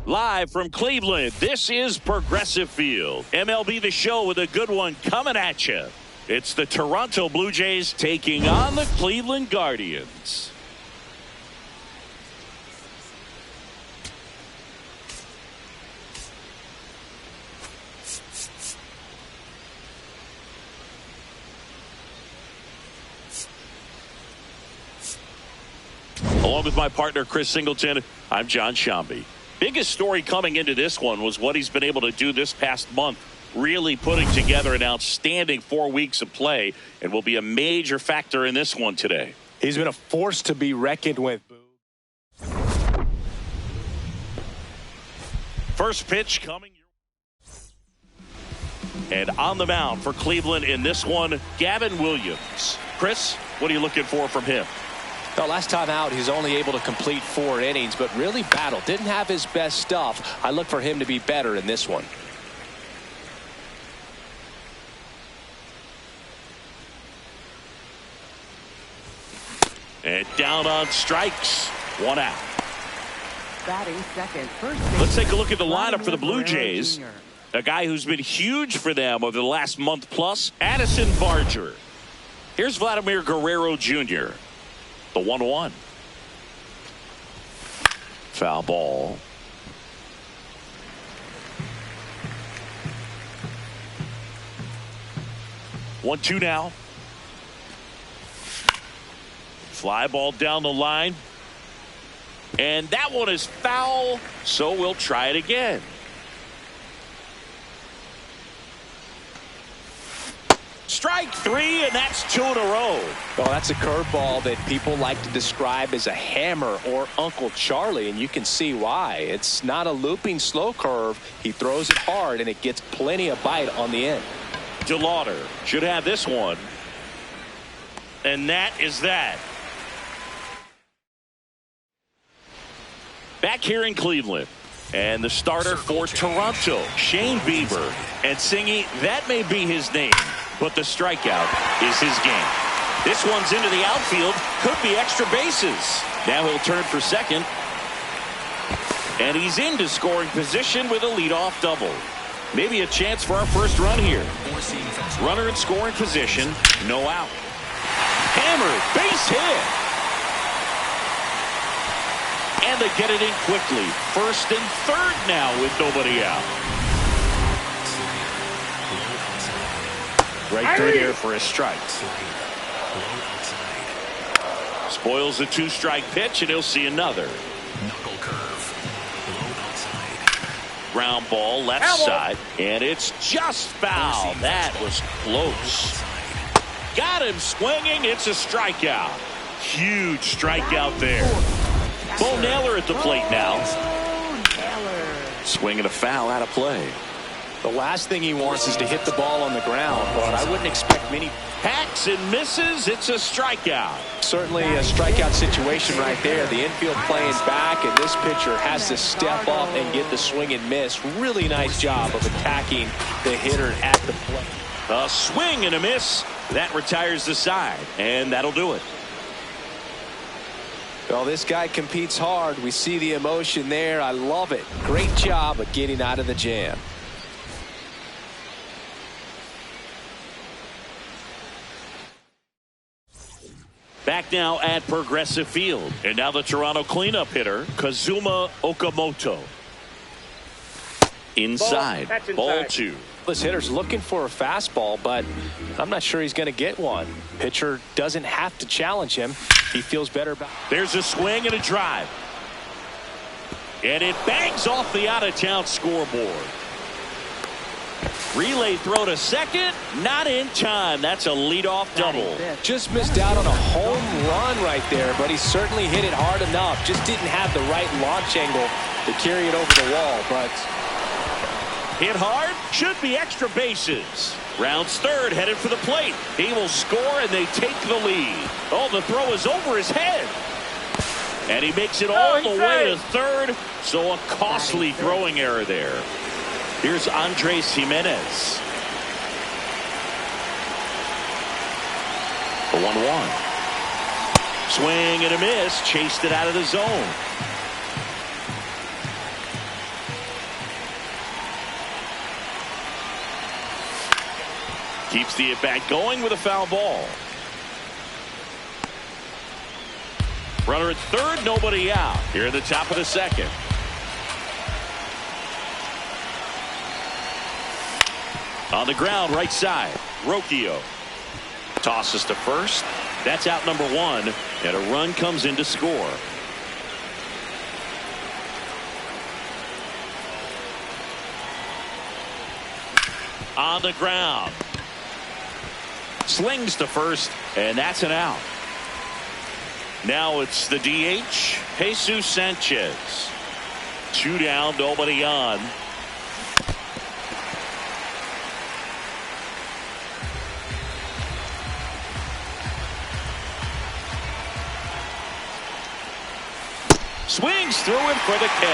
Live from Cleveland, this is Progressive Field. MLB The Show with a good one coming at you. It's the Toronto Blue Jays taking on the Cleveland Guardians. Along with my partner, Chris Singleton, I'm John Shambi. Biggest story coming into this one was what he's been able to do this past month, really putting together an outstanding 4 weeks of play, and will be a major factor in this one today. He's been a force to be reckoned with. First pitch coming. And on the mound for Cleveland in this one, Gavin Williams. Chris, what are you looking for from him? Well, last time out, he's only able to complete 4 innings, but really battled. Didn't have his best stuff. I look for him to be better in this one. And down on strikes. 1 out. Batting second. Let's take a look at the lineup for the Blue Jays. A guy who's been huge for them over the last month plus, Addison Barger. Here's Vladimir Guerrero Jr. The 1-1. Foul ball. One, two now. Fly ball down the line. And that one is foul, so we'll try it again. Strike 3, and that's 2 in a row. Well, that's a curveball that people like to describe as a hammer or Uncle Charlie, and you can see why. It's not a looping slow curve. He throws it hard, and it gets plenty of bite on the end. DeLauder should have this one. And that is that. Back here in Cleveland. And the starter for Toronto, Shane Bieber. And Singy, that may be his name, but the strikeout is his game. This one's into the outfield. Could be extra bases. Now he'll turn for second. And he's into scoring position with a leadoff double. Maybe a chance for our first run here. Runner in scoring position. No out. Hammered. Base hit. And they get it in quickly. First and third now with nobody out. Right through there for a strike. Spoils the 2-strike pitch, and he'll see another. Knuckle curve. Low outside. Ground ball left side, and it's just foul. That was close. Got him swinging. It's a strikeout. Huge strikeout there. Bo Naylor at the plate now. Swinging a foul out of play. The last thing he wants is to hit the ball on the ground, but I wouldn't expect many. Hacks and misses. It's a strikeout. Certainly a strikeout situation right there. The infield playing back, and this pitcher has to step up and get the swing and miss. Really nice job of attacking the hitter at the plate. A swing and a miss. That retires the side, and that'll do it. Well, this guy competes hard. We see the emotion there. I love it. Great job of getting out of the jam. Back now at Progressive Field. And now the Toronto cleanup hitter, Kazuma Okamoto. Inside. Ball 2. This hitter's looking for a fastball, but I'm not sure he's going to get one. Pitcher doesn't have to challenge him. He feels better about it. There's a swing and a drive. And it bangs off the out-of-town scoreboard. Relay throw to second. Not in time. That's a leadoff double. Just missed out on a home run right there, but he certainly hit it hard enough. Just didn't have the right launch angle to carry it over the wall, but hit hard, should be extra bases. Rounds third, headed for the plate. He will score, and they take the lead. Oh, the throw is over his head. And he makes it all the way to third, so a costly throwing error there. Here's Andres Jimenez. The 1-1. Swing and a miss, chased it out of the zone. Keeps the at-bat going with a foul ball. Runner at third, nobody out. Here in the top of the second. On the ground, right side. Rocchio tosses to first. That's out number one, and a run comes in to score. On the ground. Slings to first, and that's an out. Now it's the DH, Jesus Sanchez. 2 down, nobody on. Swings through him for the K.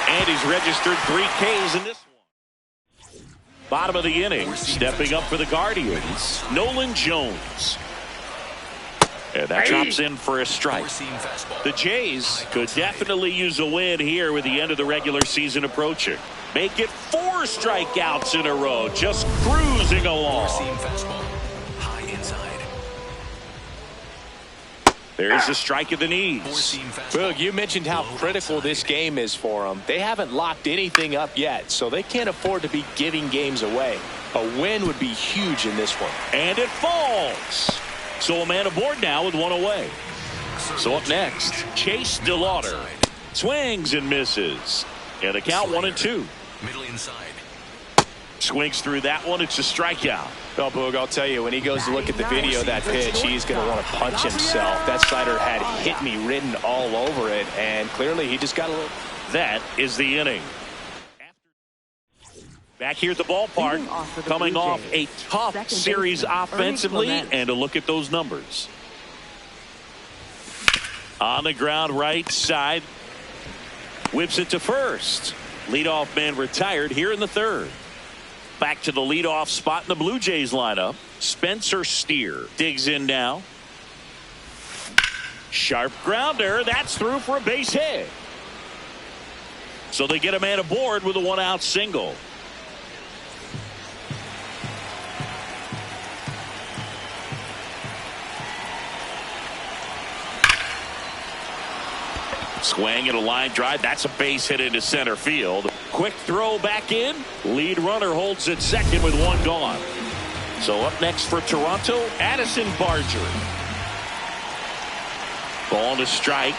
And he's registered 3 Ks in this one. Bottom of the inning, stepping up for the Guardians, Nolan Jones. And that drops in for a strike. The Jays could definitely use a win here with the end of the regular season approaching. Make it 4 strikeouts in a row, just cruising along. There's a strike at the knees. Boog, you mentioned how critical this game is for them. They haven't locked anything up yet, so they can't afford to be giving games away. A win would be huge in this one. And it falls. So a man aboard now with 1 away. So up next, Chase DeLauder. Swings and misses. And the count 1-2. Middle inside. Swings through that one. It's a strikeout. Well, Boog, I'll tell you, when he goes to look at the video of that pitch, he's going to want to punch himself. That slider had hit me written all over it, and clearly he just got a little. That is the inning. Back here at the ballpark, coming off a tough series offensively, and a look at those numbers. On the ground, right side. Whips it to first. Leadoff man retired here in the third. Back to the leadoff spot in the Blue Jays lineup. Spencer Steer digs in now. Sharp grounder. That's through for a base hit. So they get a man aboard with a 1-out single. Swing and a line drive. That's a base hit into center field. Quick throw back in. Lead runner holds at second with 1 gone. So up next for Toronto, Addison Barger. Ball to strike.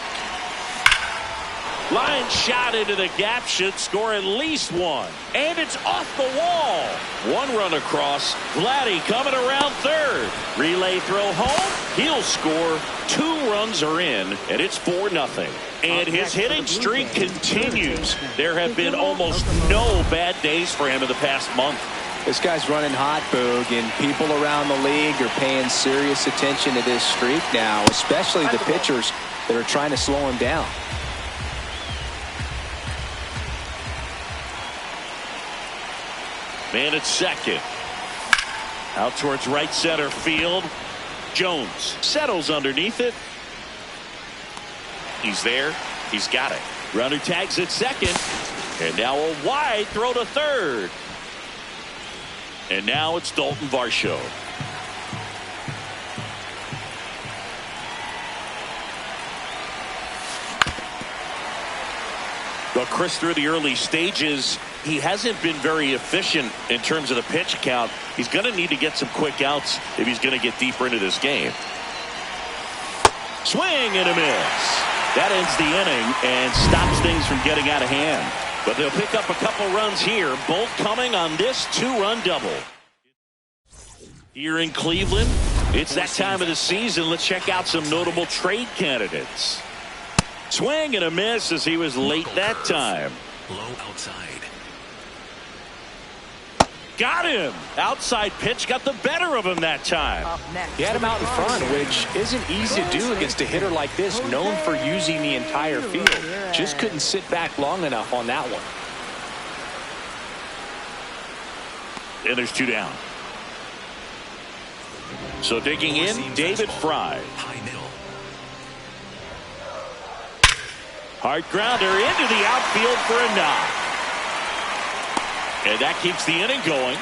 Line shot into the gap should score at least 1. And it's off the wall. 1 run across. Vladdy coming around third. Relay throw home. He'll score. 2 runs are in, and it's 4-0. And his hitting streak continues. There have been almost no bad days for him in the past month. This guy's running hot, Boog, and people around the league are paying serious attention to this streak now, especially the pitchers that are trying to slow him down. Man at second. Out towards right center field. Jones settles underneath it. He's there. He's got it. Runner tags at second. And now a wide throw to third. And now it's Dalton Varsho. Well, Chris, through the early stages, he hasn't been very efficient in terms of the pitch count. He's going to need to get some quick outs if he's going to get deeper into this game. Swing and a miss. That ends the inning and stops things from getting out of hand. But they'll pick up a couple runs here, both coming on this 2-run double. Here in Cleveland, it's that time of the season. Let's check out some notable trade candidates. Swing and a miss as he was late that time. Low outside. Got him. Outside pitch got the better of him that time. He had him out in front, which isn't easy to do against a hitter like this, known for using the entire field. Just couldn't sit back long enough on that one. And there's 2 down. So digging in, David Fry. High middle. Hard grounder into the outfield for a knock. And that keeps the inning going.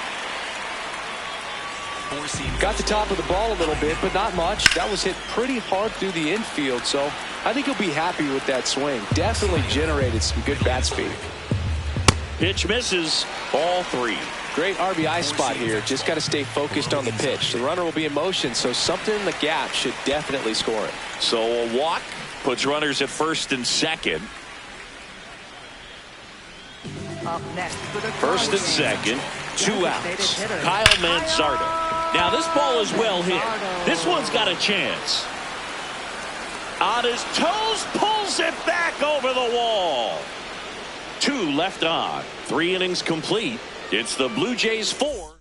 Four-seam Got the top of the ball a little bit, but not much. That was hit pretty hard through the infield, so I think he'll be happy with that swing. Definitely generated some good bat speed. Pitch misses. Ball 3. Great RBI spot here. Just got to stay focused on the pitch. The runner will be in motion, so something in the gap should definitely score it. So a walk puts runners at first and second. Up next for the First and second, 2 outs. Kyle Manzardo. Now this ball is well hit. This one's got a chance. On his toes, pulls it back over the wall. 2 left on. 3 innings complete. It's the Blue Jays 4.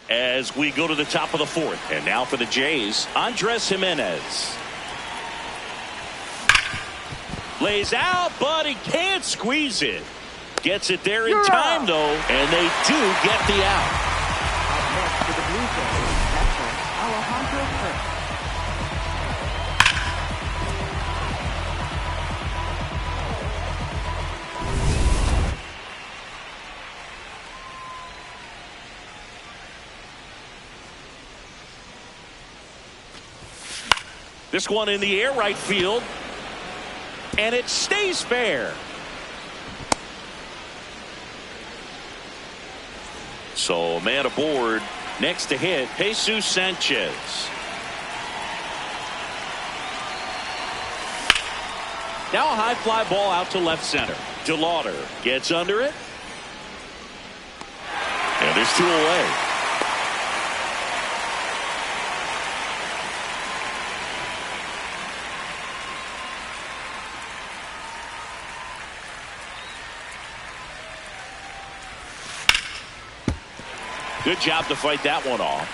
As we go to the top of the 4th. And now for the Jays, Andres Jimenez. Lays out, but he can't squeeze it. Gets it there in time, though, and they do get the out. Up next for the Blue Jays, catcher Alejandro Kirk. This one in the air right field, and it stays fair. So a man aboard. Next to hit, Jesus Sanchez. Now a high fly ball out to left center. DeLauder gets under it. And there's 2 away. Good job to fight that one off.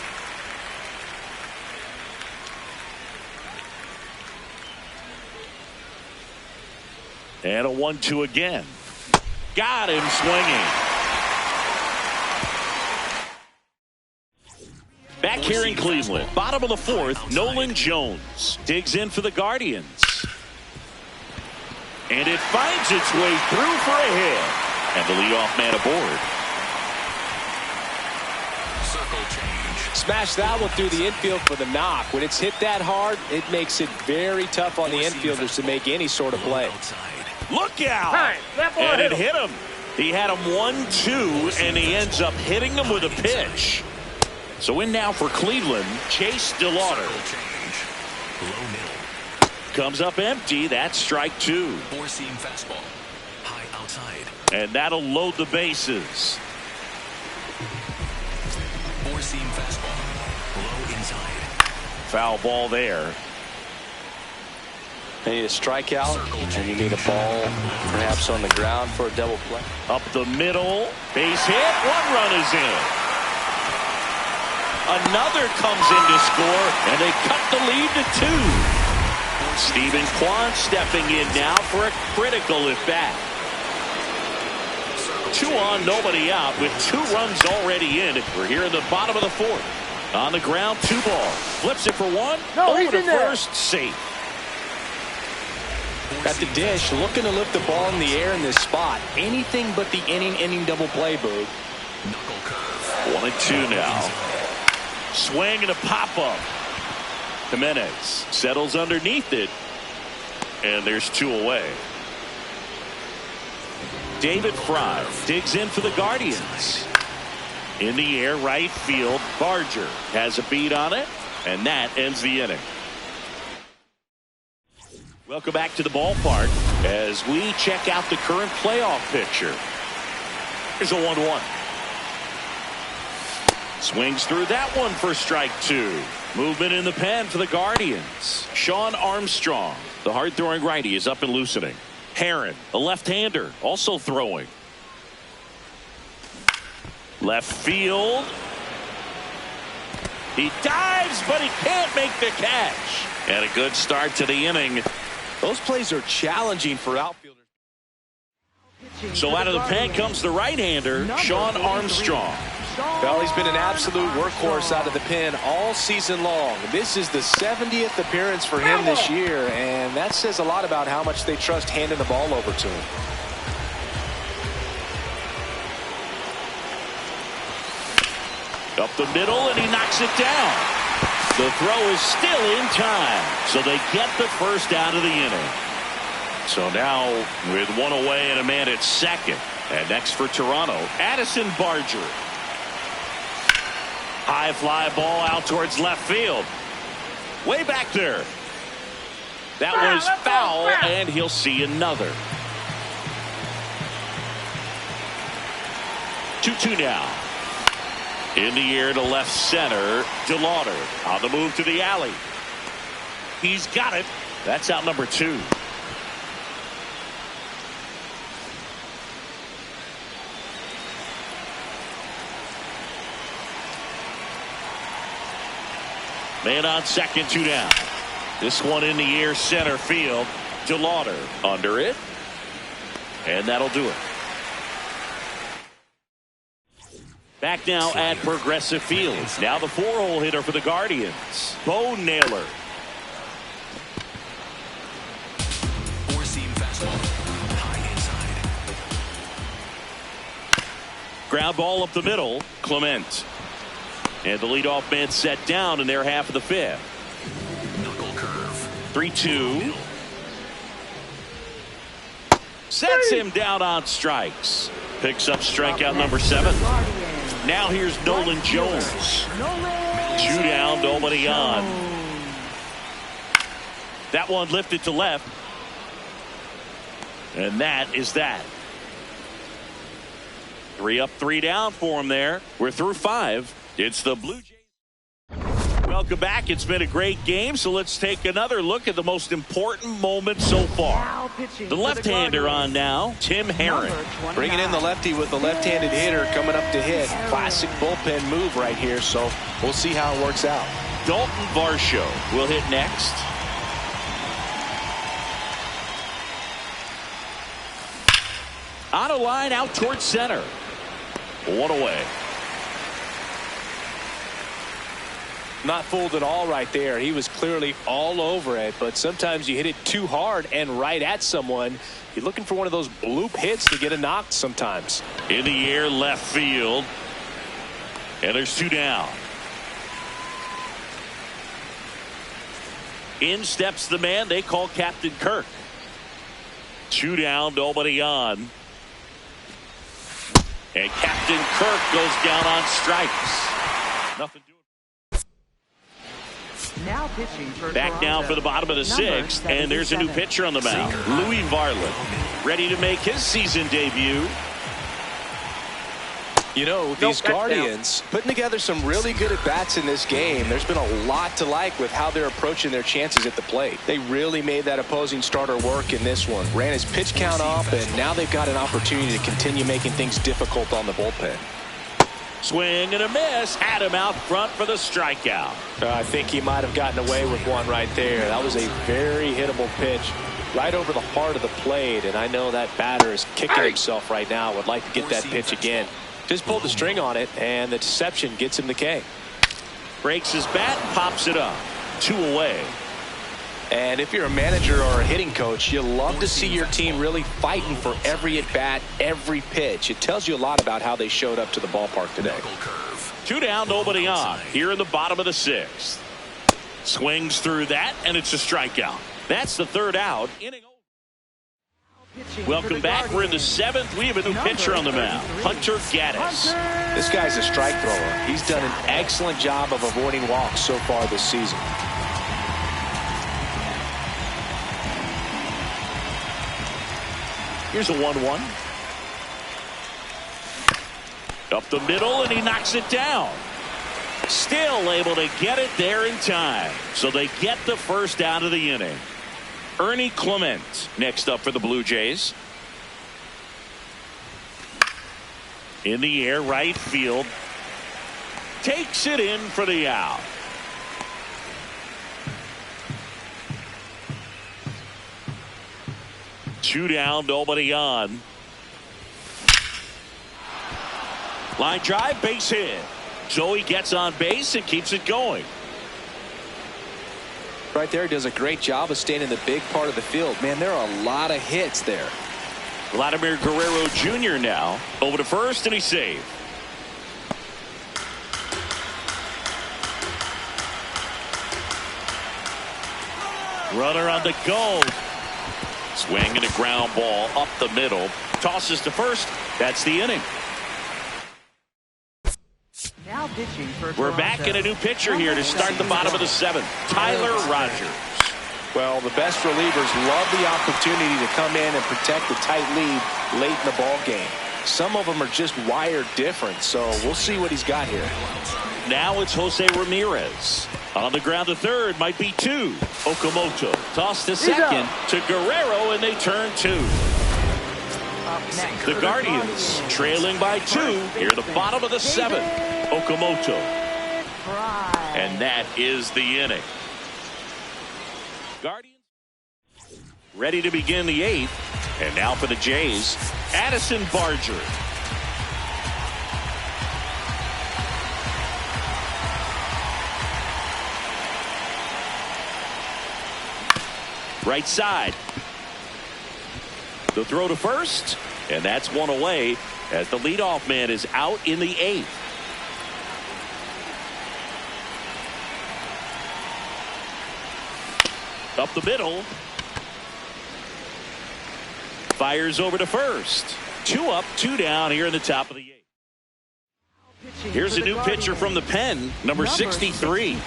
And a 1-2 again. Got him swinging. Back here in Cleveland, bottom of the 4th, Nolan Jones digs in for the Guardians. And it finds its way through for a hit. And the leadoff man aboard. Smash that one through the infield for the knock. When it's hit that hard, it makes it very tough on the infielders to make any sort of play. Look out! And it hit him. He had him 1-2, and he ends up hitting him with a pitch. So in now for Cleveland, Chase DeLauder. Comes up empty. That's strike 2. Four-seam fastball. High outside. And that'll load the bases. Four-seam fastball. Low inside. Foul ball there. You need a strikeout, and you need a ball perhaps on the ground for a double play. Up the middle. Base hit. 1 run is in. Another comes in to score, and they cut the lead to 2. Stephen Kwan stepping in now for a critical at-bat. 2 on, nobody out with 2 runs already in. We're here in the bottom of the 4th. On the ground, 2 ball. Flips it for 1. Over to first, safe. Got the dish, looking to lift the ball in the air in this spot. Anything but the inning double play, Boog. Knuckle curve. 1-2 now. Swing and a pop-up. Jimenez settles underneath it. And there's 2 away. David Fry digs in for the Guardians. In the air, right field. Barger has a beat on it. And that ends the inning. Welcome back to the ballpark as we check out the current playoff picture. Here's a 1-1. Swings through that one for strike 2. Movement in the pen for the Guardians. Sean Armstrong, the hard-throwing righty, is up and loosening. Herron, a left-hander, also throwing. Left field. He dives, but he can't make the catch. And a good start to the inning. Those plays are challenging for outfielders. So out of the pen comes the right-hander, Sean Armstrong. Well, he's been an absolute workhorse out of the pen all season long. This is the 70th appearance for him this year, and that says a lot about how much they trust handing the ball over to him. Up the middle, and he knocks it down. The throw is still in time, so they get the first out of the inning. So now with one away and a man at second. And next for Toronto, Addison Barger. High fly ball out towards left field. Way back there. That was foul, and he'll see another. 2-2 now. In the air to left center, DeLauder on the move to the alley. He's got it. That's out number 2. Man on second, 2 down. This one in the air center field. DeLauder under it. And that'll do it. Back now at Progressive Field. Now the 4-hole hitter for the Guardians, Bo Naylor. Four-seam fastball. High inside. Ground ball up the middle, Clement. And the leadoff man set down in their half of the 5th. Knuckle curve. 3-2. Sets him down on strikes. Picks up strikeout number 7. Now here's Nolan Jones. 2 down, nobody on. That one lifted to left. And that is that. 3 up, 3 down for him there. We're through 5. It's the Blue Jays. Welcome back. It's been a great game, so let's take another look at the most important moment so far. The left-hander on now, Tim Herron. Bringing in the lefty with the left-handed hitter coming up to hit. Classic bullpen move right here, so we'll see how it works out. Dalton Varsho will hit next. On a line out towards center. 1 away. Not fooled at all right there. He was clearly all over it, but sometimes you hit it too hard and right at someone. You're looking for one of those bloop hits to get a knock sometimes. In the air left field. And there's 2 down. In steps the man they call Captain Kirk. 2 down, nobody on. And Captain Kirk goes down on strikes. Nothing doing. Now pitching for Back Toronto. now for the bottom of the 6th, and there's a new pitcher on the mound. Louis Varland, ready to make his season debut. You know, these Guardians putting together some really good at-bats in this game. There's been a lot to like with how they're approaching their chances at the plate. They really made that opposing starter work in this one. Ran his pitch count up, and now they've got an opportunity to continue making things difficult on the bullpen. Swing and a miss. Had him out front for the strikeout. I think he might have gotten away with one right there. That was a very hittable pitch right over the heart of the plate, and I know that batter is kicking himself right now. Would like to get that pitch again. Just pulled the string on it, and the deception gets him the K. Breaks his bat, pops it up. 2 away. And if you're a manager or a hitting coach, you love to see your team really fighting for every at-bat, every pitch. It tells you a lot about how they showed up to the ballpark today. 2 down, nobody on. Here in the bottom of the 6th. Swings through that, and it's a strikeout. That's the 3rd out. Inning over. Welcome back. We're in the 7th. We have a new pitcher on the mound, Hunter Gaddis. This guy's a strike thrower. He's done an excellent job of avoiding walks so far this season. Here's a 1-1. Up the middle, and he knocks it down. Still able to get it there in time. So they get the first out of the inning. Ernie Clement next up for the Blue Jays. In the air, right field. Takes it in for the out. Two down, nobody on. Line drive, base hit. So he gets on base and keeps it going. Right there, he does a great job of staying in the big part of the field. Man, there are a lot of hits there. Vladimir Guerrero Jr. now over to first, and he's safe. Runner on the go. Swinging a ground ball up the middle. Tosses to first. That's the inning. Now pitching for We're back in a new pitcher here to start the bottom of the seventh. Tyler Rogers. Well, the best relievers love the opportunity to come in and protect the tight lead late in the ball game. Some of them are just wired different, so we'll see what he's got here. Now it's Jose Ramirez. On the ground to third, might be two. Okamoto tossed to second to Guerrero, and they turn two. The Guardians trailing by two here at the bottom of the seventh. Okamoto. And that is the inning. Guardians ready to begin the eighth. And now for the Jays, Addison Barger. Right side. The throw to first, and that's one away as the leadoff man is out in the eighth. Up the middle. Fires over to first. Two up, two down here in the top of the eighth. Here's a new pitcher from the pen, number 63.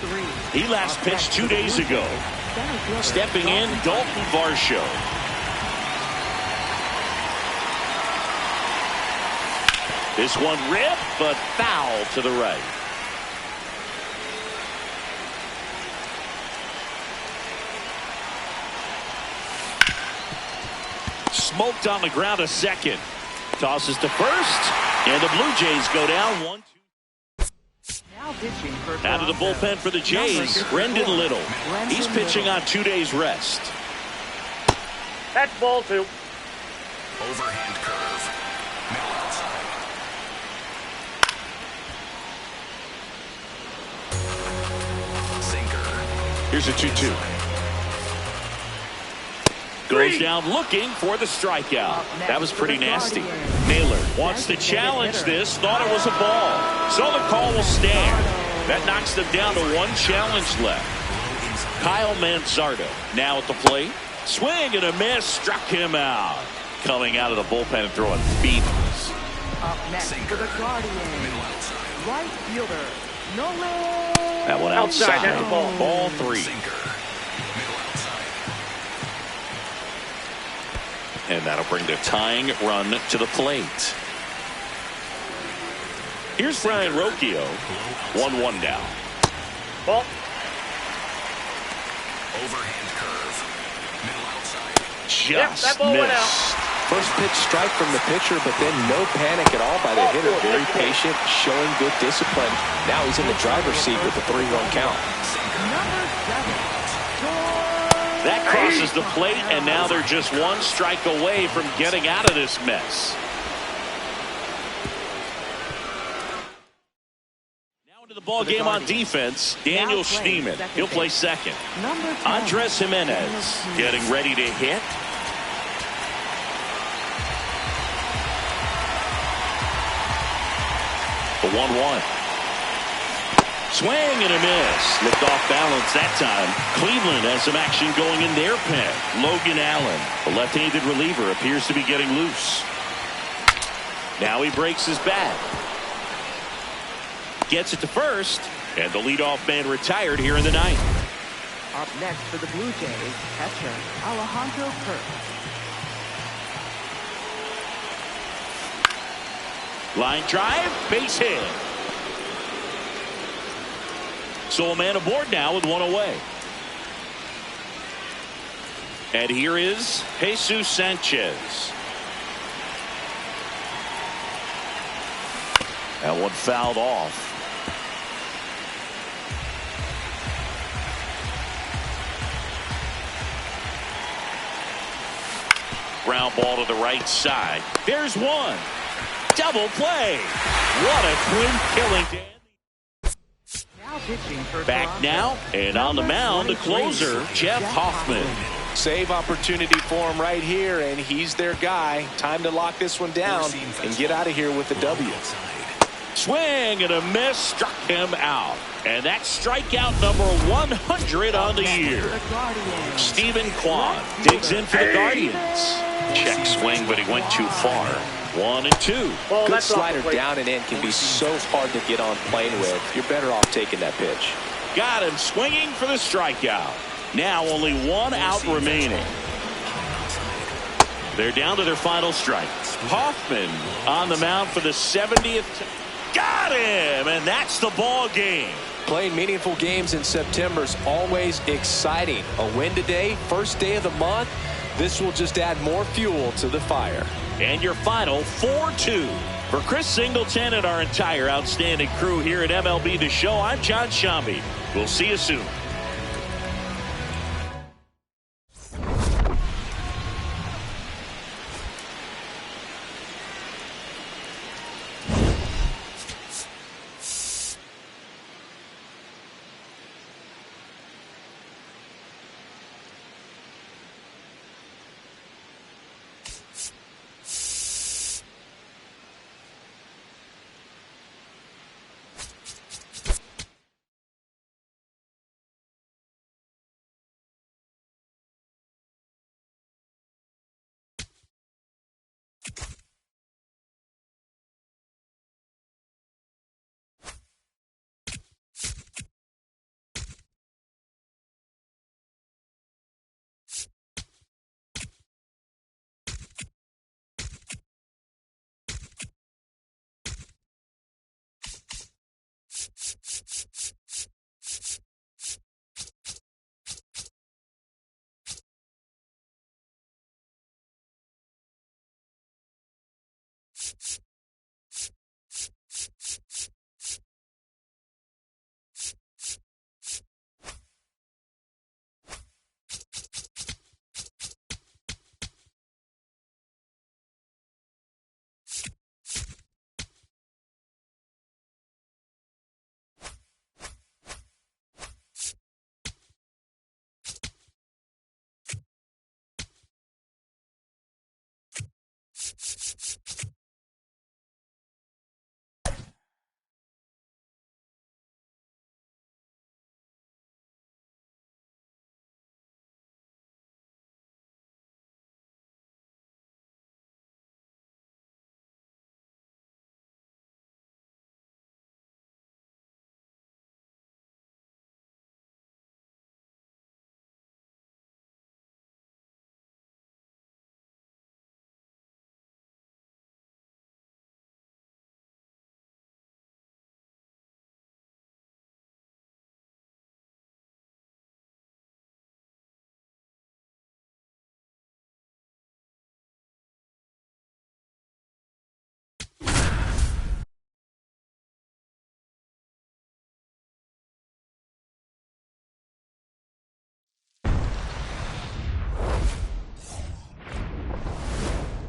He last pitched 2 days ago. Stepping in, Dalton Varsho. This one ripped, but foul to the right. Smoked on the ground to second. Tosses to first, and the Blue Jays go down 1-2. Out of the bullpen for the Jays, Brendan Little. He's pitching on 2 days rest. That's ball two. Overhand curve. Middle outside. Sinker. Here's a 2-2. Goes down looking for the strikeout. That was pretty nasty. Naylor wants to challenge this. Thought it was a ball. So the call will stand. That knocks them down to one challenge left. Kyle Manzardo now at the plate. Swing and a miss. Struck him out. Coming out of the bullpen and throwing beatings. Up next for the Guardians. Right fielder, Nolan. That one outside. That's a ball. Ball three. Sinker. Middle outside. And that'll bring the tying run to the plate. Here's Brian Rocchio. 1-1 now. Ball. Overhand curve. Middle outside. Just that ball went out. missed. First pitch strike from the pitcher, but then no panic at all by the hitter. Very patient, showing good discipline. Now he's in the driver's seat with a 3-1 count. Number 7. That crosses the plate, and now they're just one strike away from getting out of this mess. Now into the ball game on defense, Daniel Schneemann. He'll play second. Andres Jimenez getting ready to hit. The 1-1. Swing and a miss. Looked off balance that time. Cleveland has some action going in their pen. Logan Allen, the left-handed reliever, appears to be getting loose. Now he breaks his bat. Gets it to first, and the leadoff man retired here in the ninth. Up next for the Blue Jays, catcher Alejandro Kirk. Line drive, base hit. So a man aboard now with one away. And here is Jesus Sanchez. That one fouled off. Ground ball to the right side. There's one. Double play. What a twin killing day. Back now, and on the mound, the closer, Jeff Hoffman. Save opportunity for him right here, and he's their guy. Time to lock this one down and get out of here with the W. Swing and a miss, struck him out. And that's strikeout number 100 on the year. Stephen Kwan digs in for the Guardians. Check swing, but he went too far. 1-2. Well, Good that's slider down and in can be so hard to get on plane with. You're better off taking that pitch. Got him swinging for the strikeout. Now only one out remaining. They're down to their final strike. Hoffman on the mound for the 70th. Got him, and that's the ball game. Playing meaningful games in September is always exciting. A win today, first day of the month. This will just add more fuel to the fire. And your final 4-2. For Chris Singleton and our entire outstanding crew here at MLB The Show, I'm John Shambi. We'll see you soon.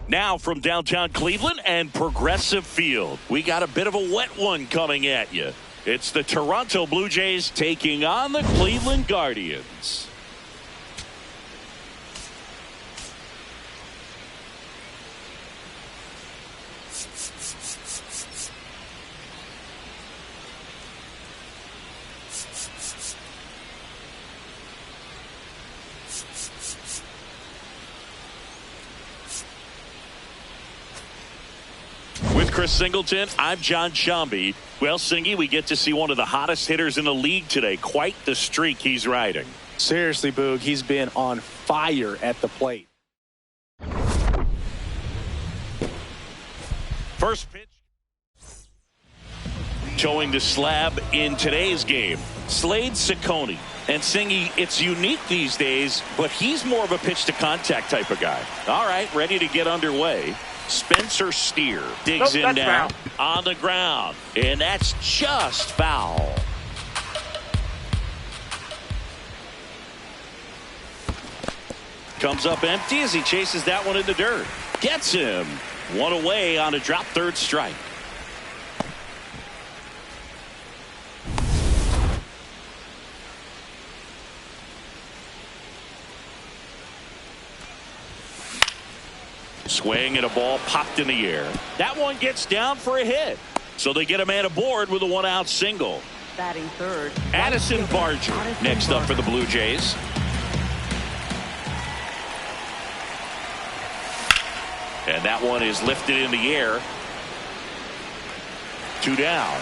Now from downtown Cleveland and Progressive Field, we got a bit of a wet one coming at you. It's the Toronto Blue Jays taking on the Cleveland Guardians. With Chris Singleton, I'm John Shambi. Well, Singy, we get to see one of the hottest hitters in the league today. Quite the streak he's riding. Seriously, Boog, he's been on fire at the plate. First pitch. Showing the slab in today's game. Slade Ciccone. And Singy, it's unique these days, but he's more of a pitch-to-contact type of guy. All right, ready to get underway. Spencer Steer digs in now on the ground, and that's just foul. Comes up empty as he chases that one in the dirt. Gets him. One away on a drop third strike. Swing and a ball popped in the air. That one gets down for a hit. So they get a man aboard with a one-out single. Batting third. Addison Barger next up for the Blue Jays. And that one is lifted in the air. 2 down.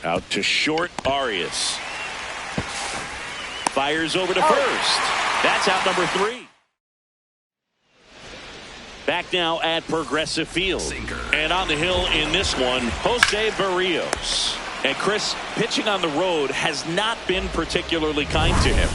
Out to short, Arias. Fires over to first. That's out number 3. Back now at Progressive Field. And on the hill in this one, Jose Barrios. And Chris, pitching on the road has not been particularly kind to him.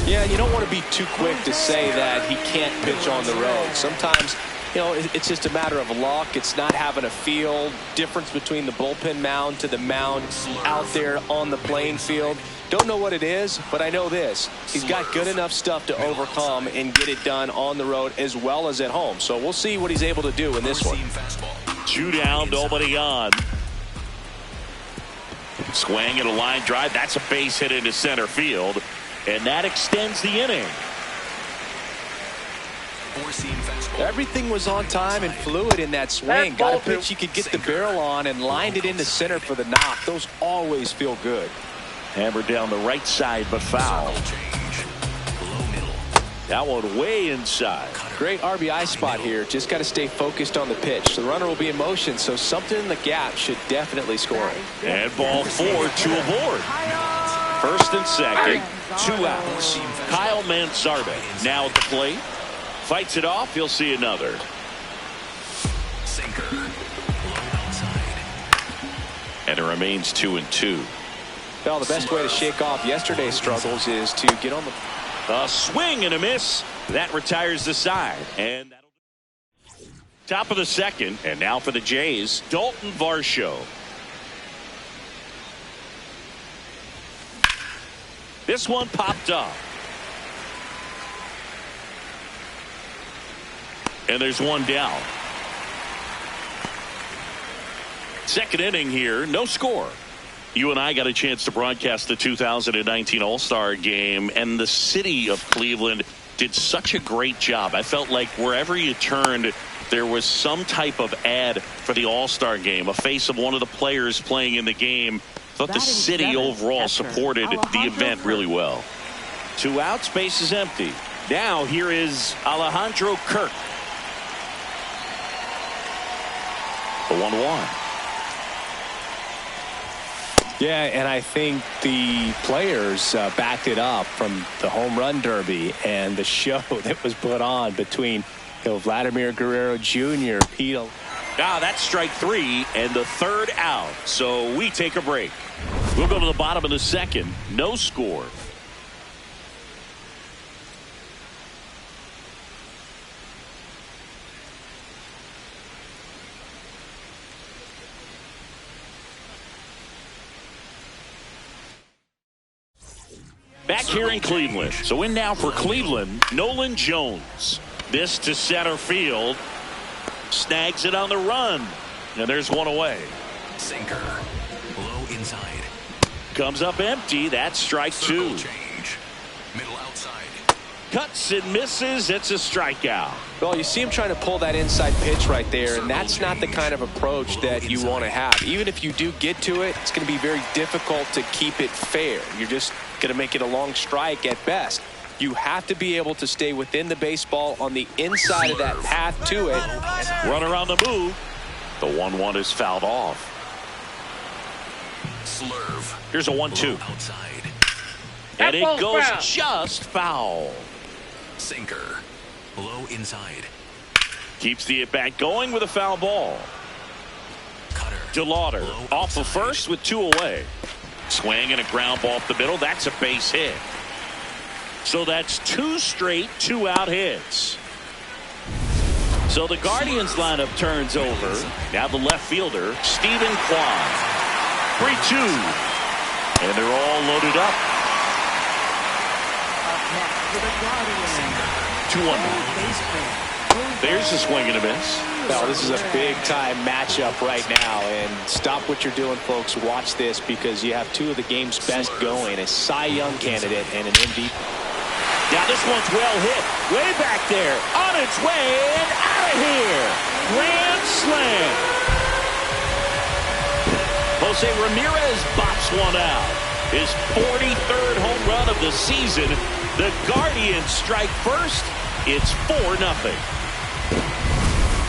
Yeah, you don't want to be too quick to say that he can't pitch on the road. Sometimes, you know, it's just a matter of luck. It's not having a feel. Difference between the bullpen mound to the mound out there on the playing field. Don't know what it is, but I know this. He's got good enough stuff to overcome and get it done on the road as well as at home. So we'll see what he's able to do in this one. 2 down, nobody on. Swing and a line drive. That's a base hit into center field. And that extends the inning. Everything was on time and fluid in that swing. Got a pitch you could get the barrel on and lined it into center for the knock. Those always feel good. Hammered down the right side, but foul. That one way inside. Great RBI spot here. Just got to stay focused on the pitch. The runner will be in motion, so something in the gap should definitely score it. And ball 4, 2 aboard. First and second, 2 outs. Kyle Mansarda now at the plate. Fights it off. He'll see another. And it remains 2-2. Well, the best way to shake off yesterday's struggles is to get on the... A swing and a miss. That retires the side. And that'll top of the second. And now for the Jays, Dalton Varsho. This one popped up. And there's one down. Second inning here, no score. You and I got a chance to broadcast the 2019 All-Star Game, and the city of Cleveland did such a great job. I felt like wherever you turned, there was some type of ad for the All-Star Game, a face of one of the players playing in the game. Thought the city overall supported the event really well. 2 outs, base is empty. Now here is Alejandro Kirk. The 1-1. Yeah, and I think the players backed it up from the home run derby and the show that was put on between Vladimir Guerrero Jr., Pete. That's strike 3 and the 3rd out. So we take a break. We'll go to the bottom of the second. No score. Back here in Cleveland. So in now for Cleveland, Nolan Jones. This to center field. Snags it on the run. And there's one away. Sinker. Low inside. Comes up empty. That's strike 2. Change. Middle outside. Cuts and misses. It's a strikeout. Well, you see him trying to pull that inside pitch right there, and that's not the kind of approach that you want to have. Even if you do get to it, it's going to be very difficult to keep it fair. You're just going to make it a long strike at best. You have to be able to stay within the baseball on the inside of that path to it. Runner on the move. The 1-1 is fouled off. Slurve. Here's a 1-2. Outside. And it goes just foul. Sinker. Low inside. Keeps the at-bat going with a foul ball. Cutter. DeLauder Low off of first with 2 away. Swing and a ground ball up the middle. That's a base hit. So that's 2 straight 2-out hits. So the Guardians lineup turns over. Now the left fielder, Stephen Kwan. 3-2. And they're all loaded up. Up next for the Guardians. 2-1. Baseman, There's a swing and a miss. Well, this is a big-time matchup right now, and stop what you're doing, folks. Watch this, because you have two of the game's best going, a Cy Young candidate and an MVP. Now this one's well hit. Way back there. On its way and out of here. Grand slam. Jose Ramirez bops one out. His 43rd home run of the season. The Guardians strike first. It's 4-0.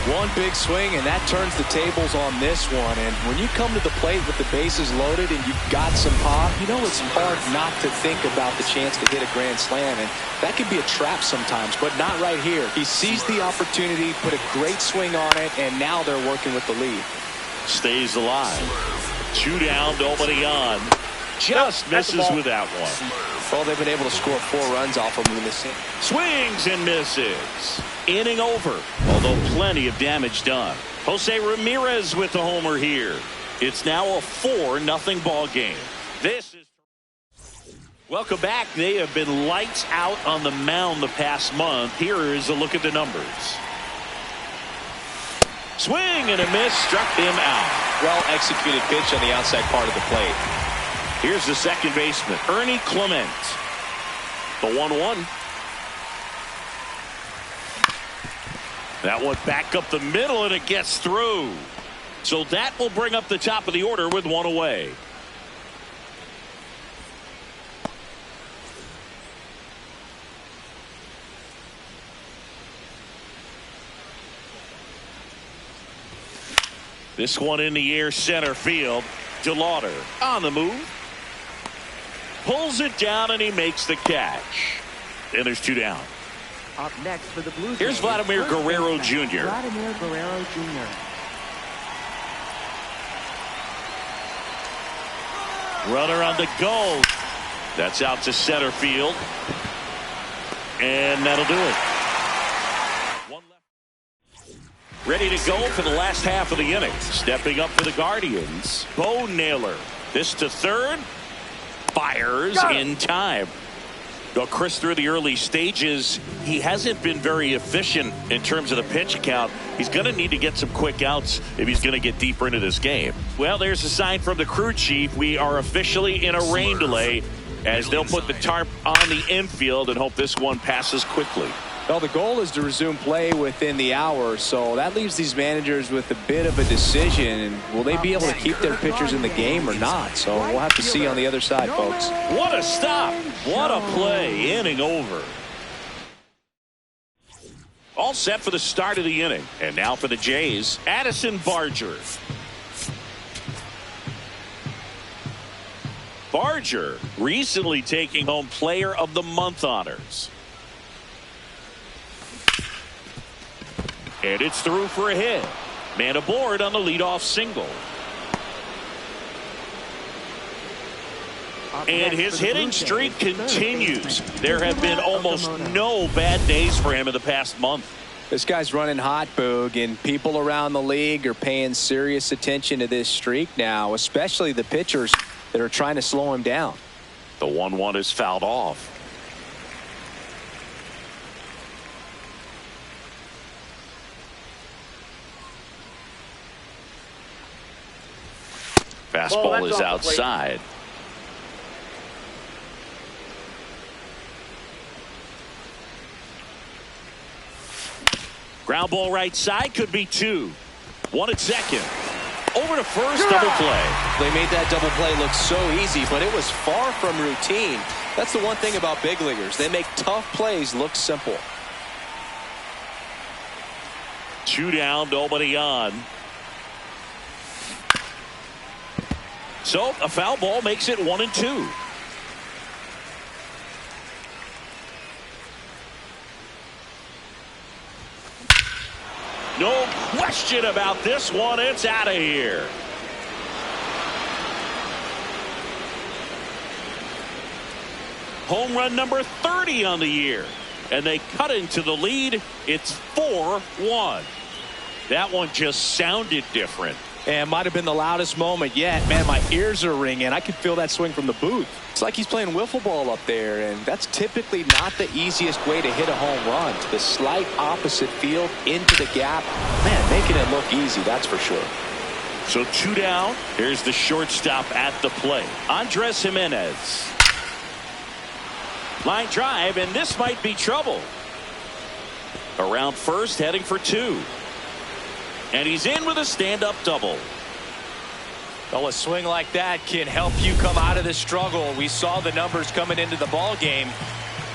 One big swing, and that turns the tables on this one. And when you come to the plate with the bases loaded and you've got some pop, you know it's hard not to think about the chance to hit a grand slam. And that could be a trap sometimes, but not right here. He seized the opportunity, put a great swing on it, and now they're working with the lead. Stays alive. 2 down, nobody on. Just misses with that one. Well, they've been able to score 4 runs off of him in this inning. Swings and misses. Inning over, although plenty of damage done. Jose Ramirez with the homer here. It's now a 4-0 ball game. This is. Welcome back. They have been lights out on the mound the past month. Here is a look at the numbers. Swing and a miss, struck him out. Well executed pitch on the outside part of the plate. Here's the second baseman, Ernie Clement. The 1-1. That one back up the middle, and it gets through. So that will bring up the top of the order with 1 away. This one in the air, center field. DeLauder on the move. Pulls it down, and he makes the catch. And there's 2 down. Up next for the Blues. Here's Vladimir Guerrero Jr. Vladimir Guerrero Jr. Runner on the go. That's out to center field. And that'll do it. One left. Ready to go for the last half of the inning. Stepping up for the Guardians, Bo Naylor. This to third. Fires in time. Well, Chris, through the early stages, he hasn't been very efficient in terms of the pitch count. He's going to need to get some quick outs if he's going to get deeper into this game. Well, there's a sign from the crew chief. We are officially in a rain delay as they'll put the tarp on the infield and hope this one passes quickly. Well, the goal is to resume play within the hour, so that leaves these managers with a bit of a decision. Will they be able to keep their pitchers in the game or not? So we'll have to see on the other side, folks. What a stop. What a play. Inning over. All set for the start of the inning. And now for the Jays, Addison Barger. Barger recently taking home Player of the Month honors. And it's through for a hit. Man aboard on the leadoff single. And his hitting streak continues. There have been almost no bad days for him in the past month. This guy's running hot, Boog, and people around the league are paying serious attention to this streak now, especially the pitchers that are trying to slow him down. The 1-1 is fouled off. Fastball is outside. Ground ball right side, could be 2. 1 at second. Over to first, double play. They made that double play look so easy, but it was far from routine. That's the one thing about big leaguers. They make tough plays look simple. 2 down, nobody on. So a foul ball makes it 1-2. No question about this one. It's out of here. Home run number 30 on the year. And they cut into the lead. It's 4-1. That one just sounded different. And might have been the loudest moment yet. Man, my ears are ringing. I can feel that swing from the booth. It's like he's playing wiffle ball up there, and that's typically not the easiest way to hit a home run. To the slight opposite field, into the gap. Man, making it look easy, that's for sure. So 2 down. Here's the shortstop at the plate, Andres Gimenez. Line drive, and this might be trouble. Around first, heading for 2. And he's in with a stand-up double. Well, a swing like that can help you come out of the struggle. We saw the numbers coming into the ball game,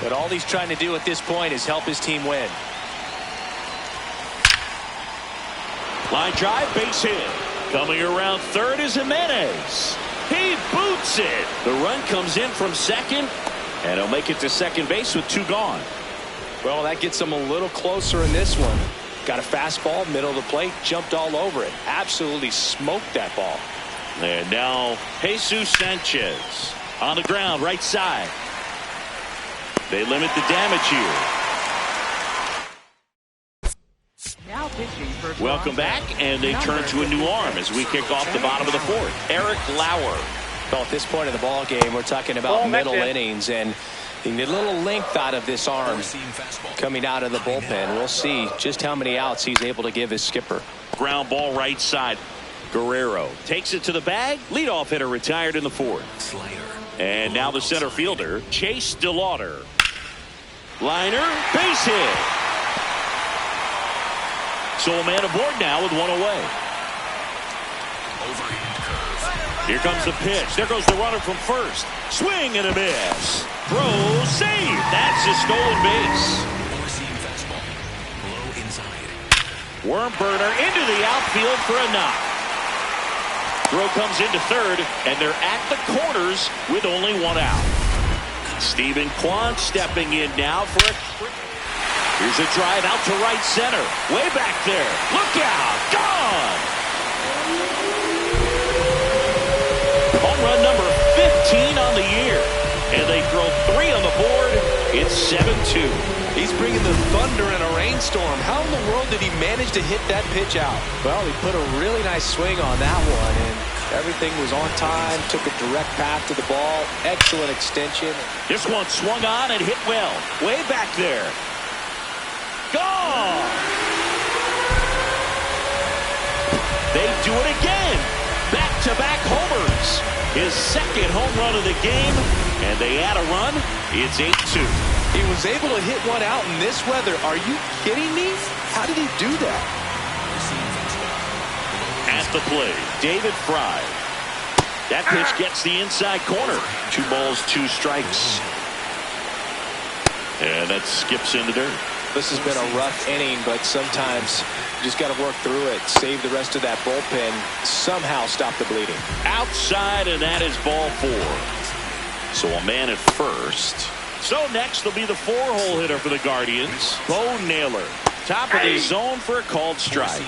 but all he's trying to do at this point is help his team win. Line drive, base hit. Coming around third is Gimenez. He boots it. The run comes in from second, and he'll make it to second base with 2 gone. Well, that gets him a little closer in this one. Got a fastball, middle of the plate, jumped all over it. Absolutely smoked that ball. And now Jesus Sanchez on the ground, right side. They limit the damage here. Now pitching for Welcome back, and they turn to a new arm as we kick off the bottom of the 4th. Eric Lauer. Well, at this point in the ball game, we're talking about Ball middle next innings, and you need a little length out of this arm coming out of the bullpen. We'll see just how many outs he's able to give his skipper. Ground ball right side. Guerrero takes it to the bag. Leadoff hitter retired in the 4th. And now the center fielder, Chase DeLauder. Liner, base hit. So a man aboard now with 1 away. Here comes the pitch. There goes the runner from first. Swing and a miss. Throw, save. That's a stolen base. Worm burner into the outfield for a knock. Throw comes into third, and they're at the corners with only 1 out. Stephen Kwan stepping in now for a... Here's a drive out to right center. Way back there. Look out. Gone. Home run number 15 on the year. And they throw 3 on the board. It's 7-2. He's bringing the thunder in a rainstorm. How in the world did he manage to hit that pitch out? Well, he put a really nice swing on that one, and everything was on time. Took a direct path to the ball. Excellent extension. This one swung on and hit well. Way back there. Gone! They do it again. Back-to-back homers. His second home run of the game, and they add a run. It's 8-2. He was able to hit one out in this weather. Are you kidding me? How did he do that? At the plate, David Fry. That pitch gets the inside corner. 2 balls, 2 strikes. And that skips in the dirt. This has been a rough inning, but sometimes you just got to work through it. Save the rest of that bullpen. Somehow stop the bleeding. Outside, and that is ball 4. So a man at first. So next will be the 4-hole hitter for the Guardians, Bo Naylor. Top of the zone for a called strike.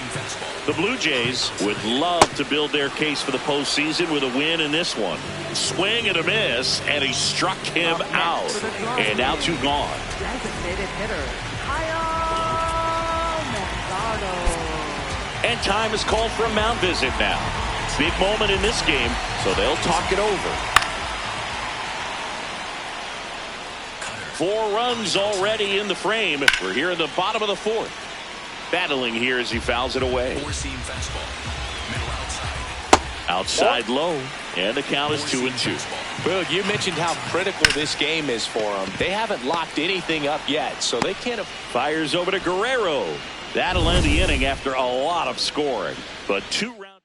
The Blue Jays would love to build their case for the postseason with a win in this one. Swing and a miss, and he struck him out. And now 2 gone. designated hitter, Kyle Manzardo. And time is called for a mound visit now. Big moment in this game, so they'll talk it over. 4 runs already in the frame. We're here in the bottom of the 4th. Battling here as he fouls it away. Outside low, and the count is 2-2. Boog, you mentioned how critical this game is for them. They haven't locked anything up yet, so they can't. Fires over to Guerrero. That'll end the inning after a lot of scoring. But 2 rounds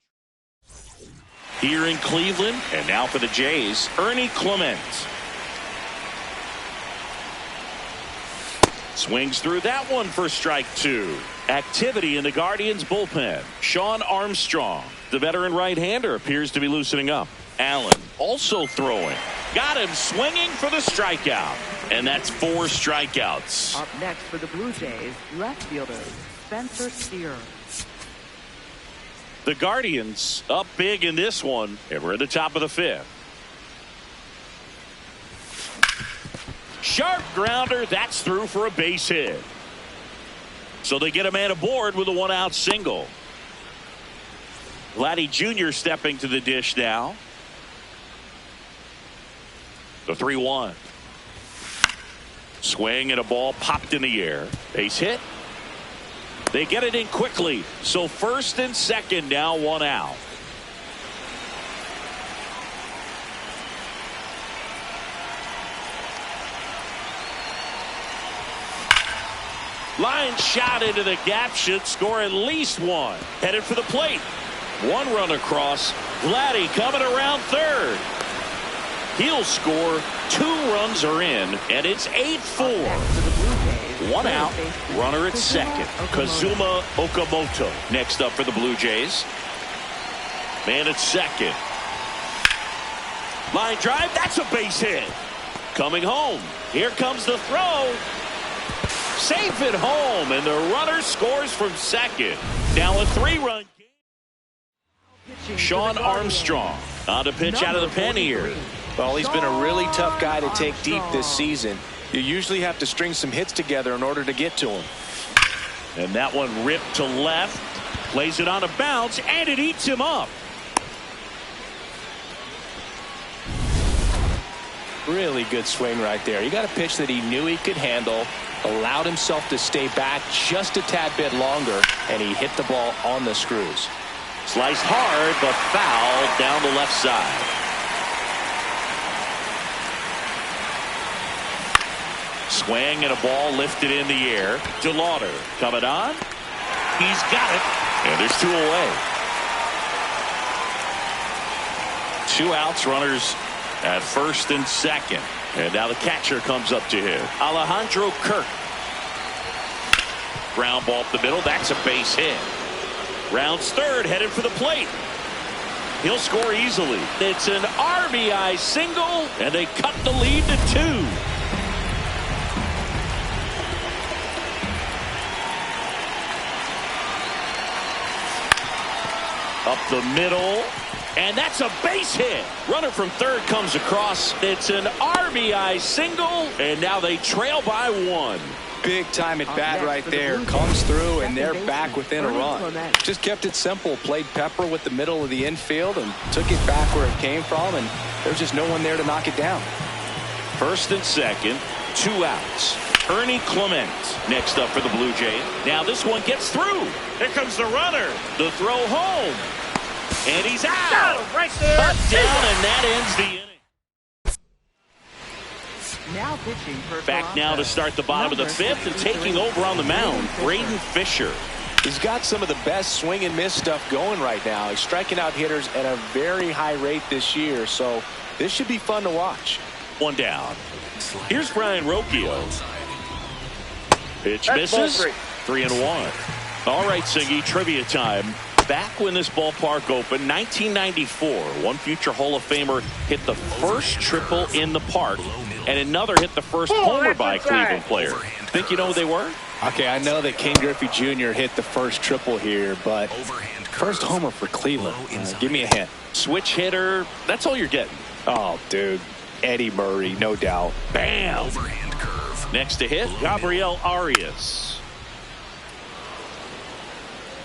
here in Cleveland, and now for the Jays, Ernie Clement. Swings through that one for strike 2. Activity in the Guardians bullpen. Sean Armstrong, the veteran right-hander, appears to be loosening up. Allen also throwing. Got him swinging for the strikeout. And that's 4 strikeouts. Up next for the Blue Jays, left fielder Spencer Steer. The Guardians up big in this one, and we're at the top of the 5th. Sharp grounder, that's through for a base hit. So they get a man aboard with a 1-out single. Vladdy Jr. stepping to the dish now. The 3-1. Swing and a ball popped in the air. Base hit. They get it in quickly. So first and second now, 1 out. Line shot into the gap, should score at least 1. Headed for the plate. 1 run across. Vladdy coming around third. He'll score. 2 runs are in, and it's 8-4. 1 out. Runner at second. Kazuma Okamoto next up for the Blue Jays. Man at second. Line drive. That's a base hit. Coming home. Here comes the throw. Safe at home, and the runner scores from second. Now a 3-run game. Sean Armstrong on to pitch out of the pen here. Well, he's been a really tough guy to take deep this season. You usually have to string some hits together in order to get to him. And that one ripped to left. Plays it on a bounce, and it eats him up. Really good swing right there. He got a pitch that he knew he could handle, allowed himself to stay back just a tad bit longer, and he hit the ball on the screws. Sliced hard, but foul down the left side. Swing and a ball lifted in the air. DeLauder coming on. He's got it. And there's 2 away. 2 outs, runners at first and second. And now the catcher comes up to him. Alejandro Kirk. Ground ball up the middle. That's a base hit. Rounds third, headed for the plate. He'll score easily. It's an RBI single, and they cut the lead to 2. Up the middle, and that's a base hit. Runner from third comes across. It's an RBI single, and now they trail by 1. Big time at bat right there. Comes through, and they're back within a run. Just kept it simple. Played pepper with the middle of the infield and took it back where it came from, and there's just no one there to knock it down. First and second, 2 outs. Ernie Clement next up for the Blue Jays. Now this one gets through. Here comes the runner. The throw home. And he's out. Got him right there. Touchdown, and that ends the inning. Now pitching for Back now to start the bottom of the 5th, and taking over on the mound, Braden Fisher. He's got some of the best swing and miss stuff going right now. He's striking out hitters at a very high rate this year, so this should be fun to watch. 1 down. Here's Brian Rocchio. Pitch That's misses. ball 3-1. All right, Singy, trivia time. Back when this ballpark opened, 1994, one future Hall of Famer hit the first triple in the park, and another hit the first homer by a Cleveland player. Think you know who they were? Okay, I know that Ken Griffey Jr. hit the first triple here, but first homer for Cleveland. Give me a hint. Switch hitter. That's all you're getting. Oh, dude. Eddie Murray, no doubt. Bam! Overhand curve. Next to hit, Gabriel Arias.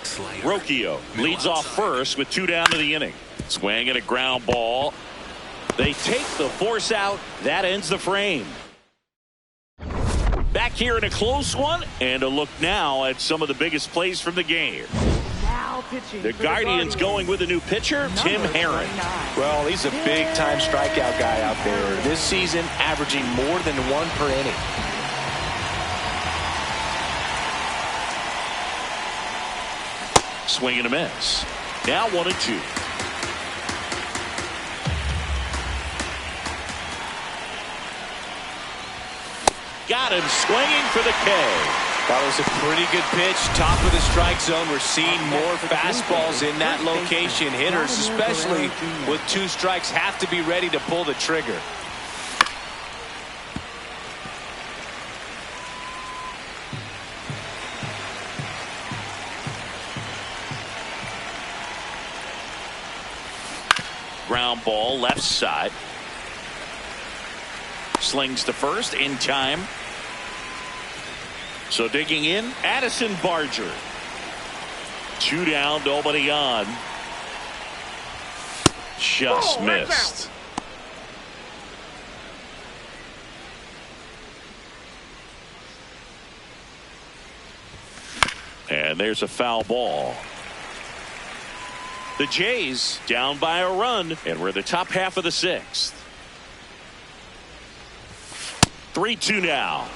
Slider. Rocchio leads off first with 2 down to the inning. Swing and a ground ball. They take the force out. That ends the frame. Back here in a close one, and a look now at some of the biggest plays from the game. Now pitching The for Guardians going with a new pitcher, Tim Number Herron. 29. Well, he's a big-time strikeout guy out there. This season, averaging more than 1 per inning. Swing and a miss. Now 1-2. Got him swinging for the K. That was a pretty good pitch. Top of the strike zone. We're seeing more fastballs in that location. Hitters, especially with 2 strikes, have to be ready to pull the trigger. Ground ball left side. Slings to first in time. So digging in, Addison Barger. 2 down, nobody on. Just missed. And there's a foul ball. The Jays down by a run, and we're in the top half of the sixth. 3-2 now.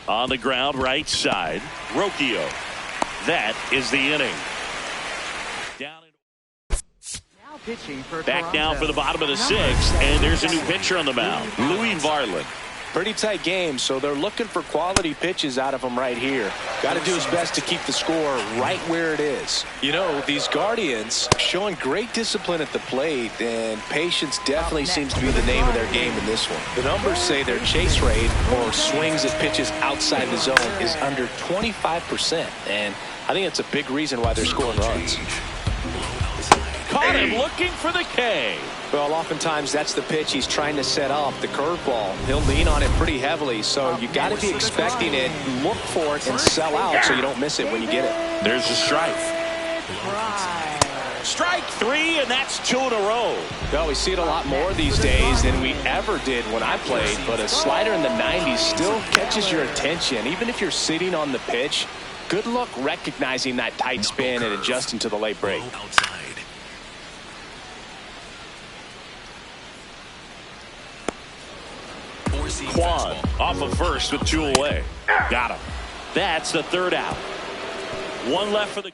On the ground, right side. Rocchio. That is the inning. Down Now pitching for Back Toronto. now for the bottom of the sixth, and there's a new pitcher on the mound, Louis Varland. Pretty tight game, so they're looking for quality pitches out of him right here. Got to do his best to keep the score right where it is. You know, these Guardians showing great discipline at the plate, and patience definitely seems to be the name of their game in this one. The numbers say their chase rate, or swings at pitches outside the zone, is under 25%, and I think it's a big reason why they're scoring runs. Caught him looking for the K. Well, oftentimes that's the pitch he's trying to set off, the curveball. He'll lean on it pretty heavily, so you got to be expecting it, look for it, and sell out so you don't miss it when you get it. There's a strike. Strike three, and that's 2 in a row. Well, we see it a lot more these days than we ever did when I played, but a slider in the 90s still catches your attention. Even if you're sitting on the pitch, good luck recognizing that tight spin and adjusting to the late break. Outside. Quan off of first with 2 away. Got him. That's the 3rd out. 1 left for the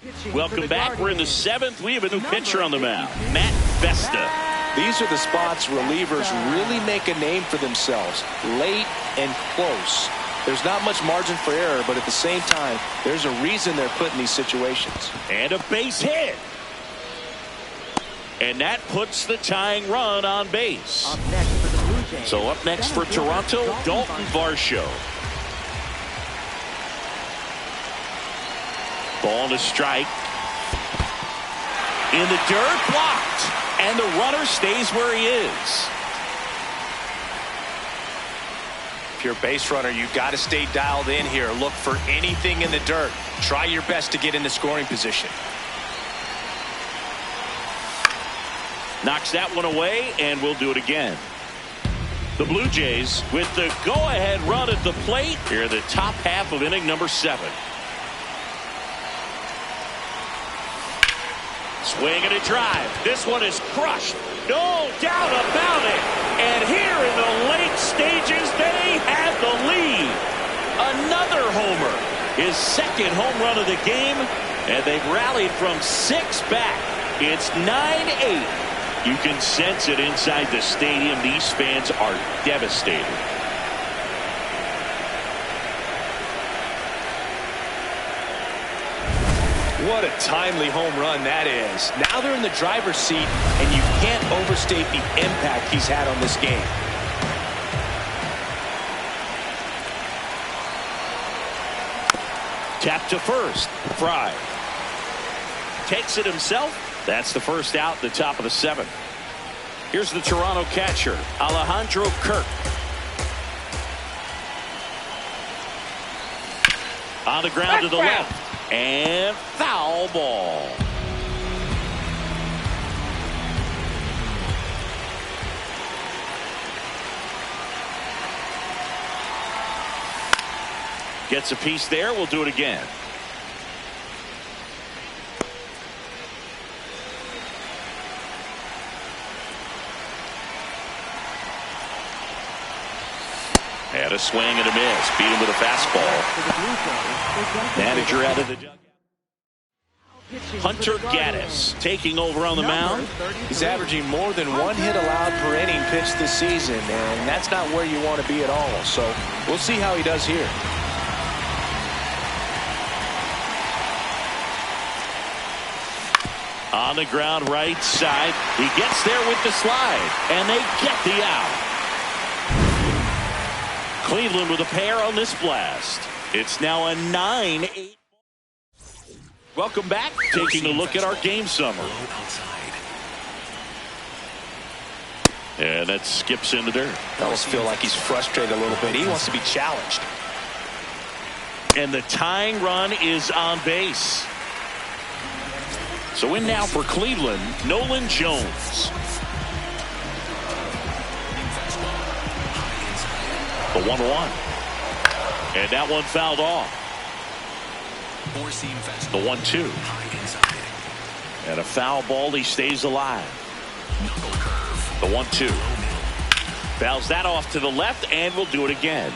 Guardians. Welcome back. We're in the 7th. We have a new pitcher on the mound, Matt Vesta. These are the spots relievers really make a name for themselves, late and close. There's not much margin for error, but at the same time, there's a reason they're put in these situations. And a base hit. And that puts the tying run on base. Up next for the Blue Jays. So up next for Toronto, Dalton Varsho. Ball to strike. In the dirt, blocked. And the runner stays where he is. If you're a base runner, you got to stay dialed in here. Look for anything in the dirt. Try your best to get into scoring position. Knocks that one away, and we'll do it again. The Blue Jays with the go-ahead run at the plate here in the top half of inning number 7. Swing and a drive. This one is crushed. No doubt about it. And here in the late stages, they have the lead. Another homer. His 2nd home run of the game, and they've rallied from 6 back. It's 9-8. You can sense it inside the stadium. These fans are devastated. What a timely home run that is. Now they're in the driver's seat, and you can't overstate the impact he's had on this game. Tap to first. Fry takes it himself. That's the 1st out, the top of the 7th. Here's the Toronto catcher, Alejandro Kirk. On the ground to the left. And foul ball. Gets a piece there. We'll do it again. Had a swing and a miss. Beat him with a fastball. Manager out of the dugout. Hunter Gaddis taking over on the mound. He's averaging more than 1 hit allowed per inning pitched this season, and that's not where you want to be at all. So we'll see how he does here. On the ground right side. He gets there with the slide, and they get the out. Cleveland with a pair on this blast. It's now a 9-8. Welcome back. Taking a look at our game summary. And that skips into dirt. I almost feel like he's frustrated a little bit. He wants to be challenged. And the tying run is on base. So in now for Cleveland, Nolan Jones. The 1-1. And that one fouled off. The 1-2. And a foul ball. He stays alive. The 1-2. Fouls that off to the left and will do it again.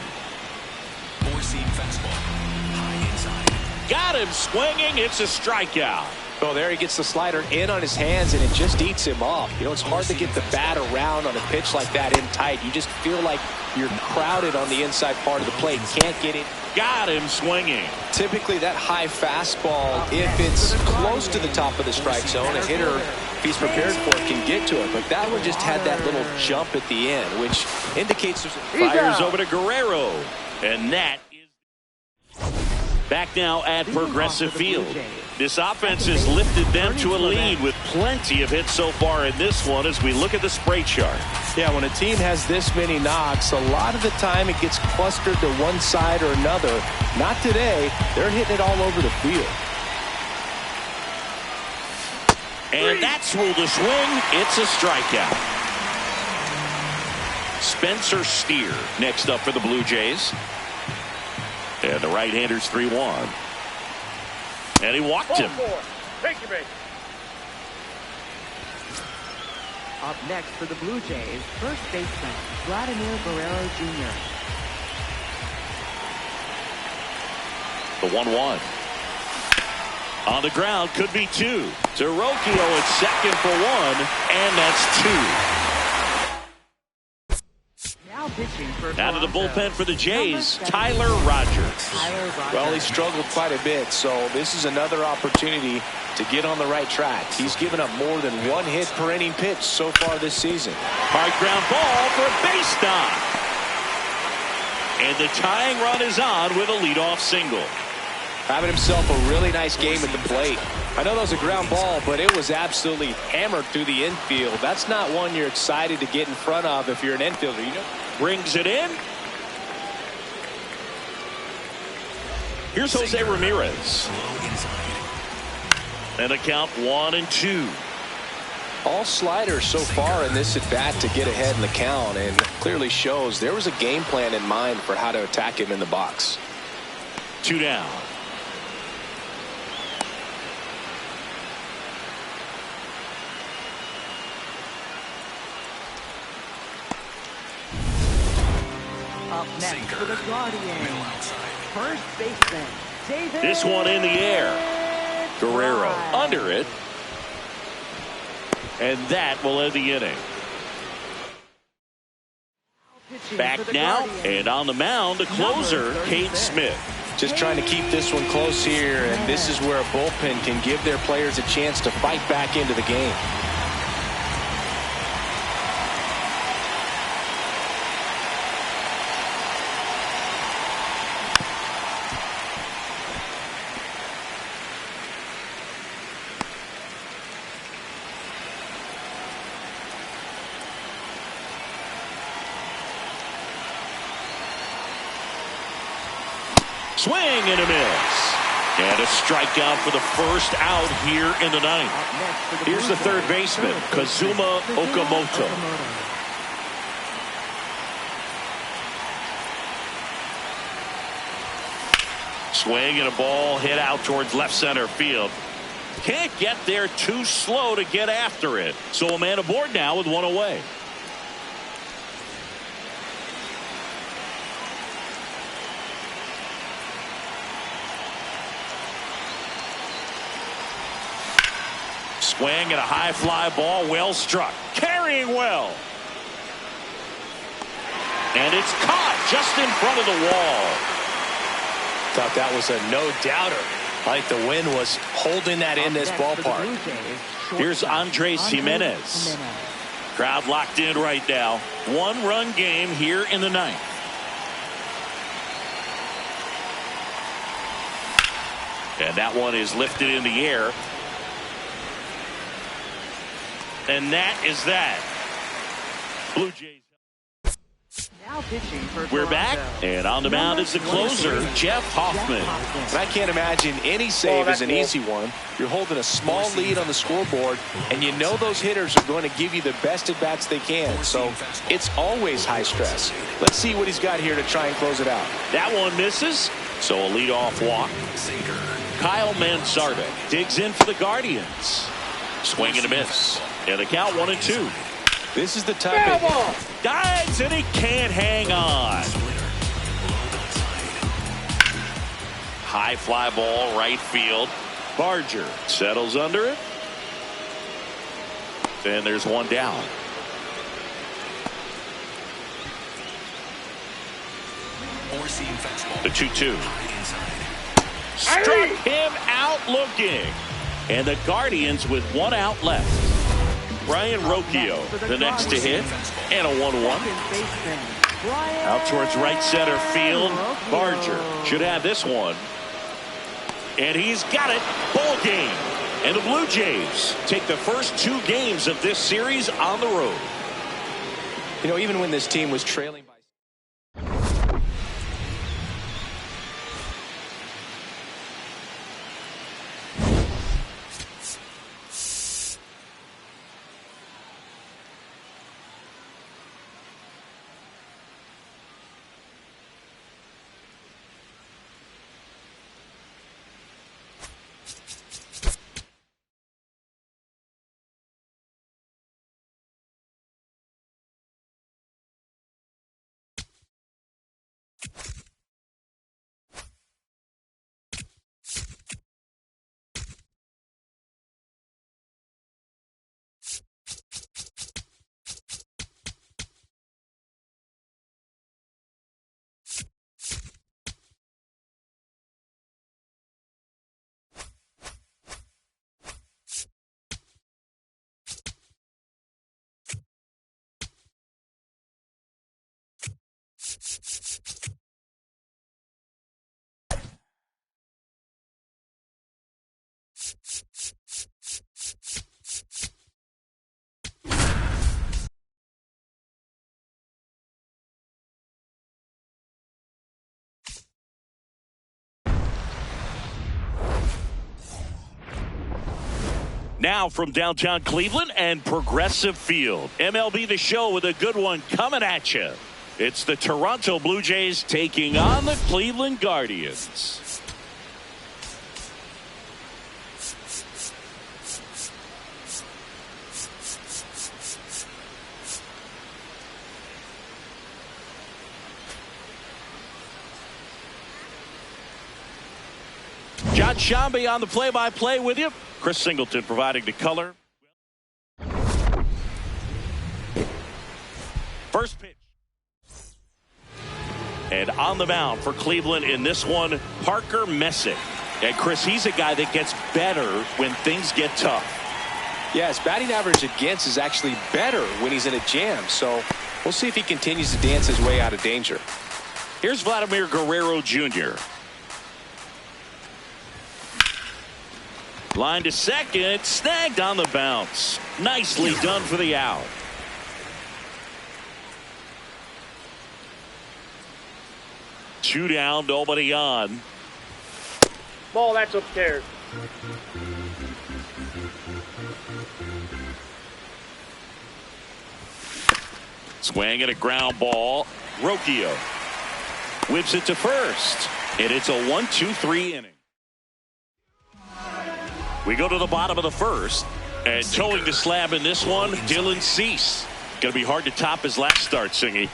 Got him swinging. It's a strikeout. Oh, there he gets the slider in on his hands, and it just eats him off. You know, it's hard to get the bat around on a pitch like that in tight. You just feel like you're crowded on the inside part of the plate. Can't get it. Got him swinging. Typically, that high fastball, if it's close to the top of the strike zone, a hitter, if he's prepared for it, can get to it. But that one just had that little jump at the end, which indicates there's a fires over to Guerrero. And that is back now at Progressive Field. This offense has lifted them to a lead with plenty of hits so far in this one as we look at the spray chart. Yeah, when a team has this many knocks, a lot of the time it gets clustered to one side or another. Not today. They're hitting it all over the field. And that's ruled a swing. It's a strikeout. Spencer Steer next up for the Blue Jays. And the right-hander's 3-1. And he walked him. Take your base. Up next for the Blue Jays, first baseman Vladimir Guerrero Jr. The 1-1. On the ground, could be two. Terocchio at second for one, and that's two. Now pitching for Out of the Toronto, bullpen for the Jays, number 78, Tyler Rogers. Tyler Rogers. Well, he struggled quite a bit, so this is another opportunity to get on the right track. He's given up more than one hit per inning pitch so far this season. Hard ground ball for a base knock. And the tying run is on with a leadoff single. Having himself a really nice game at the plate. I know that was a ground ball, but it was absolutely hammered through the infield. That's not one you're excited to get in front of if you're an infielder, you know? Brings it in. Here's Jose Ramirez. And a count 1-2. All sliders so far in this at bat to get ahead in the count, and clearly shows there was a game plan in mind for how to attack him in the box. 2 down. Up next for the Guardians, first baseman David. This one in the air. Guerrero under it. And that will end the inning. Back now, and on the mound, the closer, Kate Smith. Just trying to keep this one close here, and this is where a bullpen can give their players a chance to fight back into the game. Swing and a miss. And a strikeout for the first out here in the ninth. Here's the third baseman, Kazuma Okamoto. Swing and a ball hit out towards left center field. Can't get there, too slow to get after it. So a man aboard now with one away. Swing and a high fly ball, well struck. Carrying well. And it's caught just in front of the wall. Thought that was a no-doubter. Like the wind was holding that in this ballpark. Here's Andres Jimenez. Crowd locked in right now. One-run game here in the ninth. And that one is lifted in the air. And that is that. Blue Jays. Now pitching for We're back, Toronto. and on the mound is the closer, Jeff Hoffman. And I can't imagine any save is an easy one. You're holding a small lead on the scoreboard, and you know those hitters are going to give you the best at-bats they can. So it's always high stress. Let's see what he's got here to try and close it out. That one misses, so a leadoff walk. Kyle Mansarda digs in for the Guardians. Swing and a miss. And the count 1-2. This is the type of... Dives, and he can't hang on. High fly ball, right field. Barger settles under it. And there's one down. The 2-2. Struck him out looking. And the Guardians with one out left. Ryan Rocchio, the next to hit, and a 1-1. Out towards right center field. Barger should have this one. And he's got it. Ball game. And the Blue Jays take the first 2 games of this series on the road. You know, even when this team was trailing by... Now from downtown Cleveland and Progressive Field. MLB The Show with a good one coming at you. It's the Toronto Blue Jays taking on the Cleveland Guardians. John Shambi on the play-by-play with you. Chris Singleton providing the color. First pitch. And on the mound for Cleveland in this one, Parker Messick. And Chris, he's a guy that gets better when things get tough. Yeah, his batting average against is actually better when he's in a jam. So we'll see if he continues to dance his way out of danger. Here's Vladimir Guerrero Jr. Line to second, snagged on the bounce. Nicely done for the out. Two down, nobody on. Ball, that's upstairs. Swing and a ground ball. Rocchio whips it to first. And it's a 1-2-3 inning. We go to the bottom of the first. And towing the slab in this one, Dylan Cease. Going to be hard to top his last start, Singy.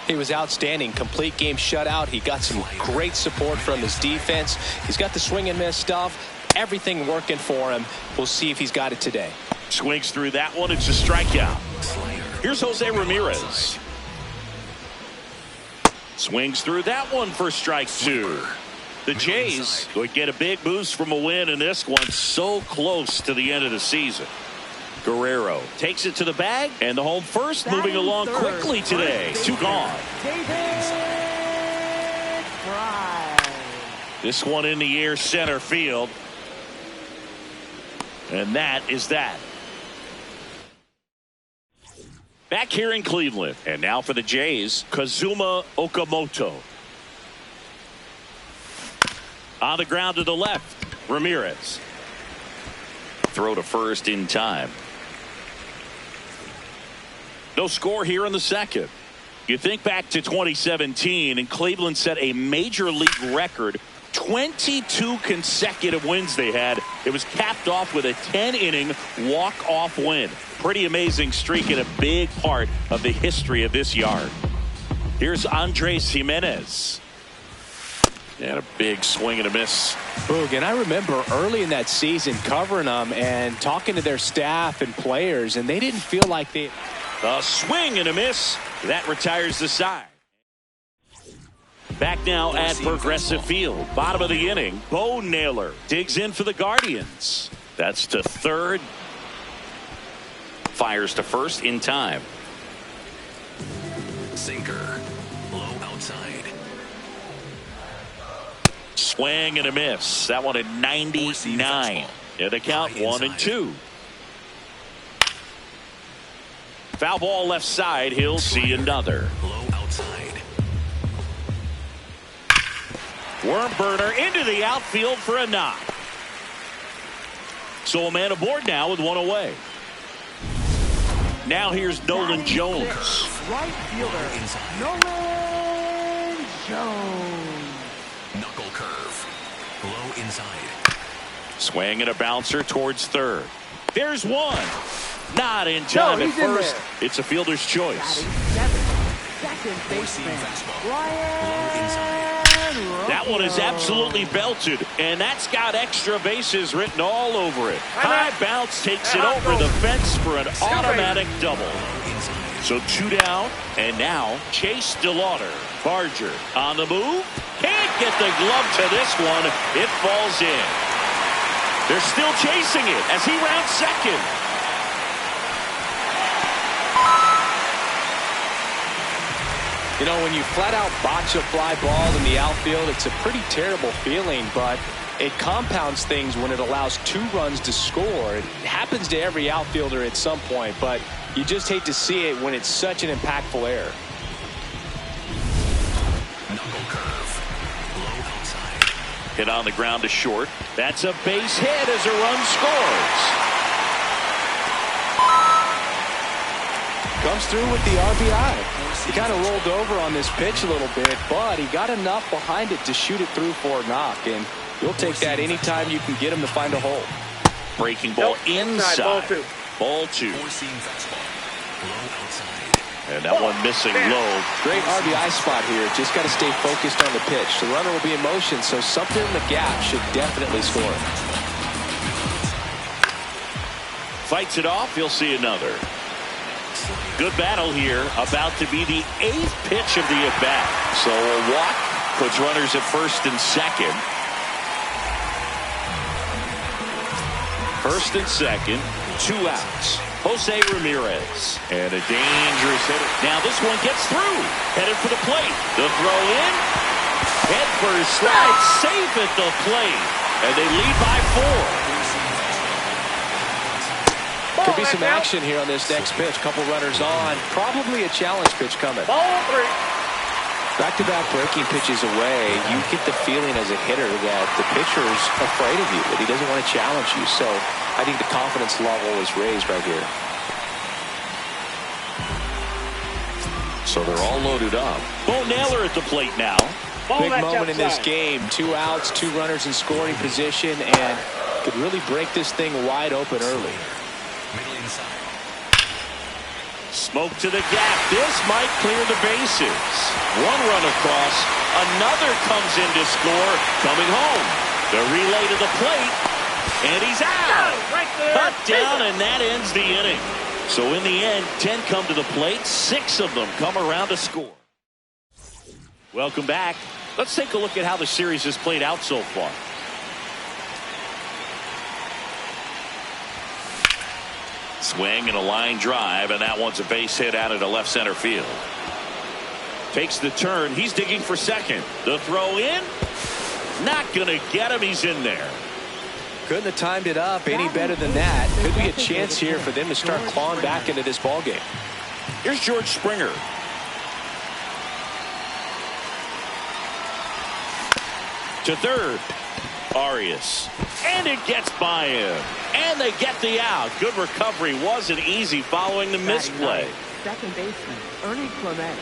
He was outstanding. Complete game shutout. He got some great support from his defense. He's got the swing and miss stuff. Everything working for him. We'll see if he's got it today. Swings through that one. It's a strikeout. Here's Jose Ramirez. Swings through that one for strike 2. The Jays would get a big boost from a win in this one, so close to the end of the season. Guerrero takes it to the bag, and the home first moving along quickly today. 2 gone. This one in the air center field. And that is that. Back here in Cleveland. And now for the Jays, Kazuma Okamoto. On the ground to the left, Ramirez. Throw to first in time. No score here in the second. You think back to 2017, and Cleveland set a major league record. 22 consecutive wins they had. It was capped off with a 10-inning walk-off win. Pretty amazing streak and a big part of the history of this yard. Here's Andres Jimenez. And a big swing and a miss. Boog, and I remember early in that season covering them and talking to their staff and players, and they didn't feel like they... A swing and a miss. That retires the side. Back now at Progressive Field. Bottom of the inning. Bo Naylor digs in for the Guardians. That's to third. Fires to first in time. Sinker. Low outside. Swing and a miss. That one at 99. And the count 1-2. Foul ball left side. He'll see another. Low outside. Worm burner into the outfield for a knock. So a man aboard now with one away. Now here's Nolan Jones. Right fielder, Nolan Jones. Knuckle curve. Low inside. Swing and a bouncer towards third. There's one. Not in time at first. It's a fielder's choice. Second baseman, That one is absolutely belted, and that's got extra bases written all over it. High bounce takes it over the fence for an automatic double. So 2 down, and now Chase DeLauder. Barger on the move. Can't get the glove to this one. It falls in. They're still chasing it as he rounds second. You know, when you flat out botch a fly ball in the outfield, it's a pretty terrible feeling, but it compounds things when it allows 2 runs to score. It happens to every outfielder at some point, but you just hate to see it when it's such an impactful error. Knuckle curve. Low outside. Hit on the ground to short. That's a base hit as a run scores. Comes through with the RBI. He kind of rolled over on this pitch a little bit, but he got enough behind it to shoot it through for a knock, and you'll take that anytime you can get him to find a hole. Breaking ball inside. Ball 2. Four-seam fastball. Low outside. And that one missing low. Great RBI spot here. Just got to stay focused on the pitch. The runner will be in motion, so something in the gap should definitely score. Fights it off. You'll see another. Good battle here. About to be the 8th pitch of the at-bat. So a walk puts runners at first and second. First and second. 2 outs. Jose Ramirez. And a dangerous hitter. Now this one gets through. Headed for the plate. The throw in. Head first slide. Safe at the plate. And they lead by 4. Could be some action here on this next pitch. Couple runners on. Probably a challenge pitch coming. Ball 3. Back-to-back breaking pitches away. You get the feeling as a hitter that the pitcher's afraid of you, that he doesn't want to challenge you. So I think the confidence level is raised right here. So they're all loaded up. Bo Naylor at the plate now. Big moment in this game. 2 outs, 2 runners in scoring position, and could really break this thing wide open early. Middle inside. Smoke to the gap. This might clear the bases. 1 run across. Another comes in to score. Coming home. The relay to the plate. And he's out. Right there. Cut down, and that ends the inning. So in the end, 10 come to the plate. 6 of them come around to score. Welcome back. Let's take a look at how the series has played out so far. Swing and a line drive, and that one's a base hit out into left center field. Takes the turn. He's digging for second. The throw in. Not going to get him. He's in there. Couldn't have timed it up any better than that. Could be a chance here for them to start clawing back into this ballgame. Here's George Springer. To third. Arias. And it gets by him. And they get the out. Good recovery. Wasn't easy following the misplay. Second baseman, Ernie Clement.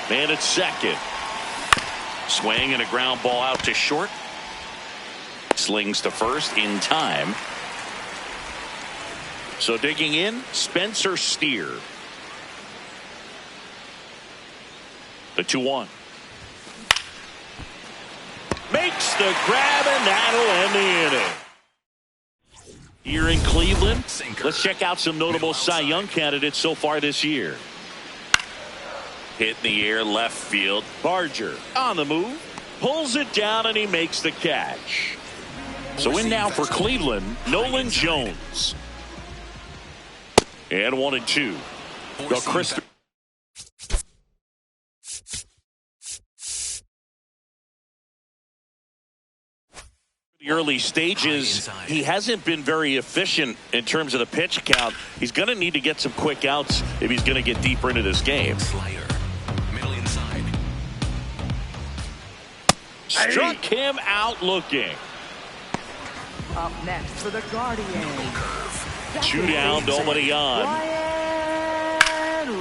Man at second. Swing and a ground ball out to short. Slings to first in time. So digging in, Spencer Steer. The 2-1. Makes the grab, and that'll end the inning. Here in Cleveland, let's check out some notable Cy Young candidates so far this year. Hit in the air, left field. Barger on the move. Pulls it down, and he makes the catch. So in now for Cleveland, Nolan Jones. And 1-2. The Chris. The early stages, he hasn't been very efficient in terms of the pitch count. He's going to need to get some quick outs if he's going to get deeper into this game. Middle inside. Struck him out looking. Up next for the Guardians. Two down, nobody on.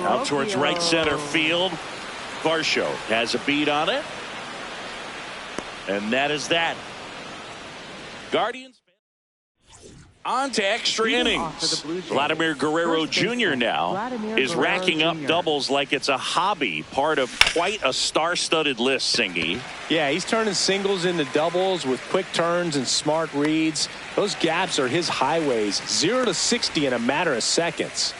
Out towards right center field. Varsho has a beat on it. And that is that. Guardians on to extra innings. Vladimir Guerrero Jr. now is racking up doubles like it's a hobby, part of quite a star-studded list, Singy. Yeah, he's turning singles into doubles with quick turns and smart reads. Those gaps are his highways. 0 to 60 in a matter of seconds.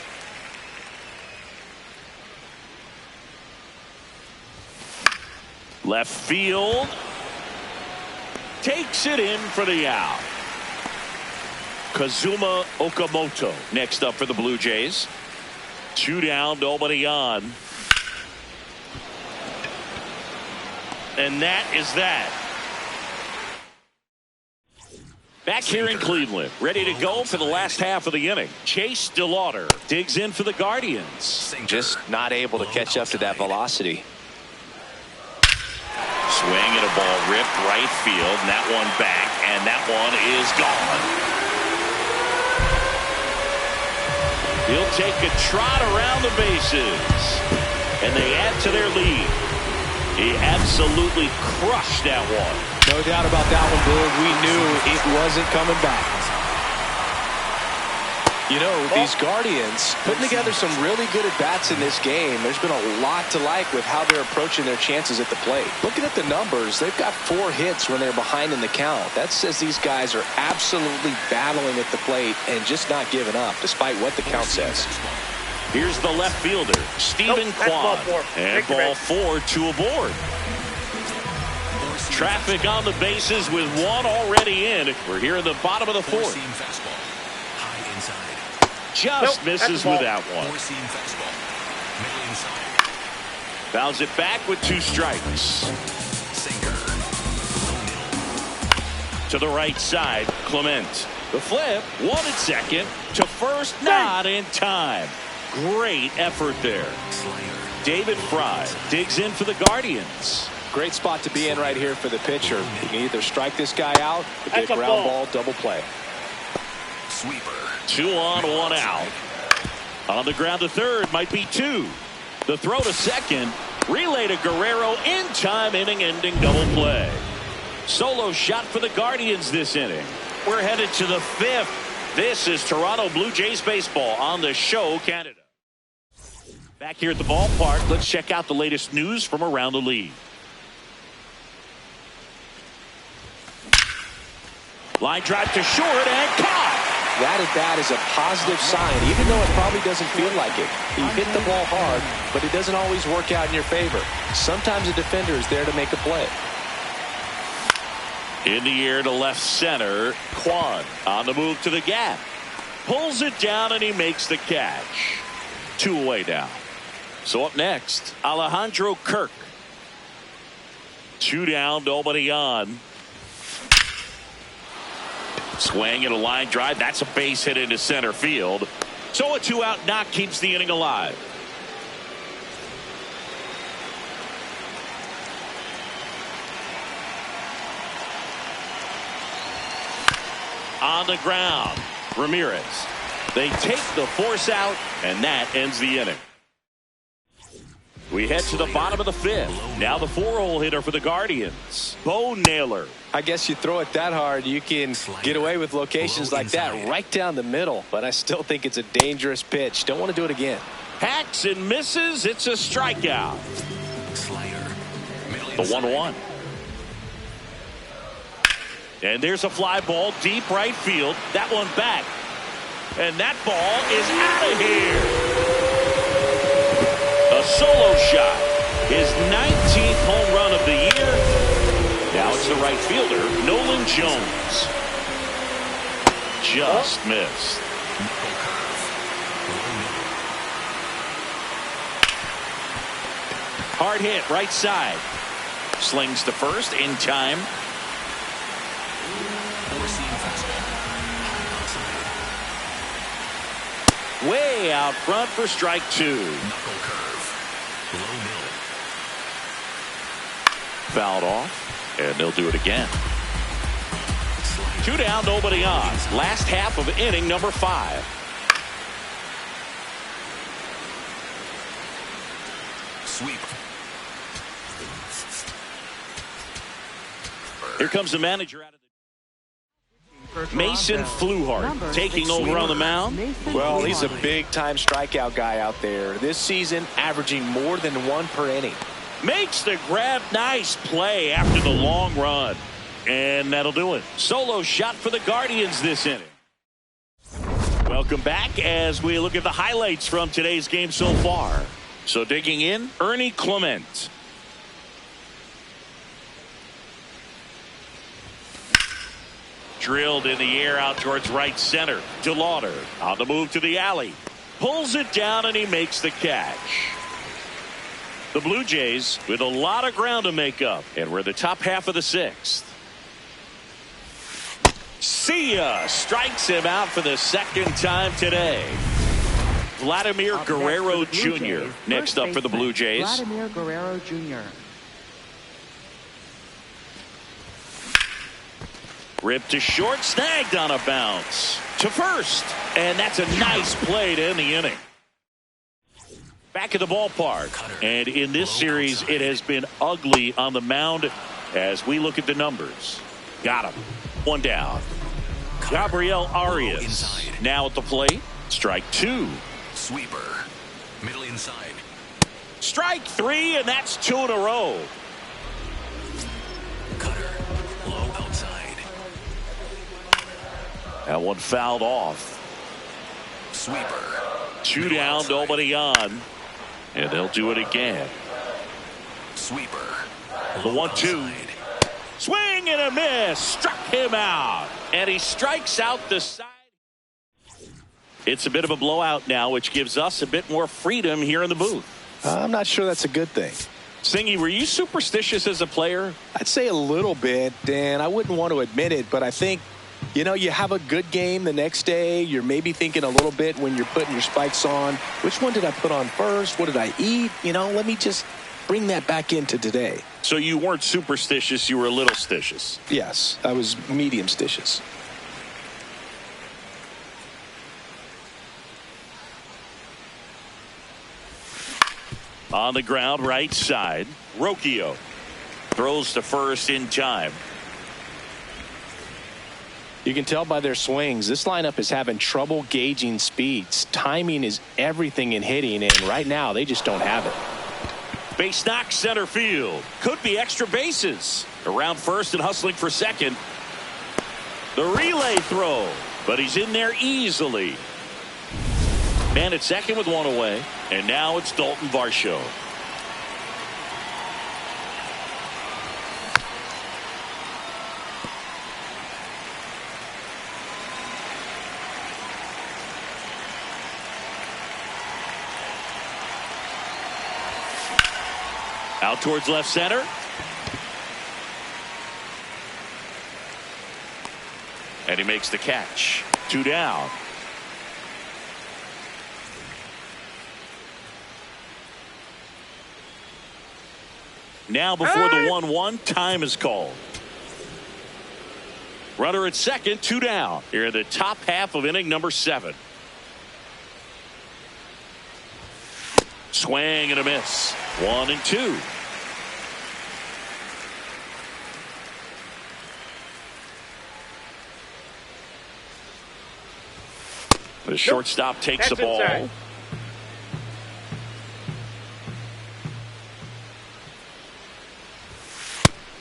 Left field. Takes it in for the out. Kazuma Okamoto next up for the Blue Jays. Two down, nobody on. And that is that. Back here in Cleveland, ready to go for the last half of the inning. Chase DeLauder digs in for the Guardians. Just not able to catch up to that velocity. Swing and a ball ripped right field, and that one back, and that one is gone. He'll take a trot around the bases, and they add to their lead. He absolutely crushed that one. No doubt about that one, Bill. We knew it wasn't coming back. You know, these Guardians putting together some really good at-bats in this game. There's been a lot to like with how they're approaching their chances at the plate. Looking at the numbers, they've got 4 hits when they're behind in the count. That says these guys are absolutely battling at the plate and just not giving up, despite what the count says. Here's the left fielder, Stephen Kwan. And ball 4 to aboard. Traffic on the bases with one already in. We're here in the bottom of the 4th. Just misses with that one. Fouls it back with 2 strikes. To the right side, Clement. The flip, 1 at second. To first, not in time. Great effort there. David Fry digs in for the Guardians. Great spot to be in right here for the pitcher. You can either strike this guy out or get ground ball, double play. Sweeper. 2 on, 1 out. On the ground to third, might be 2. The throw to second. Relay to Guerrero in time, inning-ending double play. Solo shot for the Guardians this inning. We're headed to the 5th. This is Toronto Blue Jays baseball on the show, Canada. Back here at the ballpark, let's check out the latest news from around the league. Line drive to short and caught. That at bat is a positive sign, even though it probably doesn't feel like it. He hit the ball hard, but it doesn't always work out in your favor. Sometimes a defender is there to make a play. In the air to left center, Kwan on the move to the gap. Pulls it down and he makes the catch. 2 away now. So up next, Alejandro Kirk. 2 down, nobody on. Swing and a line drive. That's a base hit into center field. So a 2-out knock keeps the inning alive. On the ground, Ramirez. They take the force out, and that ends the inning. We head to the bottom of the fifth. Now the 4-hole hitter for the Guardians, Bo Naylor. I guess you throw it that hard, you can get away with locations like that right down the middle. But I still think it's a dangerous pitch. Don't want to do it again. Hacks and misses. It's a strikeout. The 1-1. And there's a fly ball deep right field. That one back. And that ball is out of here. A solo shot. His 19th home run of the year. Now it's the right fielder, Nolan Jones. Just missed. Hard hit right side. Slings to first in time. Way out front for strike 2. Fouled off, and they'll do it again. 2 down, nobody on. Last half of inning number 5. Sweep. Here comes the manager out of the Mason Fluhart taking over on the mound. Well, he's a big-time strikeout guy out there. This season, averaging more than 1 per inning. Makes the grab. Nice play after the long run. And that'll do it. Solo shot for the Guardians this inning. Welcome back as we look at the highlights from today's game so far. So digging in, Ernie Clement. Drilled in the air out towards right center. DeLauder on the move to the alley. Pulls it down and he makes the catch. The Blue Jays with a lot of ground to make up, and we're in the top half of the 6th. See ya! Strikes him out for the 2nd time today. Vladimir Guerrero Jr. next up for the Blue Jays. Vladimir Guerrero Jr. Ripped to short, snagged on a bounce. To first, and that's a nice play to end the inning. Back at the ballpark, and in this series it has been ugly on the mound as we look at the numbers. Got him. 1 down. Gabriel Arias now at the plate. Strike 2. Sweeper. Middle inside. Strike 3, and that's 2 in a row. Cutter. Low outside. That one fouled off. Sweeper. 2 down, nobody on. And they'll do it again. Sweeper. The 1-2. Swing and a miss. Struck him out. And he strikes out the side. It's a bit of a blowout now, which gives us a bit more freedom here in the booth. I'm not sure that's a good thing. Singy, were you superstitious as a player? I'd say a little bit, and I wouldn't want to admit it, but I think, you know, you have a good game the next day. You're maybe thinking a little bit when you're putting your spikes on. Which one did I put on first? What did I eat? You know, let me just bring that back into today. So you weren't superstitious, you were a little stitious. Yes, I was medium stitious. On the ground, right side. Rocchio throws to first in time. You can tell by their swings, this lineup is having trouble gauging speeds. Timing is everything in hitting, and right now they just don't have it. Base knock center field. Could be extra bases. Around first and hustling for second. The relay throw, but he's in there easily. Man at second with 1 away, and now it's Dalton Varsho. Out towards left center. And he makes the catch. 2 down. Now before the 1-1, time is called. Runner at second, 2 down. Here in the top half of inning number 7. Swing and a miss. 1-2. The shortstop takes the ball. Inside.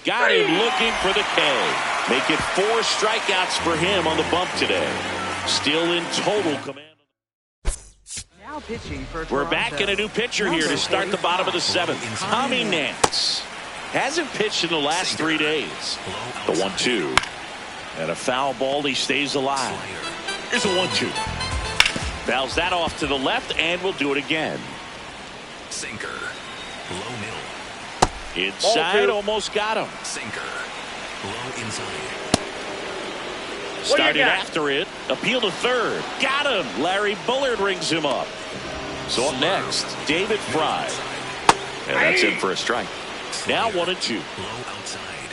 Got him looking for the K. Make it 4 strikeouts for him on the bump today. Still in total command. Now pitching for We're Toronto. back in a new pitcher here to start the bottom of the 7th. Tommy Nance. Hasn't pitched in the last 3 days. The 1-2. And a foul ball. He stays alive. Here's a 1-2. Fouls that off to the left, and we'll do it again. Sinker. Low middle. Inside, almost got him. Sinker. Low inside. Started after it. Appeal to third. Got him. Larry Bullard rings him up. So up next, David Fry. And that's in for a strike. Now 1-2. Low outside.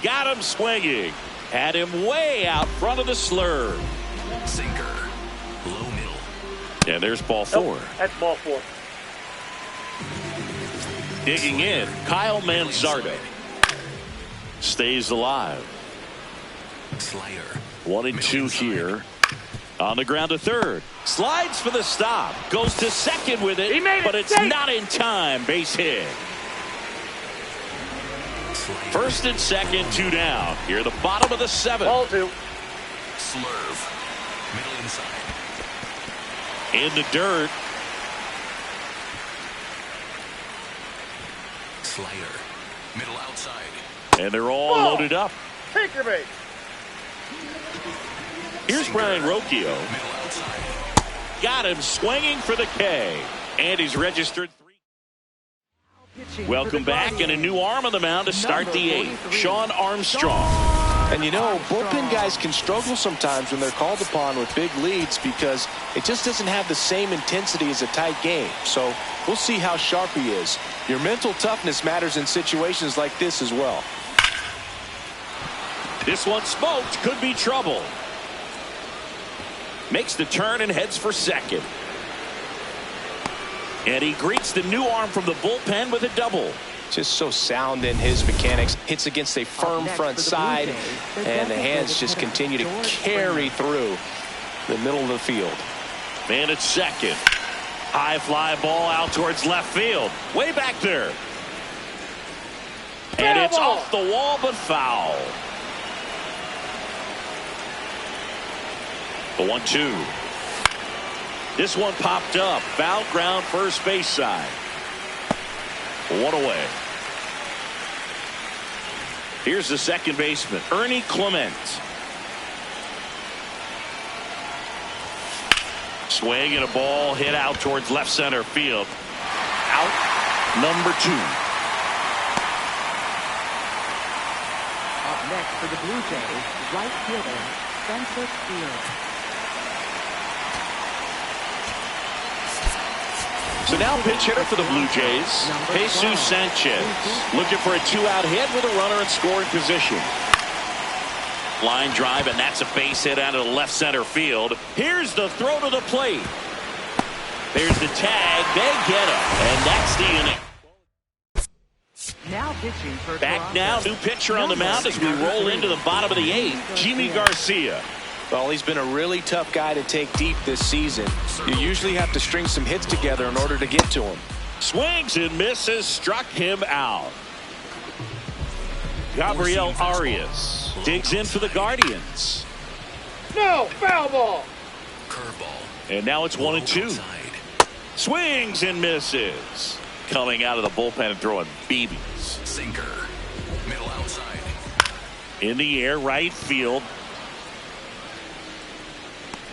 Got him swinging. Had him way out front of the slurve. Sinker. Low middle. And there's ball 4. Nope, that's ball 4. Digging in, Kyle Manzardo. Stays alive. Slider. 1-2 here. On the ground to third. Slides for the stop. Goes to second with it. He made it but it's safe. not in time. Base hit. Slider. First and second, 2 down. Here at the bottom of the 7th. Ball 2. Slurve. Middle inside. In the dirt. Slider. Middle outside. And they're all Ball. loaded up. Take your base. Here's Brian Rocchio. Middle outside. Got him swinging for the K. And he's registered 3. Pitching Welcome for the back, and a Guardians. new arm on the mound to start the 8th. Number 43. Sean Armstrong. And you know, bullpen guys can struggle sometimes when they're called upon with big leads because it just doesn't have the same intensity as a tight game. So we'll see how sharp he is. Your mental toughness matters in situations like this as well. This one smoked. Could be trouble. Makes the turn and heads for second. And he greets the new arm from the bullpen with a double. Just so sound in his mechanics. Hits against a firm next front for the Blue side, Jays, and the hands designated just hitter, continue to George carry through the middle of the field. Man at second. High fly ball out towards left field. Way back there. And it's ball. off the wall, but foul. The 1-2. This one popped up. Foul ground first base side. 1 away. Here's the second baseman, Ernie Clement. Swing and a ball hit out towards left center field. Out number 2. Up next for the Blue Jays, right fielder, Spencer Steele. So now pitch hitter for the Blue Jays, Jesus Sanchez. Looking for a 2-out hit with a runner in scoring position. Line drive, and that's a base hit out of the left center field. Here's the throw to the plate. There's the tag. They get him, and that's the inning. Now pitching for Back Toronto. now, new pitcher on the mound as we roll into the bottom of the 8th, Jimmy Garcia. Well, he's been a really tough guy to take deep this season. You usually have to string some hits together in order to get to him. Swings and misses, struck him out. Gabriel Arias digs in for the Guardians. No, foul ball. Curveball. And now it's 1-2. Outside. Swings and misses. Coming out of the bullpen and throwing BBs. Sinker. Middle outside. In the air, right field.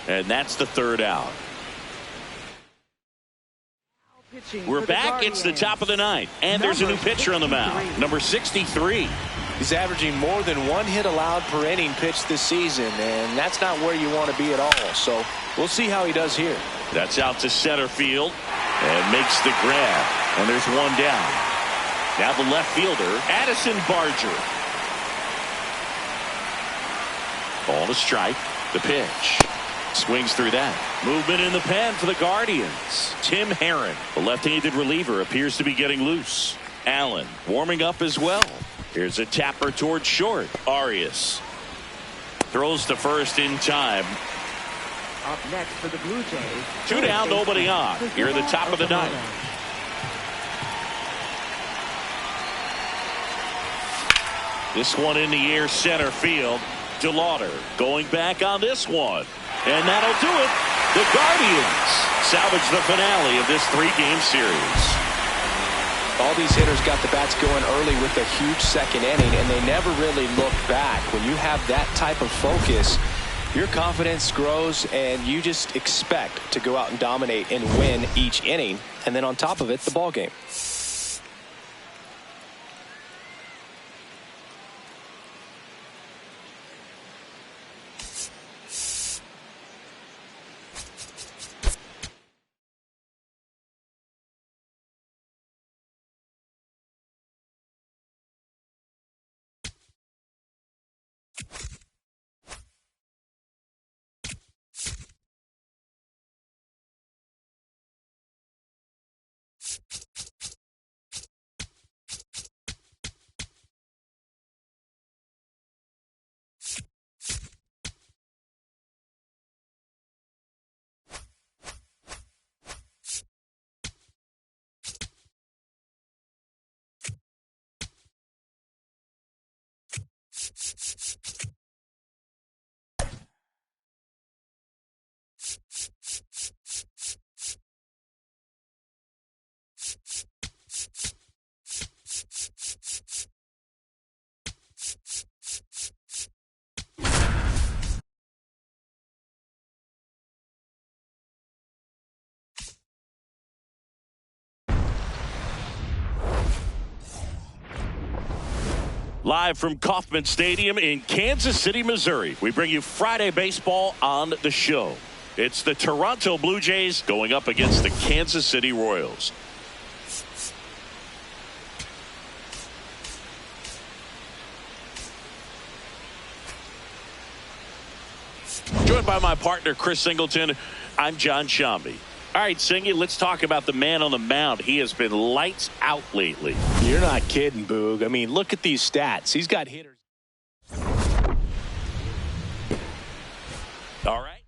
And that's the 3rd out. Pitching We're for the back. It's the Guardians. top of the 9th. And there's a new Number pitcher on the mound. 63. Number 63. He's averaging more than 1 hit allowed per inning pitched this season, and that's not where you want to be at all. So we'll see how he does here. That's out to center field and makes the grab. And there's one down. Now the left fielder, Addison Barger. Ball to strike. The pitch. Swings through that. Movement in the pen for the Guardians. Tim Herron, the left-handed reliever, appears to be getting loose. Allen warming up as well. Here's a tapper towards short. Arias throws to first in time. Up next for the Blue Jays. 2 down, nobody on. Here at the top of the ninth. This one in the air, center field. DeLauder going back on this one. And that'll do it. The Guardians salvage the finale of this 3-game series. All these hitters got the bats going early with a huge second inning, and they never really looked back. When you have that type of focus, your confidence grows, and you just expect to go out and dominate and win each inning. And then on top of it, the ball game. Live from Kauffman Stadium in Kansas City, Missouri, we bring you Friday baseball on the show. It's the Toronto Blue Jays going up against the Kansas City Royals. Joined by my partner, Chris Singleton, I'm John Shambi. All right, Singy, let's talk about the man on the mound. He has been lights out lately. You're not kidding, Boog. I mean, look at these stats. He's got hitters. All right.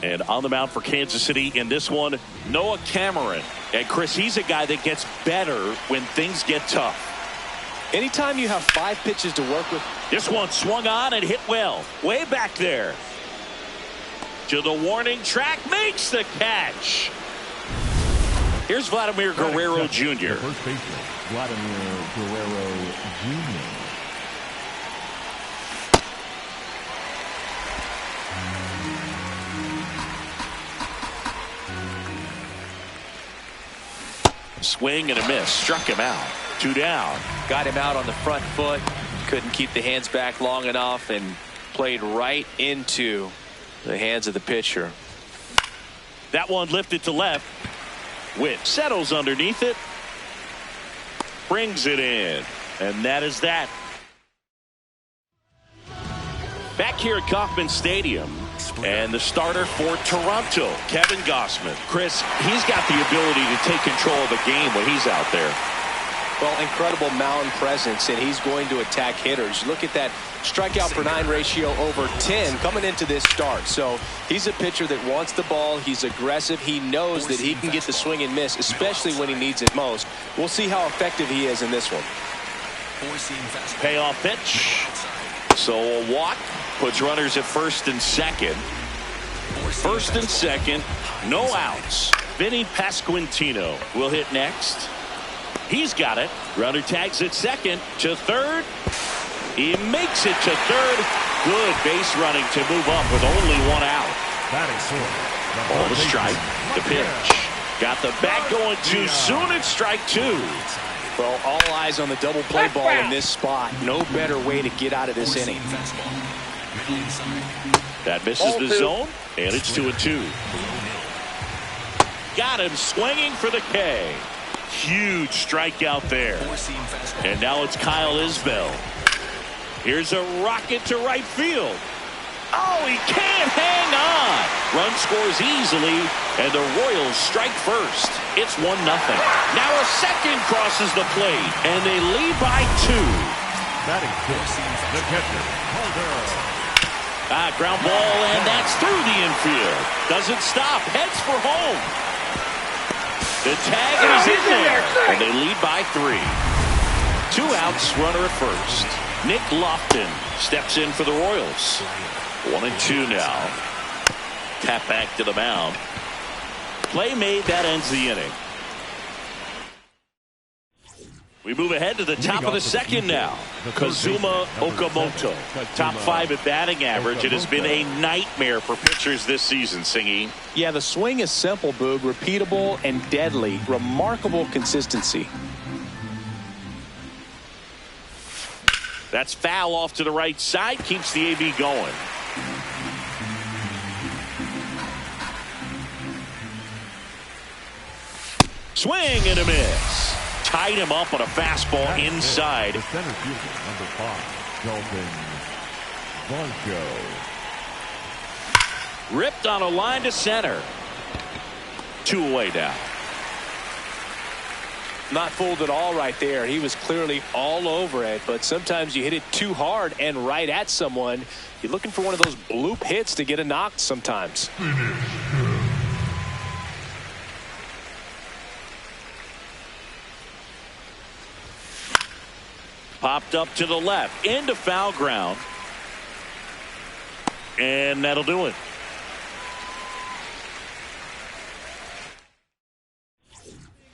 And on the mound for Kansas City in this one, Noah Cameron. And Chris, he's a guy that gets better when things get tough. Anytime you have 5 pitches to work with. This one swung on and hit well. Way back there. To the warning track, makes the catch. Here's Vladimir Guerrero Jr. First baseman, Vladimir Guerrero Jr. Swing and a miss. Struck him out. 2 down. Got him out on the front foot. Couldn't keep the hands back long enough and played right into the hands of the pitcher. That one lifted to left. Witt settles underneath it. Brings it in. And that is that. Back here at Kauffman Stadium. And the starter for Toronto, Kevin Gausman. Chris, he's got the ability to take control of the game when he's out there. Well, incredible mound presence, and he's going to attack hitters. Look at that strikeout per 9 ratio over 10 coming into this start. So he's a pitcher that wants the ball. He's aggressive. He knows that he can get the swing and miss, especially when he needs it most. We'll see how effective he is in this one. Payoff pitch. So a walk puts runners at first and second. First and second, no outs. Vinny Pasquantino will hit next. He's got it. Runner tags at second to third. He makes it to third. Good base running to move up with only 1 out. That is sort. Ball to strike. The pitch. Got the bat going too soon. It's strike 2. Well, all eyes on the double play ball in this spot. No better way to get out of this inning. That misses the zone, and it's 2-2. Got him swinging for the K. Huge strikeout there. And now it's Kyle Isbell. Here's a rocket to right field. Oh, he can't hang on. Run scores easily, and the Royals strike first. It's 1-0. Now a second crosses the plate, and they lead by 2. Batting fifth, the catcher, Calder. Ground ball, and that's through the infield. Doesn't stop, heads for home. The tag is in there, and they lead by 3. 2 outs, runner at first. Nick Lofton steps in for the Royals. 1-2 now. Tap back to the mound. Play made, that ends the inning. We move ahead to the top of the second now. Kazuma Okamoto, top 5 at batting average. It has been a nightmare for pitchers this season, Singy. Yeah, the swing is simple, Boog. Repeatable and deadly. Remarkable consistency. That's foul off to the right side. Keeps the AB going. Swing and a miss. Tied him up on a fastball inside. The center fielder, number 5, Dalton Varsho. Ripped on a line to center. 2 away now. Not fooled at all right there. He was clearly all over it, but sometimes you hit it too hard and right at someone. You're looking for one of those bloop hits to get a knock sometimes. Popped up to the left into foul ground, and that'll do it.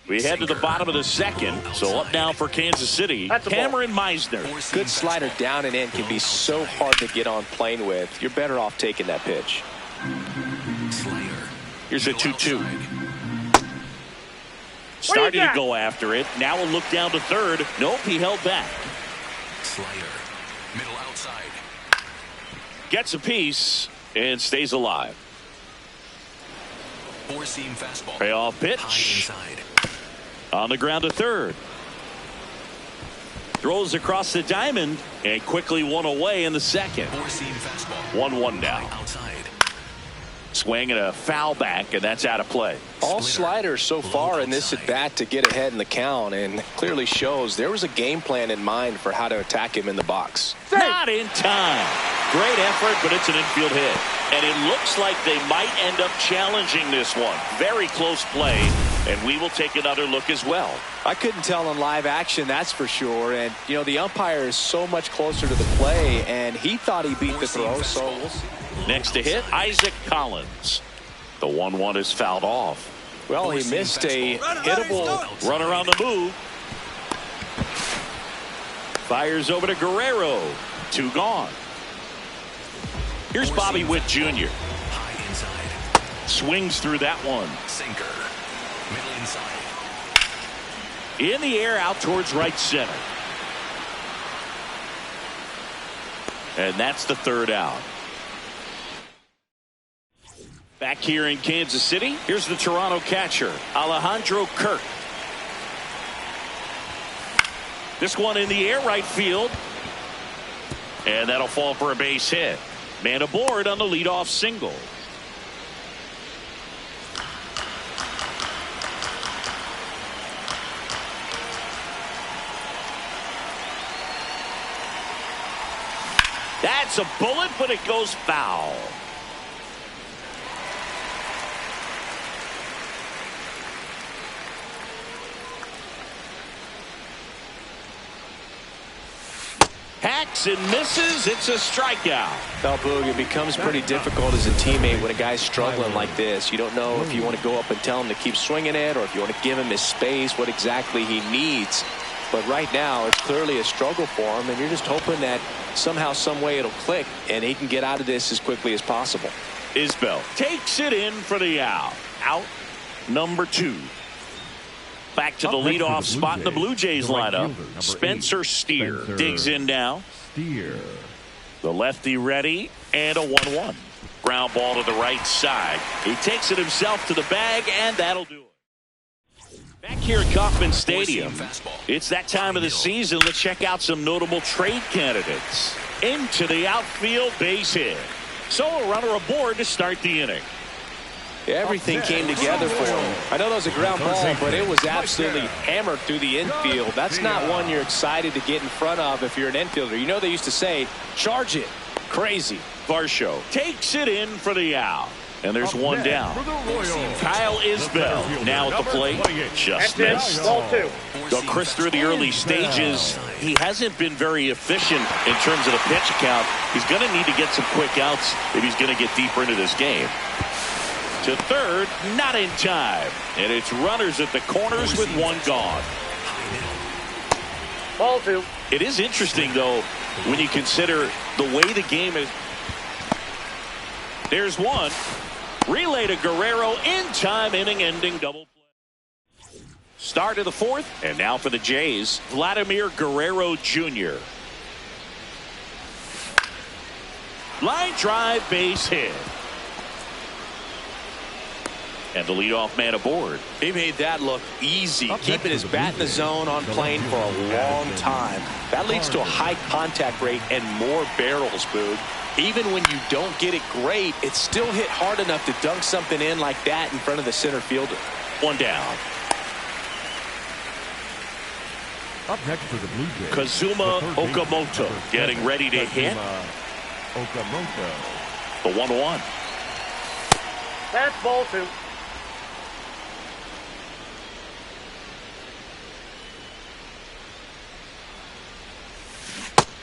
We head to the bottom of the second, so up now for Kansas City, Cameron Meisner. Good slider down and in can be so hard to get on plane with. You're better off taking that pitch. Here's a 2-2. Starting to go after it. Now a look down to third. Nope, he held back. Slider, middle outside. Gets a piece and stays alive. 4-seam fastball. Payoff pitch. High inside. On the ground to third. Throws across the diamond and quickly one away in the second. 4-seam fastball. 1-1 now. Outside. Swing and a foul back, and that's out of play. All sliders so far in this at bat to get ahead in the count, and clearly shows there was a game plan in mind for how to attack him in the box. Not in time. Great effort, but it's an infield hit. And it looks like they might end up challenging this one. Very close play, and we will take another look as well. I couldn't tell in live action, that's for sure. And, you know, the umpire is so much closer to the play, and he thought he beat the throw, so we'll see. Next to hit, Isaac Collins. The 1-1 is fouled off. Well, he missed a hittable Run around the move. Fires over to Guerrero. 2 gone. Here's Bobby Witt Jr. High inside. Swings through that one. Sinker. Middle inside. In the air out towards right center. And that's the 3rd out. Back here in Kansas City, here's the Toronto catcher, Alejandro Kirk. This one in the air right field. And that'll fall for a base hit. Man aboard on the leadoff single. That's a bullet, but it goes foul. Hacks and misses. It's a strikeout. Now, Boog, it becomes pretty difficult as a teammate when a guy's struggling like this. You don't know if you want to go up and tell him to keep swinging it or if you want to give him his space, what exactly he needs. But right now, it's clearly a struggle for him, and you're just hoping that somehow, some way it'll click, and he can get out of this as quickly as possible. Isbell takes it in for the out. Out number 2. back to the leadoff spot in the Blue Jays lineup. Spencer Steer digs in now. The lefty ready, and a 1-1. Ground ball to the right side. He takes it himself to the bag, and that'll do it. Back here at Kauffman Stadium, it's that time of the season. Let's check out some notable trade candidates. Into the outfield, base hit. So a runner aboard to start the inning. Everything came together for him. I know that was a ground ball, but it was absolutely hammered through the infield. That's not one you're excited to get in front of if you're an infielder. You know they used to say, charge it. Crazy. Varsho takes it in for the out. And there's one down. Kyle Isbell now at the plate. Just missed. Ball 2. Though Chris, through the early stages, he hasn't been very efficient in terms of the pitch count. He's going to need to get some quick outs if he's going to get deeper into this game. To third, not in time. And it's runners at the corners with one gone. Ball 2. It is interesting, though, when you consider the way the game is. There's one. Relay to Guerrero in time, inning-ending double play. Start of the fourth, and now for the Jays, Vladimir Guerrero Jr. Line drive, base hit. And the leadoff man aboard. He made that look easy, keeping his bat in the zone on plane for a long time. That leads to a high contact rate and more barrels, Boog. Even when you don't get it great, it's still hit hard enough to dunk something in like that in front of the center fielder. One down. Up next for the Blue Jays, Kazuma Okamoto getting ready to hit. Okamoto. The 1-1. That's ball 2.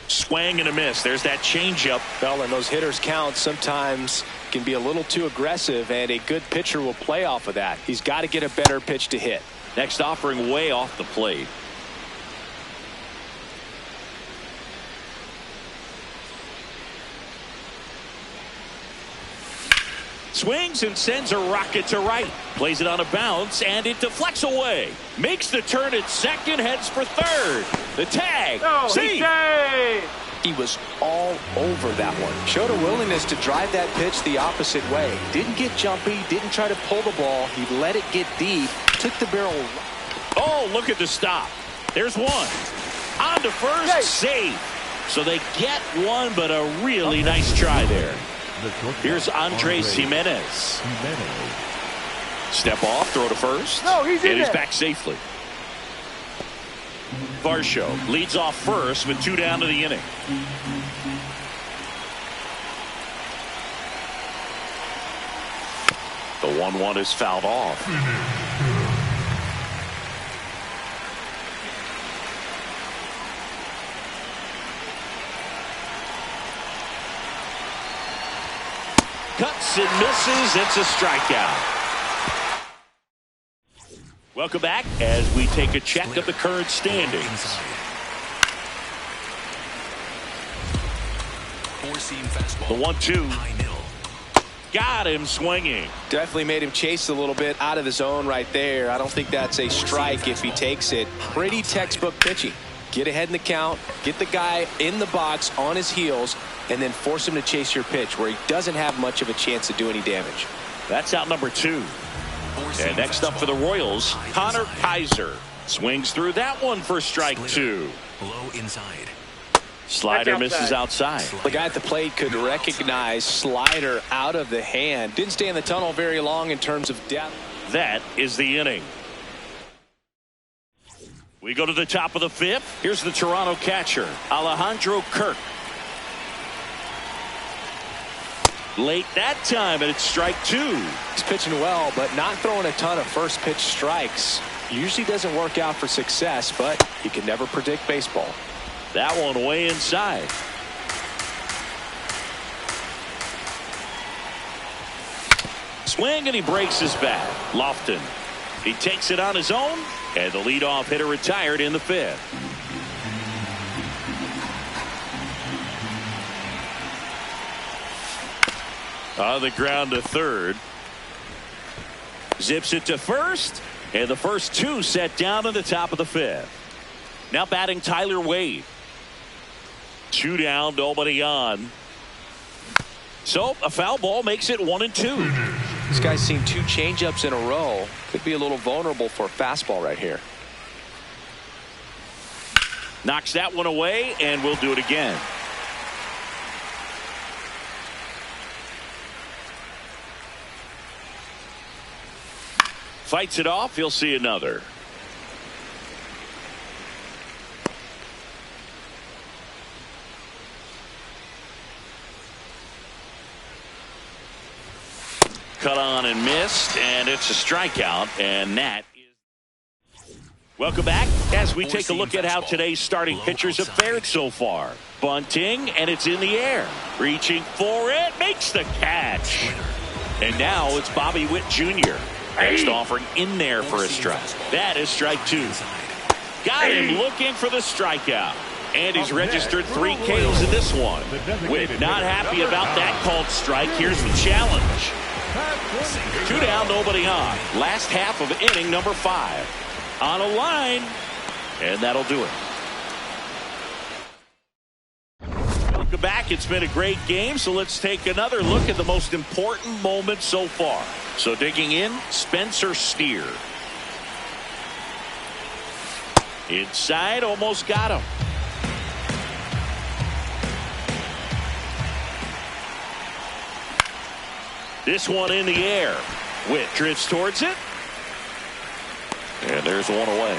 Swing and a miss. There's that changeup. Well, and those hitters count sometimes can be a little too aggressive, and a good pitcher will play off of that. He's got to get a better pitch to hit. Next offering way off the plate. Swings and sends a rocket to right. Plays it on a bounce, and it deflects away. Makes the turn at second, heads for third. The tag. No, See. he's safe. He was all over that one. Showed a willingness to drive that pitch the opposite way. Didn't get jumpy, didn't try to pull the ball. He let it get deep, took the barrel. Oh, look at the stop. There's one. On to first, save. So they get one, but a really nice try there. Here's Andres Jimenez. Step off, throw to first. No, he's in and he's there. back safely. Varsho leads off first with 2 down to the inning. The 1-1 is fouled off. Cuts and misses. It's a strikeout. Welcome back as we take a check of the current standings. The 1-2. Got him swinging. Definitely made him chase a little bit out of the zone right there. I don't think that's a strike if he takes it. Pretty textbook pitching. Get ahead in the count, get the guy in the box on his heels, and then force him to chase your pitch where he doesn't have much of a chance to do any damage. That's out number 2. And next up for the Royals, Connor Kaiser swings through that one for strike 2. Low inside. Slider misses outside. The guy at the plate could recognize slider out of the hand. Didn't stay in the tunnel very long in terms of depth. That is the inning. We go to the top of the 5th. Here's the Toronto catcher, Alejandro Kirk. Late that time, and it's strike 2. He's pitching well, but not throwing a ton of first pitch strikes. Usually doesn't work out for success, but you can never predict baseball. That one way inside. Swing, and he breaks his bat. Lofton. He takes it on his own, and the leadoff hitter retired in the 5th. On the ground to third. Zips it to first, And the first two set down in the top of the fifth. Now batting Tyler Wade. 2 down, nobody on. So a foul ball makes it 1-2. This guy's seen 2 changeups in a row. Could be a little vulnerable for a fastball right here. Knocks that one away, and we'll do it again. Fights it off. He'll see another. Cut on and missed, and it's a strikeout, and that is. Welcome back as we take a look at how today's starting pitchers have fared so far. Bunting, and it's in the air. Reaching for it, makes the catch. And now it's Bobby Witt Jr. Next offering in there for a strike. That is strike 2. Got him looking for the strikeout. And he's registered 3 Ks in this one. Witt not happy about that called strike. Here's the challenge. 2 down, nobody on. Last half of inning number 5. On a line, and that'll do it. Welcome back. It's been a great game, so let's take another look at the most important moments so far. So digging in, Spencer Steer. Inside, almost got him. This one in the air. Witt drifts towards it. And there's one away.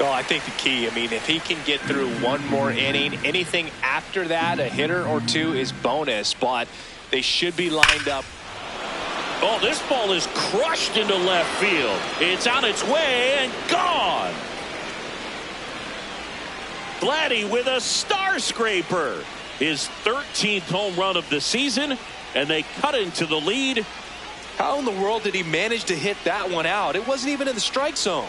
Well, I think the key, if he can get through one more inning, anything after that, a hitter or 2 is bonus, but they should be lined up. Oh, this ball is crushed into left field. It's on its way and gone. Vladdy with a star scraper. His 13th home run of the season, and they cut into the lead. How in the world did he manage to hit that one out? It wasn't even in the strike zone.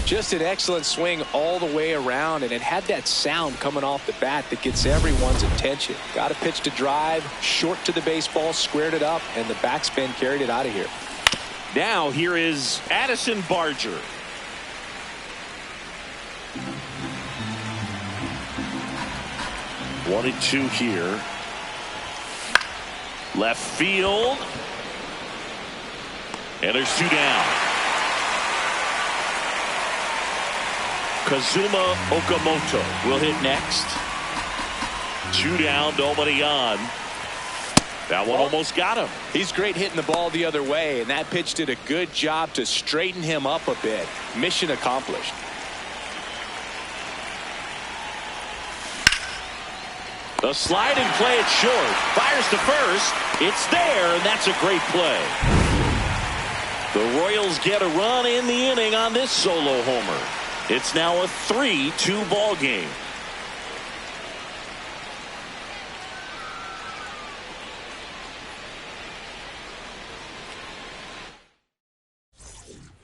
Just an excellent swing all the way around, and it had that sound coming off the bat that gets everyone's attention. Got a pitch to drive, short to the baseball, squared it up, and the backspin carried it out of here. Now here is Addison Barger. One and 2 here. Left field. And there's 2 down. Kazuma Okamoto will hit next. 2 down, nobody on. That one almost got him. He's great hitting the ball the other way, and that pitch did a good job to straighten him up a bit. Mission accomplished. The slide and play it short. Fires to first. It's there, and that's a great play. The Royals get a run in the inning on this solo homer. It's now a 3-2 ball game.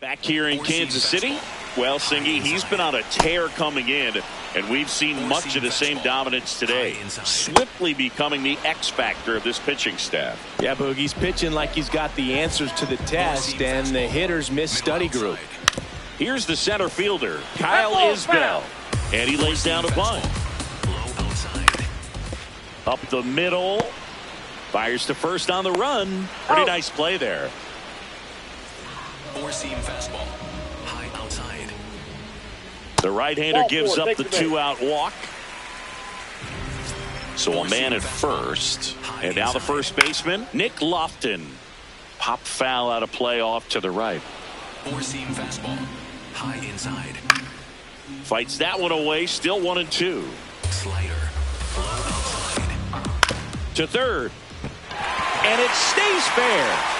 Back here in Kansas City, well, Singy, he's been on a tear coming in, and we've seen much of the same dominance today. Swiftly becoming the X factor of this pitching staff. Yeah, Boogie's pitching like he's got the answers to the test, and the hitters miss study group. Here's the center fielder, Kyle Isbell, and he lays down a bunt. Up the middle, fires to first on the run. Pretty nice play there. 4-seam fastball. High outside. The right-hander gives up the 2-out walk. So a man at first. And now the first baseman, Nick Lofton. Pop foul out of play off to the right. 4-seam fastball. High inside. Fights that one away. Still 1-2. Slider. Low outside. To third. And it stays fair.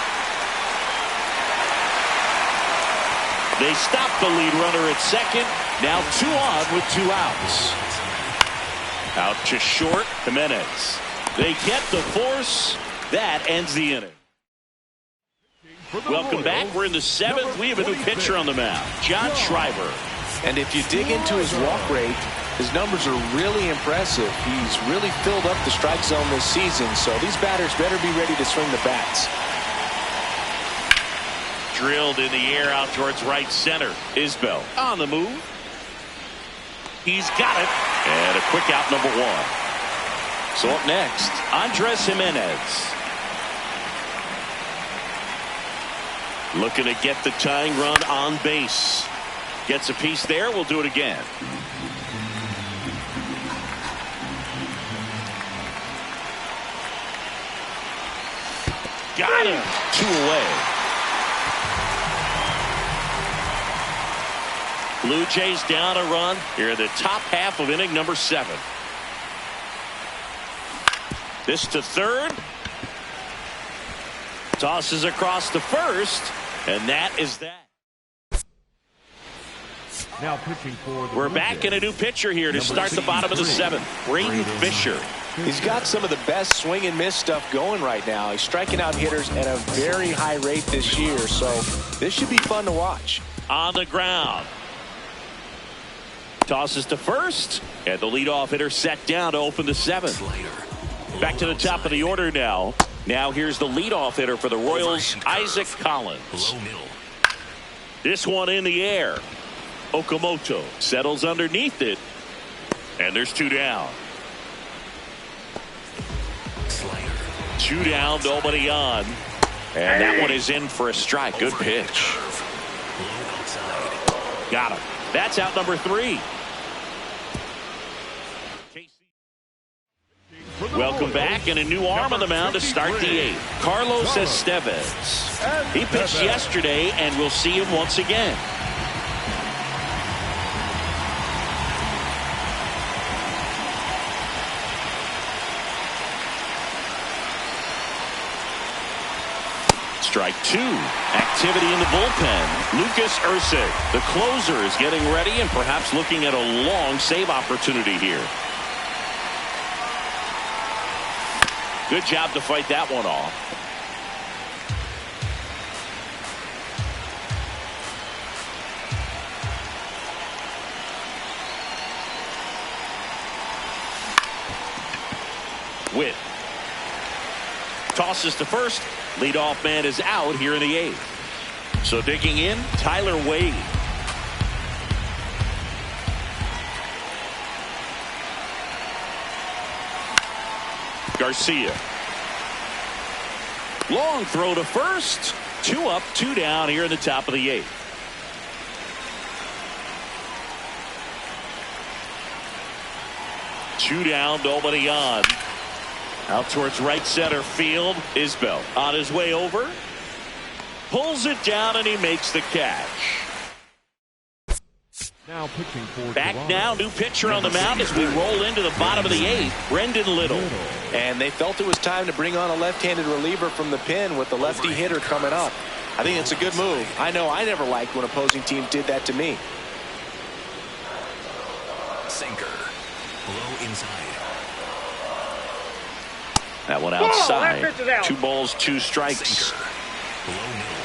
They stop the lead runner at second. Now 2 on with 2 outs. Out to short, Jimenez. They get the force. That ends the inning. Welcome back. We're in the 7th. We have a new pitcher on the mound, John Schreiber. And if you dig into his walk rate, his numbers are really impressive. He's really filled up the strike zone this season, so these batters better be ready to swing the bats. drilled in the air out towards right center. Isbell on the move. He's got it. And a quick out, number one. So up next, Andres Jimenez. Looking to get the tying run on base. Gets a piece there. We'll do it again. Got him. 2 away. Blue Jays down a run here in the top half of inning number 7. This to third. Tosses across to first. And that is that. Now pitching for the We're Blue back in a new pitcher here to start the bottom of the 7th. Braden Fisher. He's got some of the best swing and miss stuff going right now. He's striking out hitters at a very high rate this year, so this should be fun to watch. On the ground. Tosses to first, and the leadoff hitter set down to open the 7th. Back to the top of the order now. Now here's the leadoff hitter for the Royals, Isaac Collins. This one in the air. Okamoto settles underneath it, and there's 2 down. 2 down, nobody on. And that one is in for a strike. Good pitch. Got him. That's out number 3. Welcome back, and a new arm on the mound to start the 8th. Carlos Estevez. He pitched yesterday, and we'll see him once again. Strike 2. Activity in the bullpen. Lucas Erceg, the closer, is getting ready and perhaps looking at a long save opportunity here. Good job to fight that one off. Witt tosses to first. Leadoff man is out here in the 8th. So digging in, Tyler Wade. Garcia. Long throw to first. 2 up, 2 down here in the top of the 8th. Two down, nobody on. Out towards right center field. Isbell on his way over. Pulls it down and he makes the catch. Now pitching for Back Toronto. now, new pitcher on the mound as we roll into the bottom of the 8th. Brendan Little. And they felt it was time to bring on a left-handed reliever from the pen with the lefty hitter coming up. I think it's a good move. I know I never liked when opposing teams did that to me. Sinker. Low inside. That one that outside. pitch is out. 2 balls, 2 strikes. Sinker. Low middle.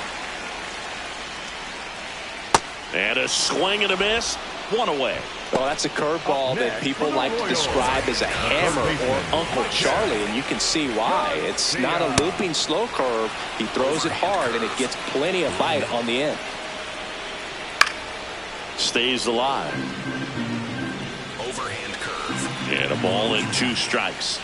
And a swing and a miss. 1 away. Well, that's a curveball that people like to describe as a hammer or Uncle Charlie, and you can see why. It's not a looping slow curve. He throws it hard, and it gets plenty of bite on the end. Stays alive. Overhand curve. And a ball and 2 strikes.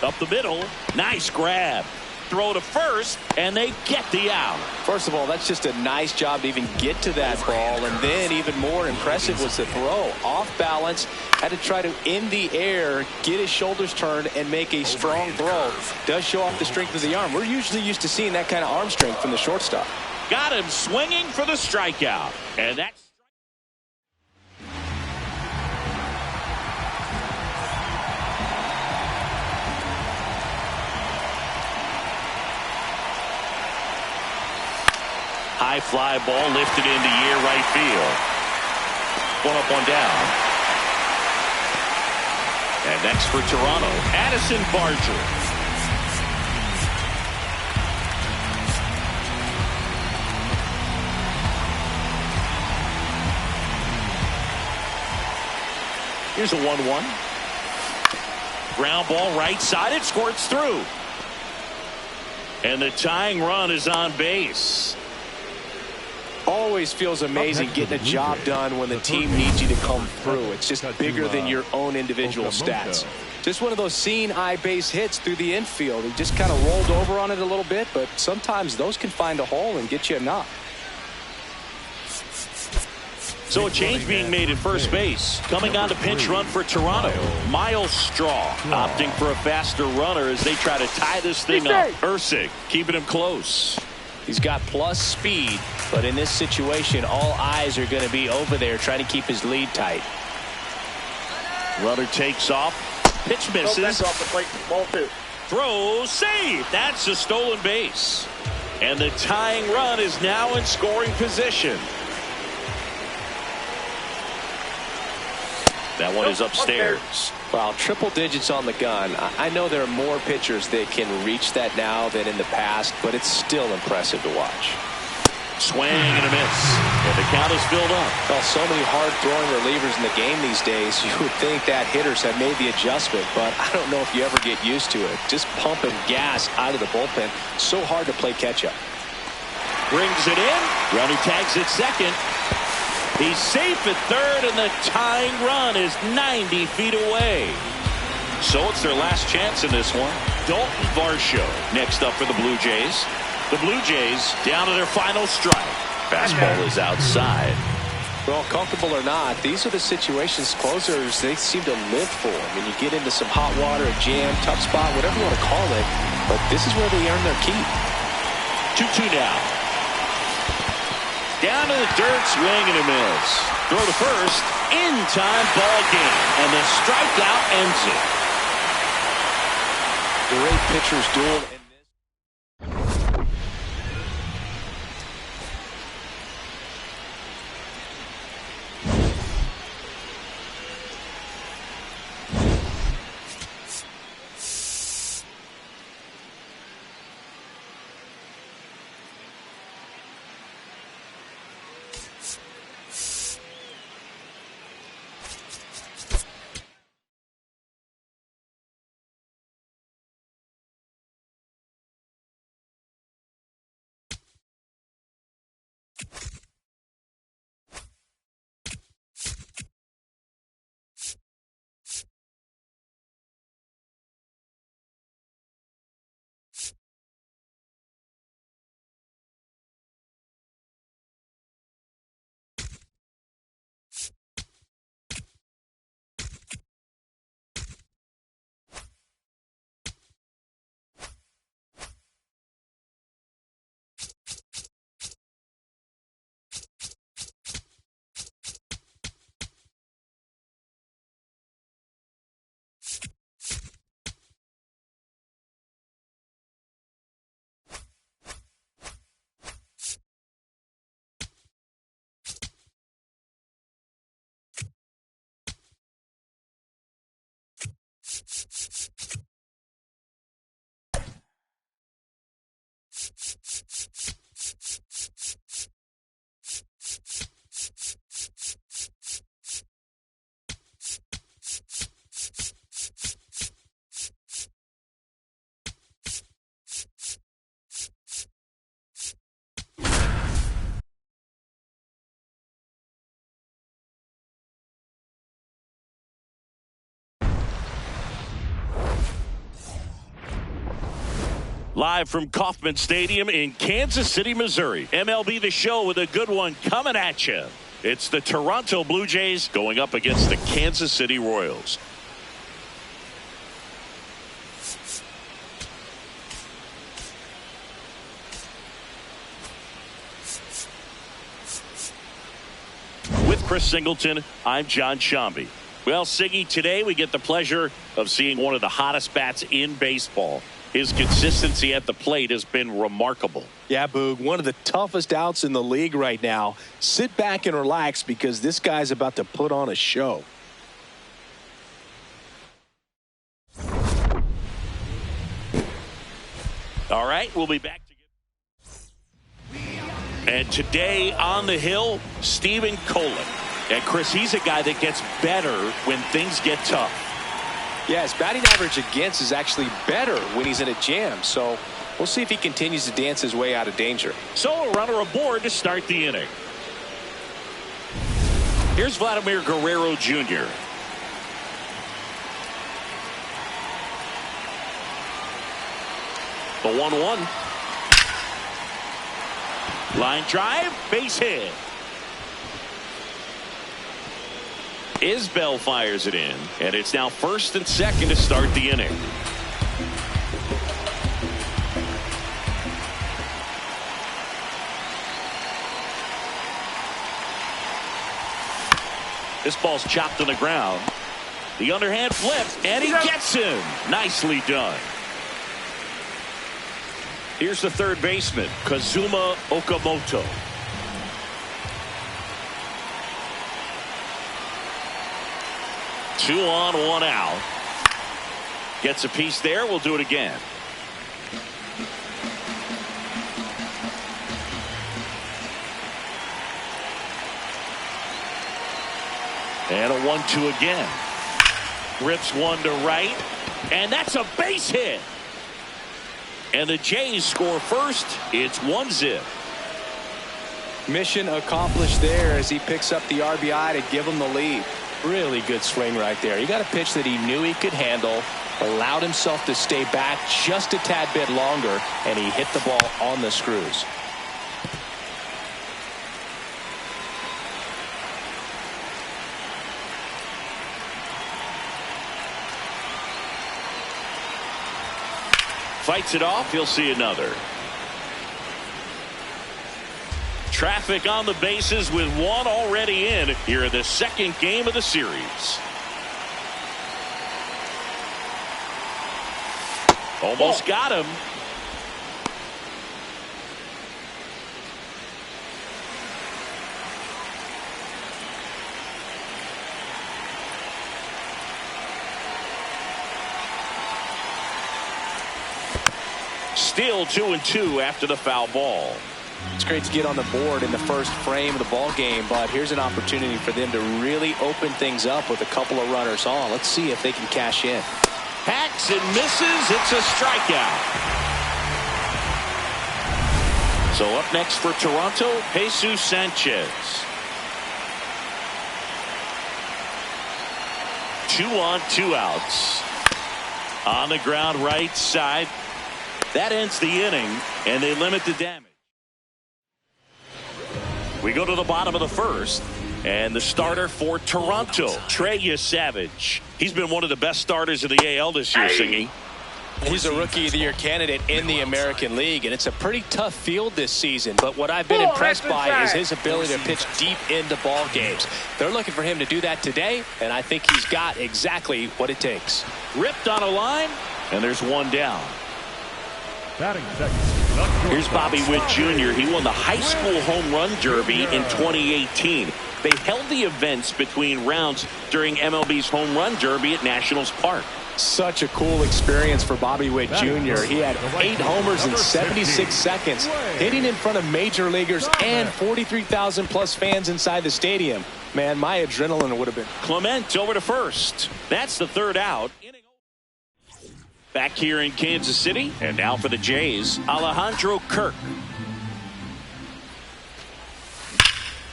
Up the middle. Nice grab. Throw to first, and they get the out. First of all, that's just a nice job to even get to that ball, and then even more impressive was the throw. Off balance, had to try to in the air, get his shoulders turned, and make a strong throw. Does show off the strength of the arm. We're usually used to seeing that kind of arm strength from the shortstop. Got him swinging for the strikeout. And that's high fly ball lifted into air right field. 1 up, 1 down. And next for Toronto, Addison Barger. Here's a 1-1. Ground ball right side. It squirts through. And the tying run is on base. Always feels amazing getting a job done when the team needs you to come through. It's just bigger than your own individual stats. Just one of those seeing eye base hits through the infield. He just kind of rolled over on it a little bit, but sometimes those can find a hole and get you a knock. So a change being made at first base. Coming on to pinch run for Toronto, Miles Straw opting for a faster runner as they try to tie this thing up. Ursig keeping him close. He's got plus speed, but in this situation, all eyes are going to be over there trying to keep his lead tight. Runner takes off. Pitch misses. Off the plate. Ball 2. Throw, save. That's a stolen base. And the tying run is now in scoring position. That one is upstairs. Well, triple digits on the gun. I know there are more pitchers that can reach that now than in the past, but it's still impressive to watch. Swing and a miss. And the count is filled up. Well, so many hard-throwing relievers in the game these days, you would think that hitters have made the adjustment, but I don't know if you ever get used to it. Just pumping gas out of the bullpen. So hard to play catch-up. Brings it in. Runner tags at second. He's safe at third, and the tying run is 90 feet away. So it's their last chance in this one. Dalton Varsho next up for the Blue Jays. The Blue Jays down to their final strike. Fastball is outside. Well, comfortable or not, these are the situations closers they seem to live for. I mean, you get into some hot water, a jam, tough spot, whatever you want to call it, but this is where they earn their keep. 2-2 now. Down to the dirt, swing and a miss. Throw to first, in time, ball game, and the strikeout ends it. Great pitchers duel. Live from Kauffman Stadium in Kansas City, Missouri. MLB The Show with a good one coming at you. It's the Toronto Blue Jays going up against the Kansas City Royals. With Chris Singleton, I'm John Shambi. Well, Siggy, today we get the pleasure of seeing one of the hottest bats in baseball. His consistency at the plate has been remarkable. Yeah, Boog, one of the toughest outs in the league right now. Sit back and relax because this guy's about to put on a show. All right, we'll be back. And today on the hill, Stephen Colin. And Chris, he's a guy that gets better when things get tough. Yeah, his batting average against is actually better when he's in a jam. So We'll see if he continues to dance his way out of danger. So a runner aboard to start the inning. Here's Vladimir Guerrero Jr. The 1-1. Line drive, base hit. Isbell fires it in, and it's now first and second to start the inning. This ball's chopped on the ground. The underhand flip, and he gets him. Nicely done. Here's the third baseman, Kazuma Okamoto. Two on, one out. Gets a piece there. We'll do it again. And a 1-2 again. Rips one to right. And that's a base hit. And the Jays score first. It's 1-0. Mission accomplished there as he picks up the RBI to give him the lead. Really good swing right there. He got a pitch that he knew he could handle, allowed himself to stay back just a tad bit longer, and he hit the ball on the screws. Fights it off. He'll see another. Traffic on the bases with one already in here in the second game of the series. Almost got him. Still 2-2 after the foul ball. It's great to get on the board in the first frame of the ball game, but here's an opportunity for them to really open things up with a couple of runners on. Let's see if they can cash in. Hacks and misses. It's a strikeout. So up next for Toronto, Jesus Sanchez. 2 on, 2 outs. On the ground right side. That ends the inning, and they limit the damage. We go to the bottom of the first, and the starter for Toronto, Trey Savage. He's been one of the best starters of the AL this year, Singy. He's a Rookie of the Year candidate in the American League, and it's a pretty tough field this season. But what I've been impressed by is his ability to pitch deep into ball games. They're looking for him to do that today, and I think he's got exactly what it takes. Ripped on a line, and there's one down. Batting second. Here's Bobby Witt Jr. He won the high school home run derby in 2018. They held the events between rounds during MLB's home run derby at Nationals Park. Such a cool experience for Bobby Witt Jr. He had 8 homers in 76 seconds, hitting in front of major leaguers and 43,000 plus fans inside the stadium. Man, my adrenaline would have been. Clement over to first. That's the third out. Back here in Kansas City, and now for the Jays, Alejandro Kirk.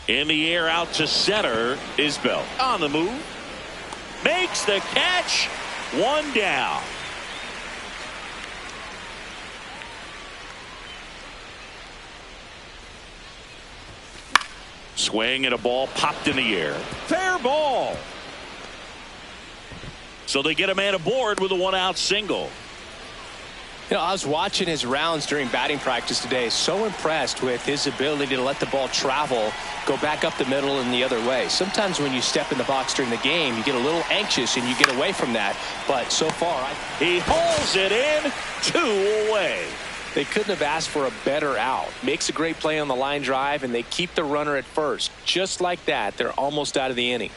In the air out to center, Isbell on the move. Makes the catch. One down. Swing and a ball popped in the air. Fair ball. So they get a man aboard with a 1-out single. You know, I was watching his rounds during batting practice today. So impressed with his ability to let the ball travel, go back up the middle and the other way. Sometimes when you step in the box during the game, you get a little anxious and you get away from that. But so far, he hauls it in, 2 away. They couldn't have asked for a better out. Makes a great play on the line drive, and they keep the runner at first. Just like that, they're almost out of the inning.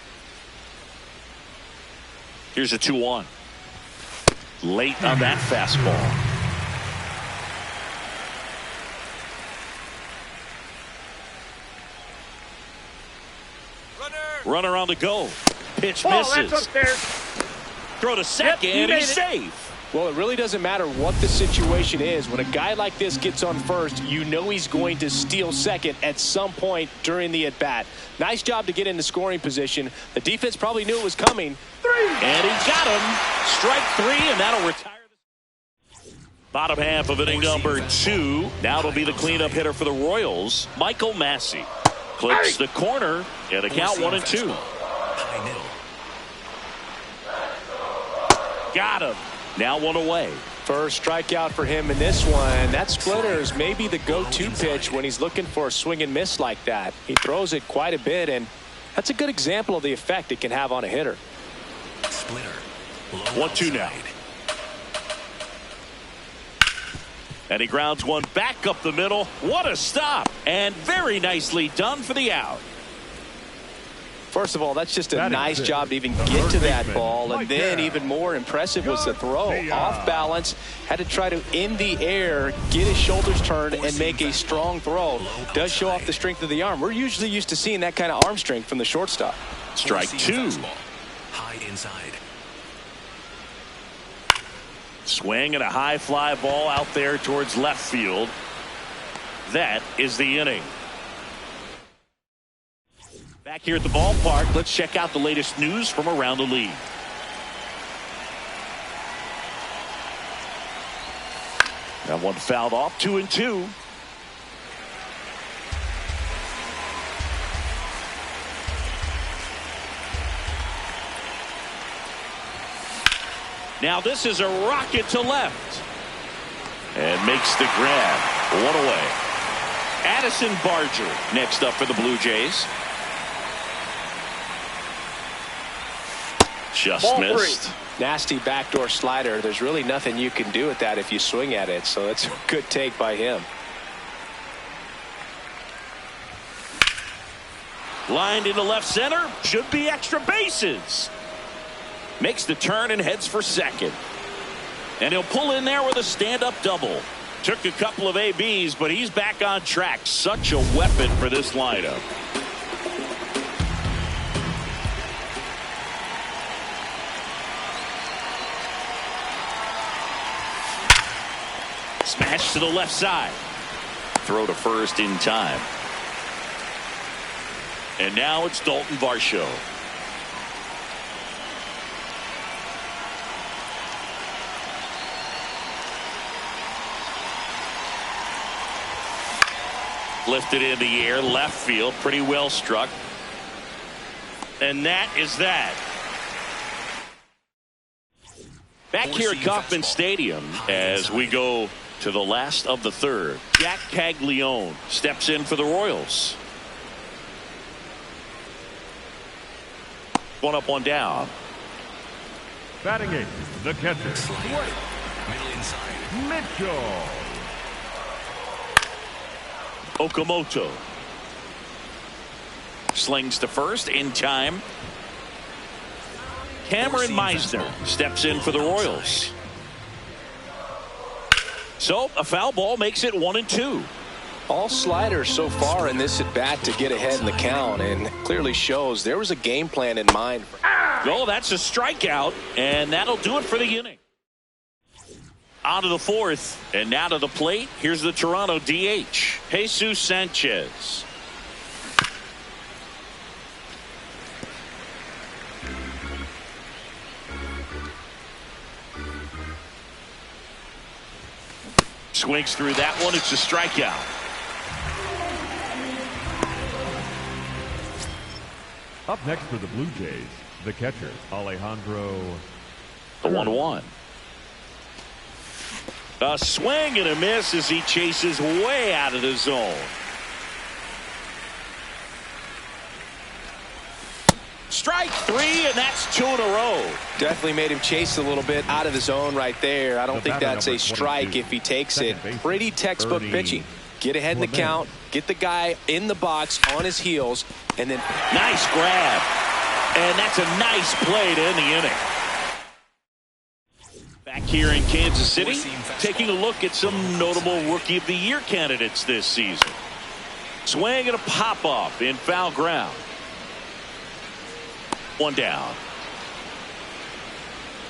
Here's a 2-1. Late on that fastball. Runner on the go. Pitch misses. That's upstairs. Throw to second, Yep, and he's safe. Well, it really doesn't matter what the situation is. When a guy like this gets on first, you know he's going to steal second at some point during the at-bat. Nice job to get into scoring position. The defense probably knew it was coming. And he got him. Strike 3, and that'll retire. Bottom half of inning number 2. Now it'll be the cleanup hitter for the Royals, Michael Massey. Clips the corner, and a count 1-2. High middle. Got him. Now 1 away. First strikeout for him in this one. That splitter is maybe the go-to pitch when he's looking for a swing and miss like that. He throws it quite a bit, and that's a good example of the effect it can have on a hitter. Splitter. 1-2 now. And he grounds one back up the middle. What a stop. And very nicely done for the out. First of all, that's just a nice job to even get to that ball. And then even more impressive was the throw. Off balance, had to try to in the air, get his shoulders turned, and make a strong throw. Does show off the strength of the arm. We're usually used to seeing that kind of arm strength from the shortstop. Strike 2. High inside. Swing and a high fly ball out there towards left field. That is the inning. Back here at the ballpark, let's check out the latest news from around the league. That one fouled off, 2-2. Now this is a rocket to left. And makes the grab. 1 away. Addison Barger next up for the Blue Jays. Just missed. Nasty backdoor slider. There's really nothing you can do with that if you swing at it. So it's a good take by him. Lined into left center. Should be extra bases. Makes the turn and heads for second. And he'll pull in there with a stand-up double. Took a couple of ABs, but he's back on track. Such a weapon for this lineup. Smash to the left side. Throw to first in time. And now it's Dalton Varsho. Lifted in the air, left field, pretty well struck. And that is that. Back here at Kauffman Stadium as we go to the last of the third. Jack Caglione steps in for the Royals. One up, one down. Batting eighth, the catcher. Slider. Middle inside. Mitchell. Okamoto slings to first in time. Cameron Meisner steps in for the Royals. So a foul ball makes it 1-2. All sliders so far in this at bat to get ahead in the count, and clearly shows there was a game plan in mind. Oh, that's a strikeout, and that'll do it for the inning. On to the fourth, and now to the plate. Here's the Toronto DH, Jesus Sanchez. Swings through that one. It's a strikeout. Up next for the Blue Jays, the catcher, Alejandro. The 1-1. A swing and a miss as he chases way out of the zone. Strike 3, and that's 2 in a row. Definitely made him chase a little bit out of the zone right there. I don't think that's a strike if he takes it. Pretty textbook pitching. Get ahead in the count, get the guy in the box on his heels, and then nice grab. And that's a nice play to end the inning. Back here in Kansas City, taking a look at some notable Rookie of the Year candidates this season. Swing and a pop-off in foul ground. One down.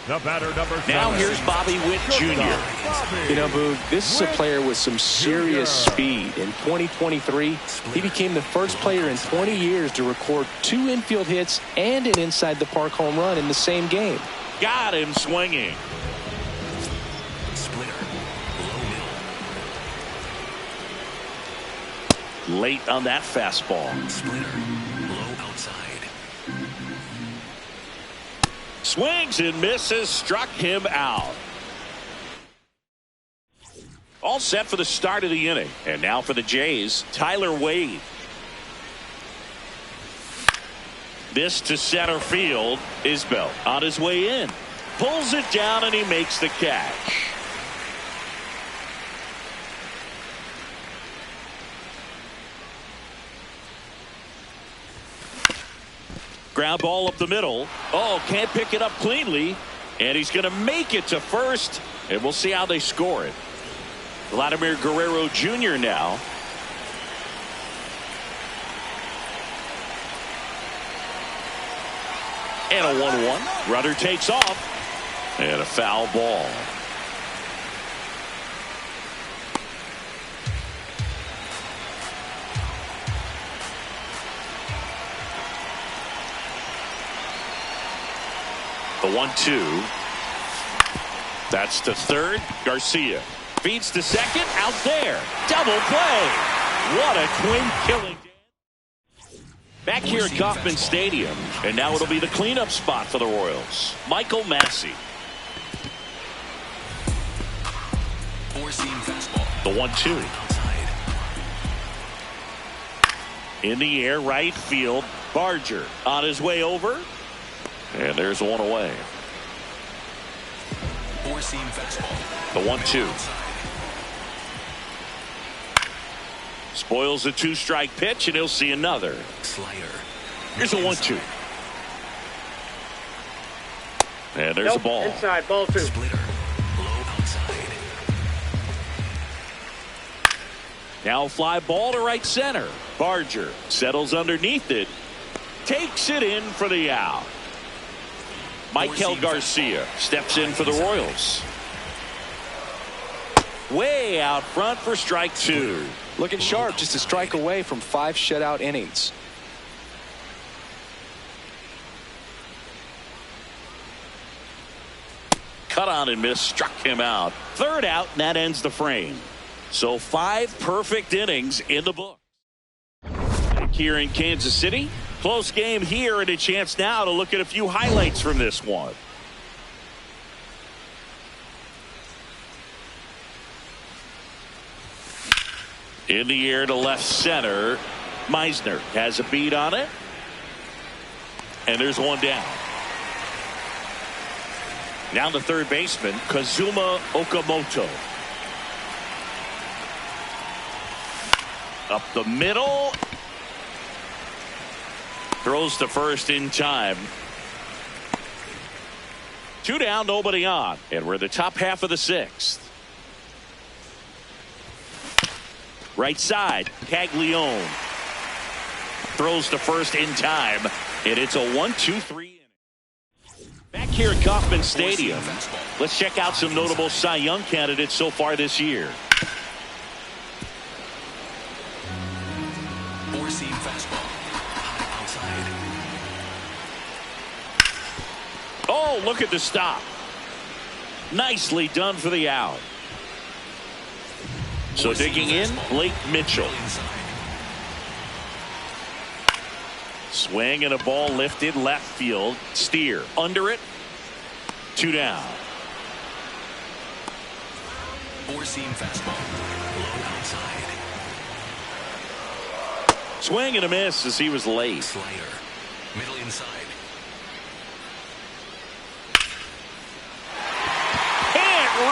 The batter, number 7. Now here's Bobby Witt Jr. You know, Boog, this is a player with some serious speed. In 2023, he became the first player in 20 years to record 2 infield hits and an inside-the-park home run in the same game. Got him swinging. Splitter. Low middle. Late on that fastball. Splitter. Low outside. Swings and misses, struck him out. All set for the start of the inning. And now for the Jays, Tyler Wade. This to center field. Isbell on his way in. Pulls it down and he makes the catch. Ground ball up the middle. Oh, can't pick it up cleanly. And he's going to make it to first. And we'll see how they score it. Vladimir Guerrero Jr. now. And a 1-1. Runner takes off. And a foul ball. The 1-2. That's to third. Garcia feeds to second. Out there. Double play. What a twin killing. Back here at Kauffman Stadium. And now it'll be the cleanup spot for the Royals. Michael Massey. Four-seam fastball. The 1-2. Outside. In the air, right field. Barger on his way over. And there's one away. Four-seam fastball. The 1-2. Outside. Spoils a 2-strike pitch, and he'll see another. Slider. Here's a 1-2. And there's a ball. Inside, ball 2. Splitter. Low outside. Now a fly ball to right center. Barger settles underneath it. Takes it in for the out. Michael Garcia steps in for the Royals. Way out front for strike 2. Looking sharp, just a strike away from 5 shutout innings. Cut on and miss, struck him out. Third out, and that ends the frame. So 5 perfect innings in the book. Here in Kansas City, close game here, and a chance now to look at a few highlights from this one. In the air to left center. Meisner has a beat on it. And there's one down. Now the third baseman, Kazuma Okamoto. Up the middle. Throws to first in time. 2 down, nobody on. And we're in the top half of the 6th. Right side, Caglione. Throws to first in time. And it's a 1-2-3 inning. Back here at Kauffman Stadium, let's check out some notable Cy Young candidates so far this year. Four-seam fastball. High outside. Oh, look at the stop. Nicely done for the out. So digging in, Blake Mitchell. Inside. Swing and a ball lifted left field. Steer under it. 2 down. Four-seam fastball. Low outside. Swing and a miss as he was late. Slider. Middle inside.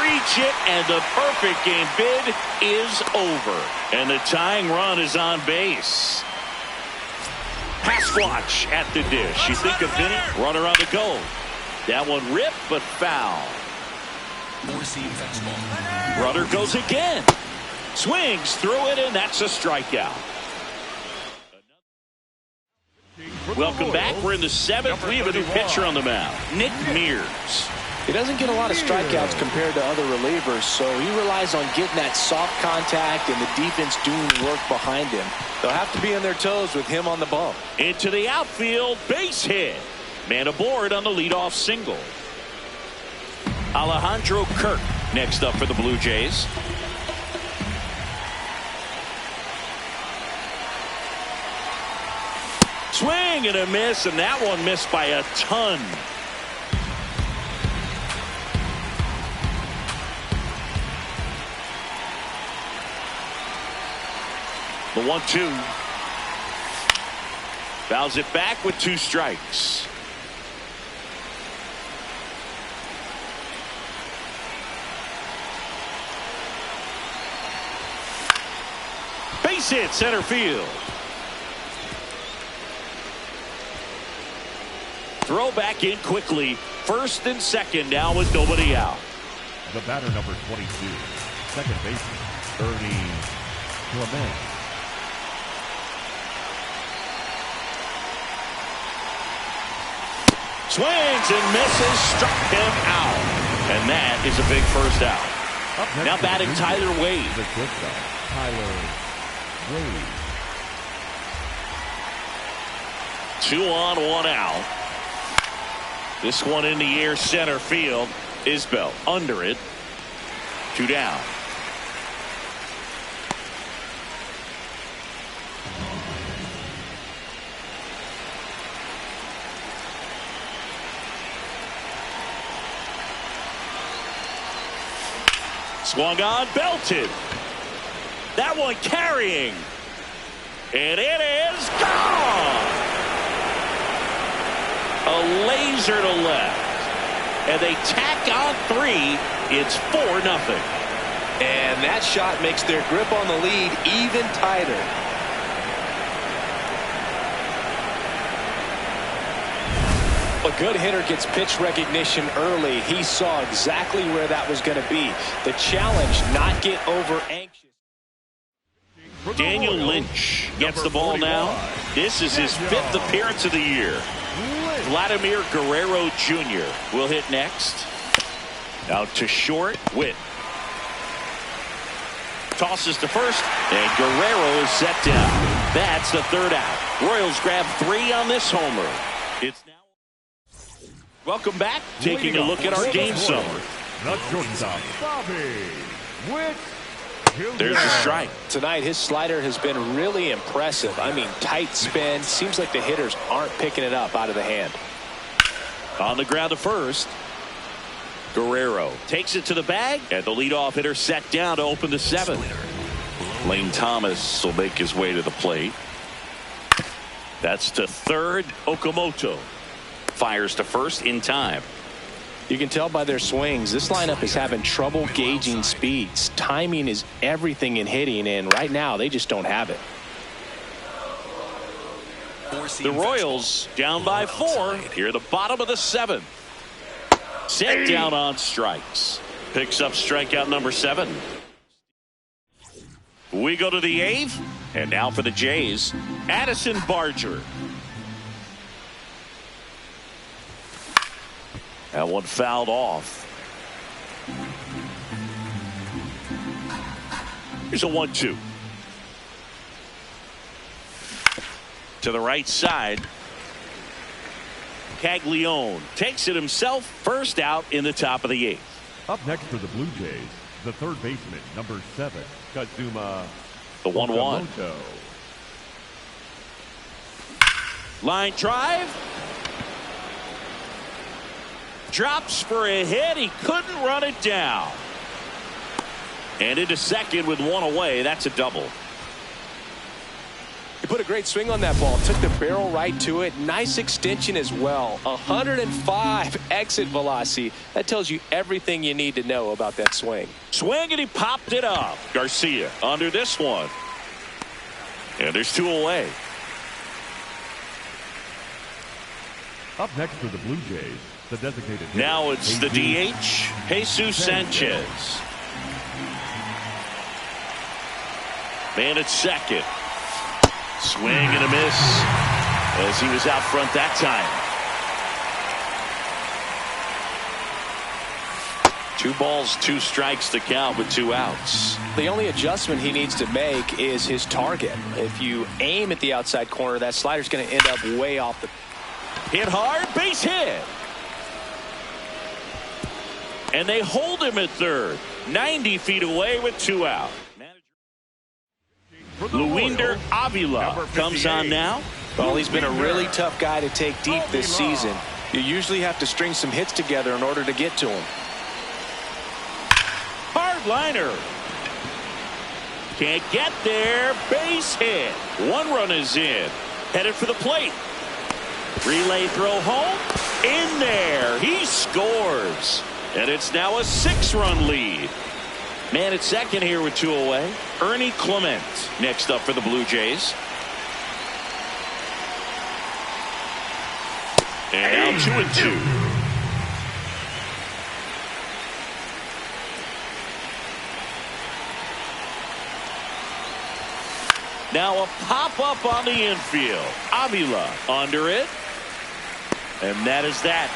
Reach it, and the perfect game bid is over. And the tying run is on base. Pasquatch at the dish. You think of Vinny, runner on the go. That one ripped, but foul. Four-seam fastball. Runner goes again. Swings through it, and that's a strikeout. Welcome back. We're in the 7th. We have a new pitcher on the mound, Nick Mears. He doesn't get a lot of strikeouts compared to other relievers, so he relies on getting that soft contact and the defense doing work behind him. They'll have to be on their toes with him on the bump. Into the outfield, base hit. Man aboard on the leadoff single. Alejandro Kirk next up for the Blue Jays. Swing and a miss, and that one missed by a ton. The 1-2. Fouls it back with 2 strikes. Base hit center field. Throw back in quickly. First and second now with nobody out. The batter number 22, second baseman, Ernie Clement. Swings and misses, struck him out. And that is a big first out. Now batting Tyler Wade. The shortstop, Tyler Wade. 2 on, 1 out. This one in the air, center field. Isbell under it. 2 down. Swung on, belted. That one carrying. And it is gone. A laser to left. And they tack on 3. It's 4-0. And that shot makes their grip on the lead even tighter. A good hitter gets pitch recognition early. He saw exactly where that was going to be. The challenge, not get over anxious. Daniel Lynch gets the ball now. This is his 5th appearance of the year. Vladimir Guerrero Jr. will hit next. Out to short. Witt tosses to first, and Guerrero is set down. That's the 3rd out. Royals grab 3 on this homer. It's now. Welcome back. Taking a look at our game summary. The shortstop, Bobby Witt. There's a strike. Tonight, his slider has been really impressive. I mean, tight spin. Seems like the hitters aren't picking it up out of the hand. On the ground to first. Guerrero takes it to the bag, and the leadoff hitter set down to open the 7th. Lane Thomas will make his way to the plate. That's to third. Okamoto fires to first in time. You can tell by their swings, this lineup is having trouble gauging speeds. Timing is everything in hitting, and right now they just don't have it. The Royals down by 4 here at the bottom of the 7th. Set down on strikes. Picks up strikeout number 7. We go to the 8th, and now for the Jays, Addison Barger. That one fouled off. Here's a 1-2. To the right side. Caglione takes it himself. First out in the top of the 8th. Up next for the Blue Jays, the third baseman, number 7, Kazuma. The 1-1. Okamoto. Line drive. Drops for a hit. He couldn't run it down. And into second with 1 away. That's a double. He put a great swing on that ball. Took the barrel right to it. Nice extension as well. 105 exit velocity. That tells you everything you need to know about that swing. Swing, and he popped it up. Garcia under this one. And there's 2 away. Up next for the Blue Jays, the designated hitter, Now it's the DH, Jesus Sanchez. Man at second. Swing and a miss as he was out front that time. 2 balls, 2 strikes to count with 2 outs. The only adjustment he needs to make is his target. If you aim at the outside corner, that slider's going to end up way off the. Hit hard, base hit. And they hold him at third. 90 feet away with 2 out. Luinder Avila comes on now. Well, he's been a really tough guy to take deep this season. You usually have to string some hits together in order to get to him. Hard liner. Can't get there. Base hit. 1 run is in. Headed for the plate. Relay throw home. In there. He scores. And it's now a 6-run lead. Man at second here with 2 away. Ernie Clement next up for the Blue Jays. And now 2-2. Now a pop-up on the infield. Avila under it. And that is that.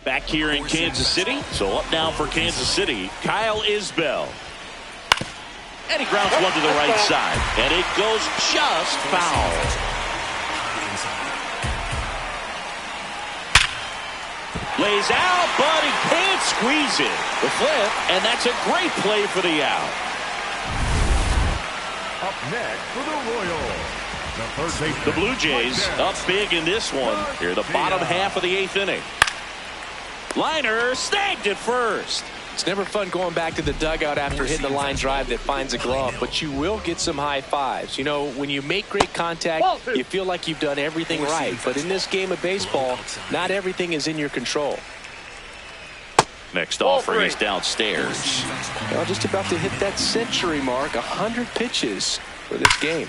Back here in Kansas City. So up now for Kansas City, Kyle Isbell. And he grounds one to the right side. And it goes just foul. Lays out, but he can't squeeze it. The flip, and that's a great play for the out. Up next for the Royals, the third baseman, The Blue Jays up big in this one. Here, the bottom half of the 8th inning. Liner snagged at first. It's never fun going back to the dugout after hitting a line drive that finds a glove, but you will get some high fives. You know, when you make great contact, you feel like you've done everything right. But in this game of baseball, not everything is in your control. Next offering is downstairs. Well, just about to hit that century mark, 100 pitches for this game.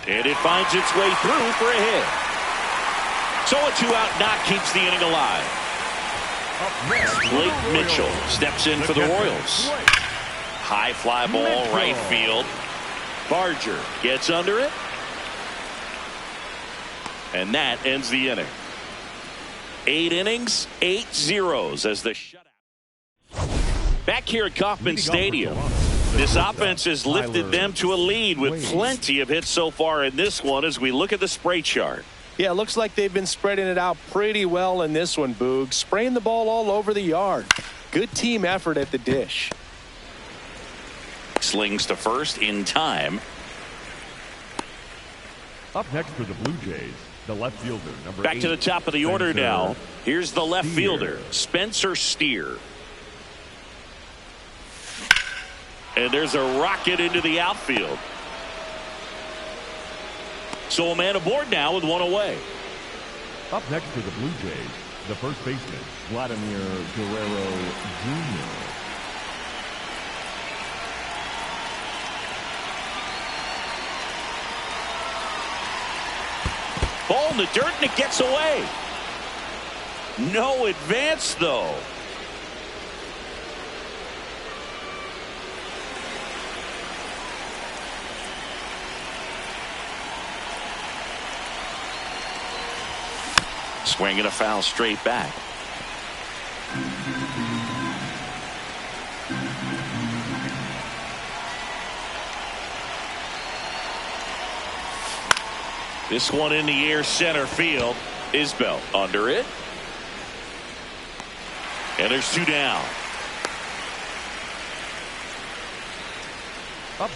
And it finds its way through for a hit. So a 2-out knock keeps the inning alive. Blake Mitchell steps in for the Royals. High fly ball, right field. Barger gets under it. And that ends the inning. 8 innings, 8 zeros as the shutout. Back here at Kauffman Stadium, this offense has lifted them to a lead with plenty of hits so far in this one as we look at the spray chart. Yeah, it looks like they've been spreading it out pretty well in this one, Boog. Spraying the ball all over the yard. Good team effort at the dish. Slings to first in time. Up next for the Blue Jays, the left fielder, number Back 8, to the top of the order Spencer now. Here's the left Steer. fielder, Spencer Steer. And there's a rocket into the outfield. So a man aboard now with 1 away. Up next for the Blue Jays, the first baseman, Vladimir Guerrero Jr. Ball in the dirt and it gets away. No advance though. Swinging a foul straight back. This one in the air center field. Isbell under it. And there's 2 down.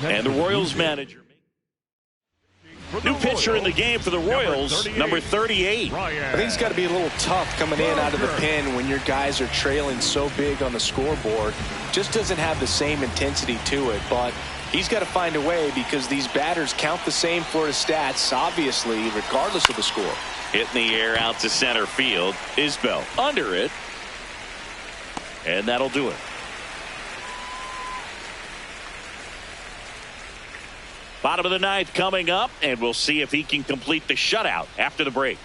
And the Royals manager. New pitcher in the game for the Royals, number 38. I think it's got to be a little tough coming in out of the pen when your guys are trailing so big on the scoreboard. Just doesn't have the same intensity to it, but he's got to find a way because these batters count the same for his stats, obviously, regardless of the score. Hit in the air out to center field. Isbell under it. And that'll do it. Bottom of the 9th coming up, and we'll see if he can complete the shutout after the break.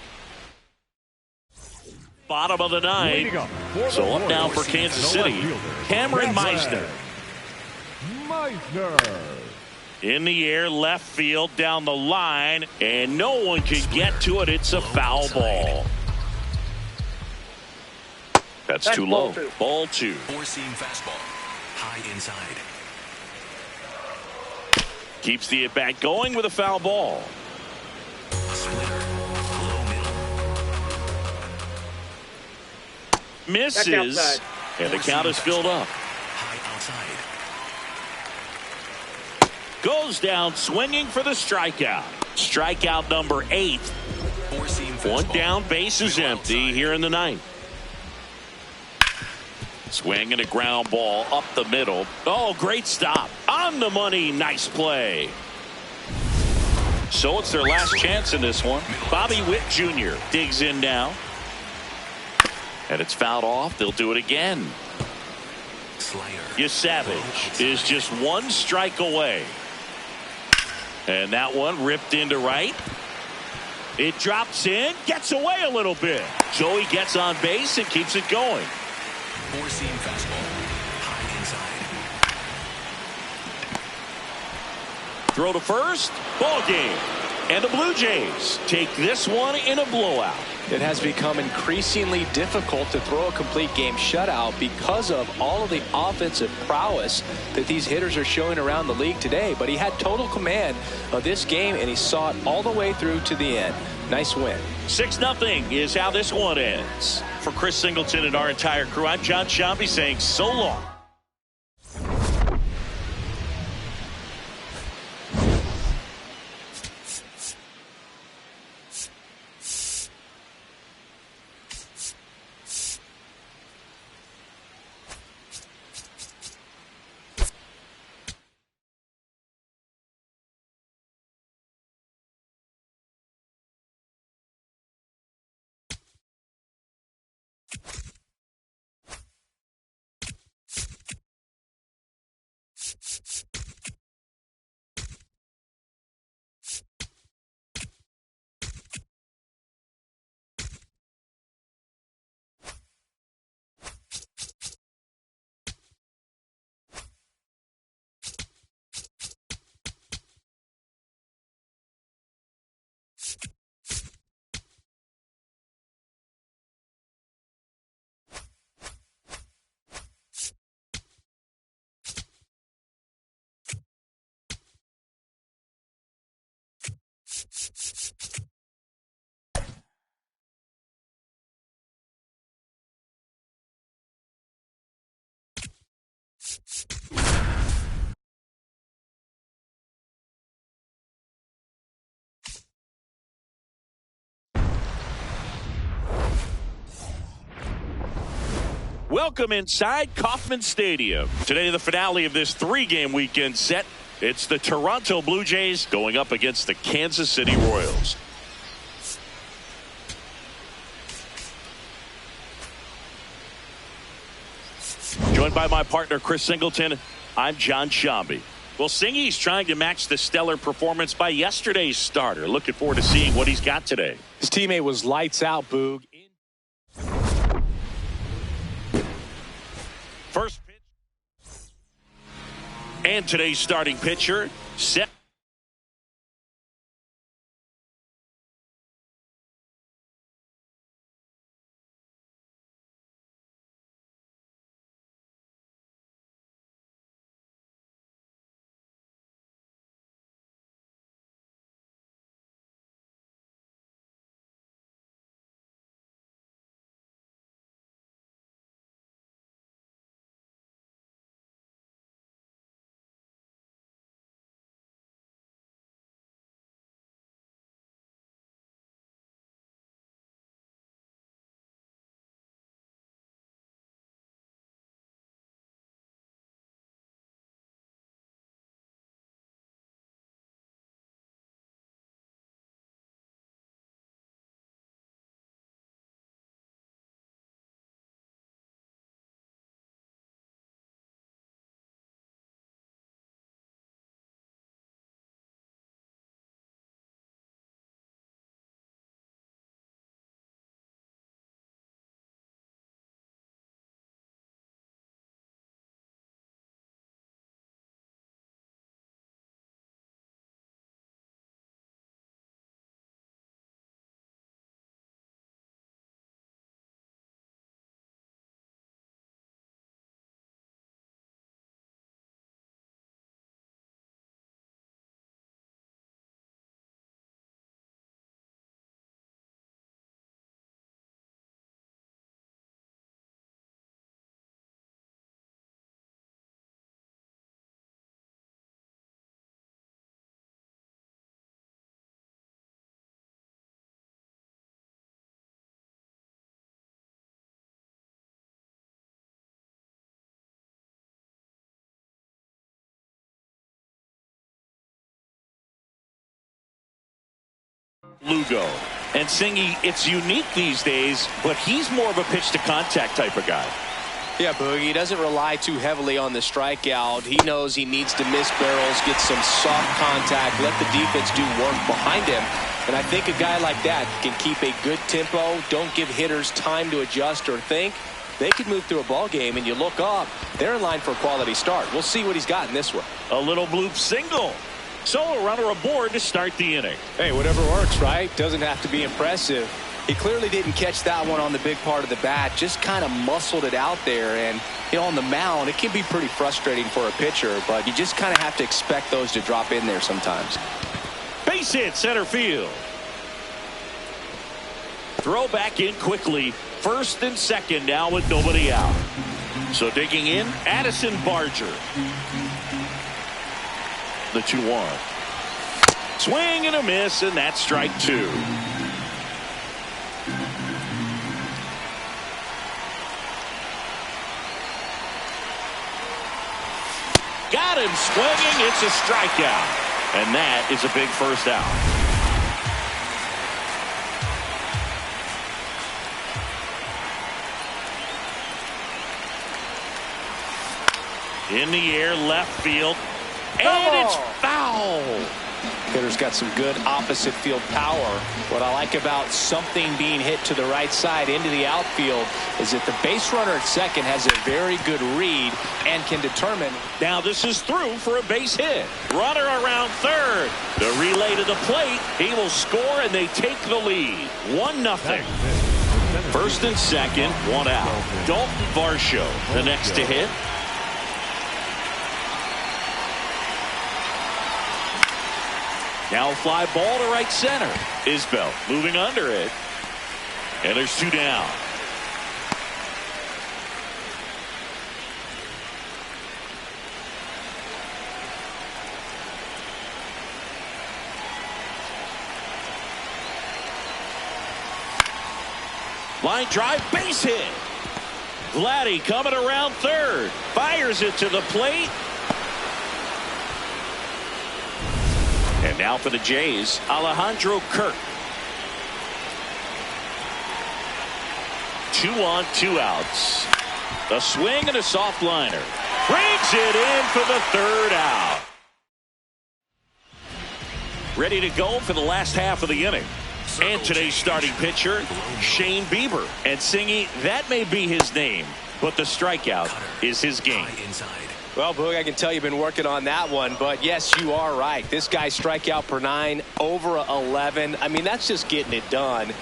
Bottom of the 9th. So up now for Kansas City, Cameron Meisner. In the air, left field, down the line, and no one can get to it. It's a foul ball. That's too ball low. two. Ball two. Four-seam fastball. High inside. Keeps the at-bat going with a foul ball. Splitter. Low middle. Misses. outside. And the count is filled up. High outside. Goes down swinging for the strikeout. Strikeout number 8. Four-seam One fastball. down, base is Middle empty outside. here in the ninth. Swing and a ground ball up the middle. Oh, great stop. On the money. Nice play. So it's their last chance in this one. Bobby Witt Jr. digs in now. And it's fouled off. They'll do it again. Slider. Savage is just one strike away. And that one ripped into right. It drops in, gets away a little bit. Joey gets on base and keeps it going. Four-seam fastball. High inside. Throw to first, ball game. And the Blue Jays take this one in a blowout. It has become increasingly difficult to throw a complete game shutout because of all of the offensive prowess that these hitters are showing around the league today. But he had total command of this game, and he saw it all the way through to the end. Nice win. 6-0 is how this one ends. For Chris Singleton and our entire crew, I'm John Shambi saying so long. Welcome inside Kauffman Stadium. Today, the finale of this 3-game weekend set. It's the Toronto Blue Jays going up against the Kansas City Royals. Joined by my partner, Chris Singleton, I'm John Shambi. Well, Singy's trying to match the stellar performance by yesterday's starter. Looking forward to seeing what he's got today. His teammate was lights out, Boog. First pitch. And today's starting pitcher, set. Lugo. And Singy, it's unique these days, but he's more of a pitch-to-contact type of guy. Yeah, Boogie, he doesn't rely too heavily on the strikeout. He knows he needs to miss barrels, get some soft contact, let the defense do work behind him. And I think a guy like that can keep a good tempo, don't give hitters time to adjust or think. They could move through a ball game, and you look up, they're in line for a quality start. We'll see what he's got in this one. A little bloop single. So a runner aboard to start the inning. Hey, whatever works, right? Doesn't have to be impressive. He clearly didn't catch that one on the big part of the bat, just kind of muscled it out there. And, you know, on the mound, it can be pretty frustrating for a pitcher, but you just kind of have to expect those to drop in there sometimes. Base hit center field. Throw back in quickly. First and second now with nobody out. So digging in, Addison Barger. The 2-1. Swing and a miss, and that's strike two. Got him swinging. It's a strikeout. And that is a big first out. In the air, left field. And it's foul. Hitter's got some good opposite field power. What I like about something being hit to the right side into the outfield is that the base runner at second has a very good read and can determine. Now this is through for a base hit. Runner around third. The relay to the plate. He will score, and they take the lead. 1-0. First and second, one out. Dalton Varsho, the next to hit. Now a fly ball to right center. Isbell moving under it. And there's two down. Line drive, base hit. Vladdy coming around third. Fires it to the plate. And now for the Jays, Alejandro Kirk. 2 on, 2 outs. A swing and a soft liner. Brings it in for the third out. Ready to go for the last half of the inning. And today's starting pitcher, Shane Bieber. And Singy, that may be his name, but the strikeout is his game. Well, Boog, I can tell you've been working on that one, but yes, you are right. This guy's strikeout per 9, over 11. I mean, that's just getting it done.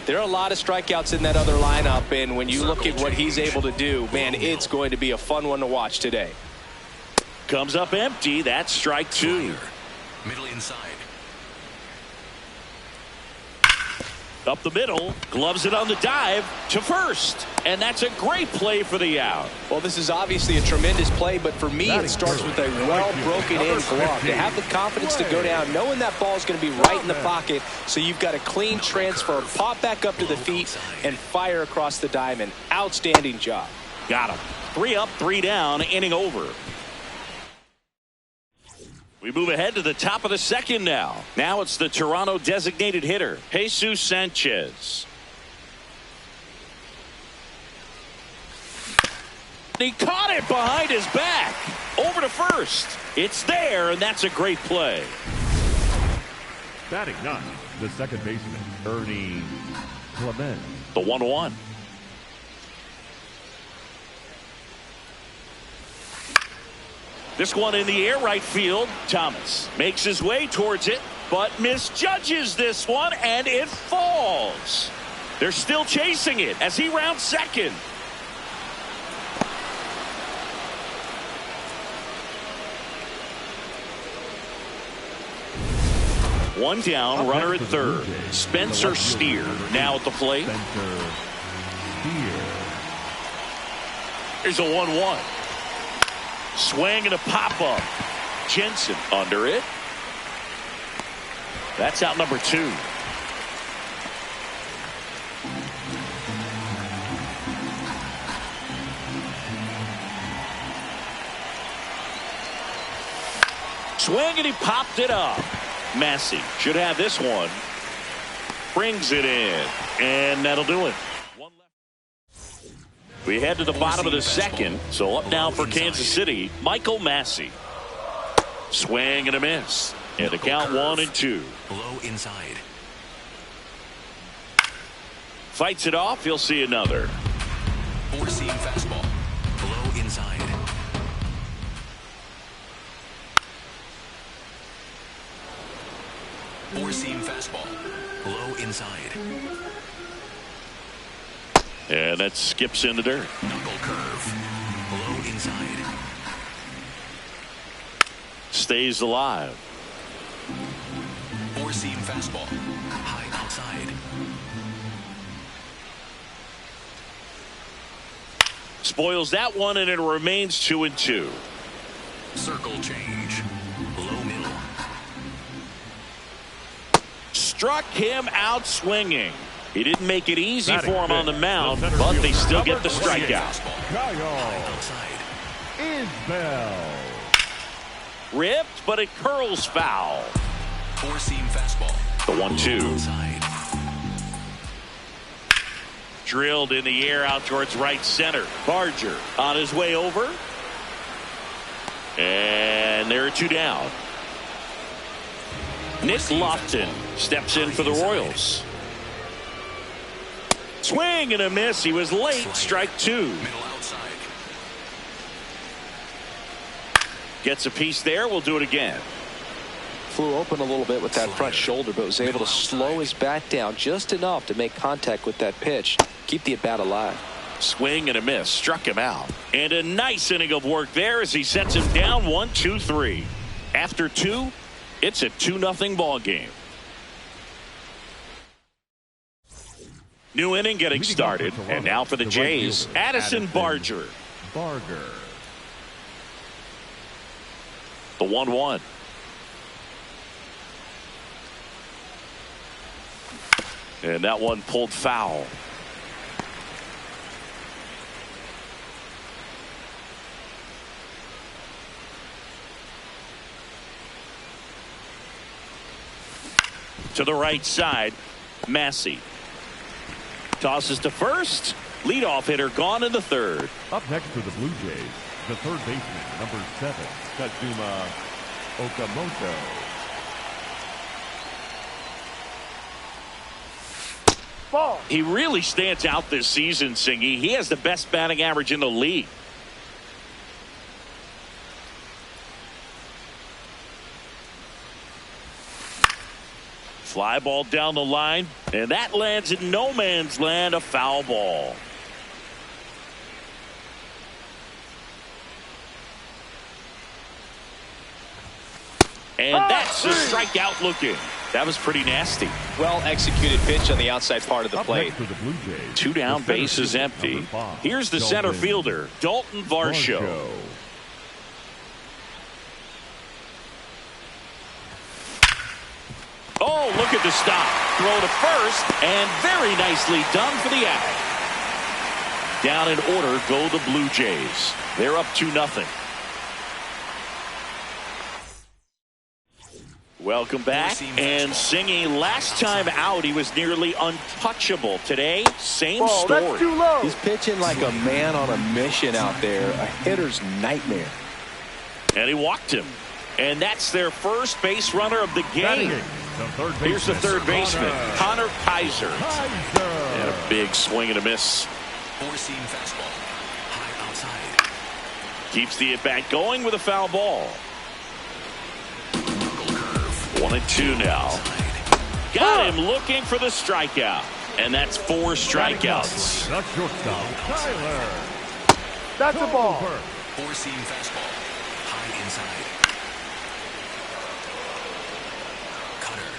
There are a lot of strikeouts in that other lineup, and when you look at what he's able to do, man, it's going to be a fun one to watch today. Comes up empty. That's strike two. Middle inside. Up the middle, gloves it on the dive to first. And that's a great play for the out. Well, this is obviously a tremendous play, but for me, it starts with a well-broken-in glove. To have the confidence to go down, knowing that ball is going to be right in the pocket, so you've got a clean transfer, pop back up to the feet, and fire across the diamond. Outstanding job. Got him. 3 up, 3 down, inning over. We move ahead to the top of the second now. Now it's the Toronto designated hitter, Jesus Sanchez. He caught it behind his back. Over to first. It's there, and that's a great play. Batting ninth, the second baseman, Ernie Clement. The 1-1. This one in the air, right field. Thomas makes his way towards it, but misjudges this one, and it falls. They're still chasing it as he rounds second. One down, runner at third. Spencer Steer now at the plate. Here's a 1-1. Swing and a pop-up. Jensen under it. That's out number 2. Swing and he popped it up. Massey should have this one. brings it in. And that'll do it. One left. We head to the bottom of the second. So up now for Kansas City, Michael Massey. Swing and a miss. And the count 1-2. Low inside. Fights it off. He'll see another. Four-seam fastball. Low inside. Four-seam fastball. Low inside. And that skips in the dirt. Knuckle curve. Low inside. Stays alive. Four-seam fastball. High outside. Spoils that one, and it remains 2-2. Circle change. Low middle. Struck him out swinging. He didn't make it easy Batting for him on the fifth, mound, the center but they fielder, still number get the 28. strikeout. Kyle Outside. Isbell. Ripped, but it curls foul. Four-seam fastball. The 1-2. Outside. Drilled in the air out towards right center. Barger on his way over. And there are two down. Nick Lofton steps in for the Royals. Swing and a miss. He was late. Strike two. Middle outside. Gets a piece there. We'll do it again. Flew open a little bit with that front shoulder, but was able to slow his bat down just enough to make contact with that pitch. Keep the at-bat alive. Swing and a miss. Struck him out. And a nice inning of work there as he sets him down 1-2-3. After two, it's a 2-0 ball game. New inning getting started. And now for the Jays, Addison Barger. Barger. The 1-1. And that one pulled foul. To the right side, Massey. Tosses to first. Leadoff hitter gone in the third. Up next for the Blue Jays, the third baseman, number 7, Kazuma Okamoto. Ball. He really stands out this season, Singy. He has the best batting average in the league. Fly ball down the line, and that lands in no man's land, a foul ball. And that's a strikeout looking. That was pretty nasty. Well executed pitch on the outside part of the Up plate. next for the Blue Jays, Two down, the center bases fielder, empty. number 5, Here's the center Dalton fielder, Dalton Varsho. Varsho. Oh, look at the stop. Throw to first, and very nicely done for the out. Down in order go the Blue Jays. They're up 2-0. Welcome back. And Singy, last time out, he was nearly untouchable. Today, same Ball. story. That's too low. He's pitching like a man on a mission out there. A hitter's nightmare. And he walked him. And that's their first base runner of the Batting game. eighth, the third Here's the baseman, third baseman, Connor Kaiser. Kaiser. And a big swing and a miss. Four-seam fastball. High outside. Keeps the at-bat going with a foul ball. Knuckle curve. 1-2 now. Outside. Got him looking for the strikeout. And that's 4 strikeouts. The shortstop, Tyler. That's a ball. Over. Four-seam fastball. High inside. Cutter.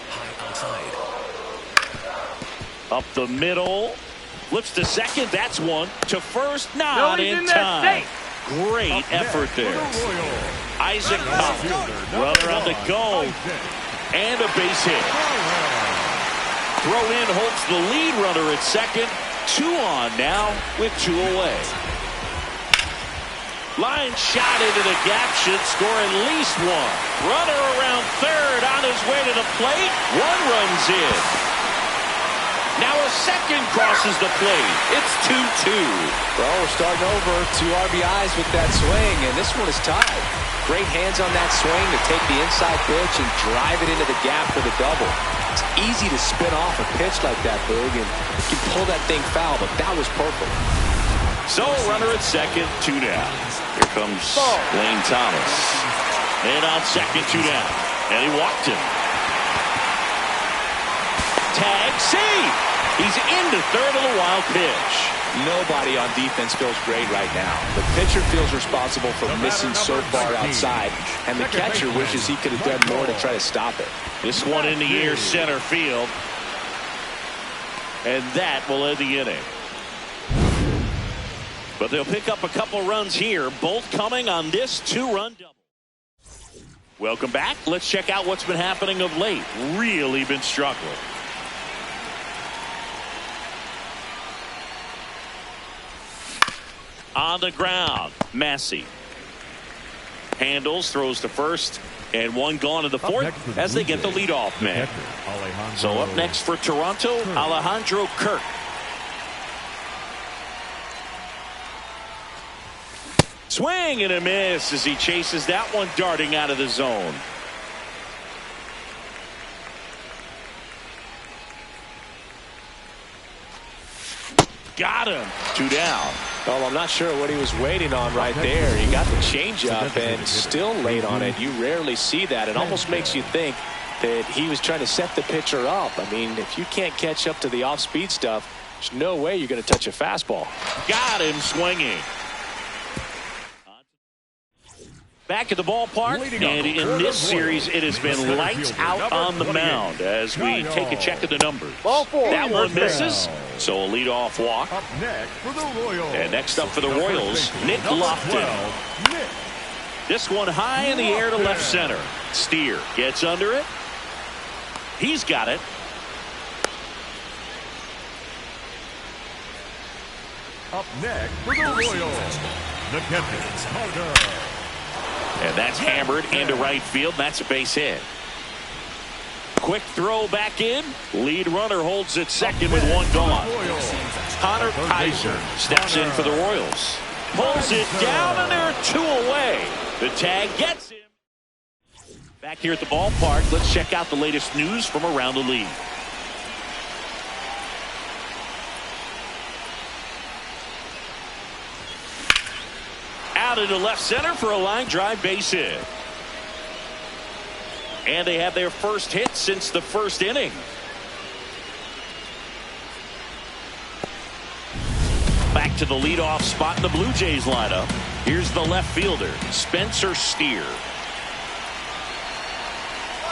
High outside. Up the middle. Flips to second. That's one. To first. Not No, he's in in there time. safe. Great Up effort next for there. the Royals, Isaac center Cobb. fielder, number Runner on the 1, go. Isaac And a base hit. Tyler. Throw in holds the lead runner at second. 2 on now with 2 away. Line shot into the gap should score at least 1. Runner around third on his way to the plate. 1 runs in. Now a second crosses the plate. It's 2-2. Well, we're starting over. 2 RBIs with that swing, and this one is tied. Great hands on that swing to take the inside pitch and drive it into the gap for the double. It's easy to spin off a pitch like that, Boog, and you can pull that thing foul, but that was perfect. So runner at second, 2 down. Here comes Lane Thomas. And on second, 2 down. And he walked him. Tag, save! He's into third on a wild pitch. Nobody on defense feels great right now. The pitcher feels responsible for missing so far outside, and the catcher wishes he could have done more to try to stop it. This one in the air, center field. And that will end the inning. But they'll pick up a couple runs here, both coming on this 2-run double. Welcome back. Let's check out what's been happening of late. Really been struggling. On the ground, Massey handles, throws to first, and one gone to the fourth as they get the leadoff man. So up next for Toronto, Alejandro Kirk. Swing and a miss as he chases that one darting out of the zone. Got him. 2 down. Well, I'm not sure what he was waiting on right there. He got the changeup and still late on it. You rarely see that. It almost makes you think that he was trying to set the pitcher up. I mean, if you can't catch up to the off-speed stuff, there's no way you're going to touch a fastball. Got him swinging. Back at the ballpark, and in this series, it has been lights out on the mound as we take a check of the numbers. That one misses, so a leadoff walk. And next up for the Royals, Nick Lofton. This one high in the air to left center. Steer gets under it. He's got it. Up next for the Royals, the catcher, Carter. And that's hammered into right field. That's a base hit. Quick throw back in. Lead runner holds it second with one gone. Connor Kaiser steps in for the Royals. Pulls it down, and there are 2 away. The tag gets him. Back here at the ballpark, let's check out the latest news from around the league. Out into left center for a line drive base hit. And they have their first hit since the first inning. Back to the leadoff spot in the Blue Jays lineup. Here's the left fielder, Spencer Steer.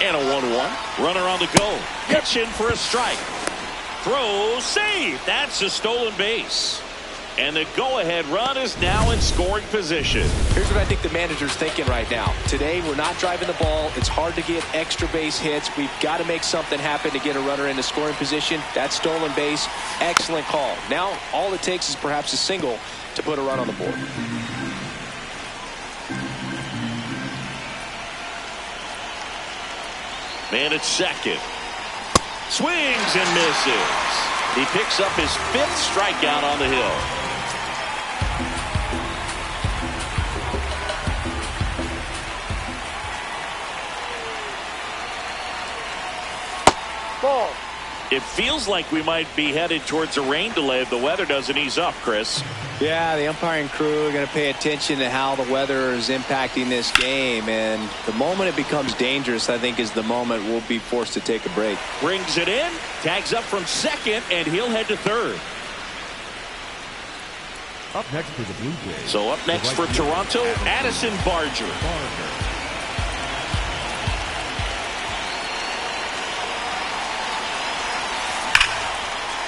And a 1-1. Runner on the go. Pitch in for a strike. Throw, save. That's a stolen base. And the go-ahead run is now in scoring position. Here's what I think the manager's thinking right now. Today, we're not driving the ball. It's hard to get extra base hits. We've got to make something happen to get a runner into scoring position. That stolen base, excellent call. Now, all it takes is perhaps a single to put a run on the board. Man at second. Swings and misses. He picks up his 5th strikeout on the hill. Ball. It feels like we might be headed towards a rain delay if the weather doesn't ease up, Chris. Yeah, the umpiring crew are going to pay attention to how the weather is impacting this game. And the moment it becomes dangerous, I think, is the moment we'll be forced to take a break. Brings it in, tags up from second, and he'll head to third. Up next for the Blue Jays. So up next for Toronto, Addison Barger.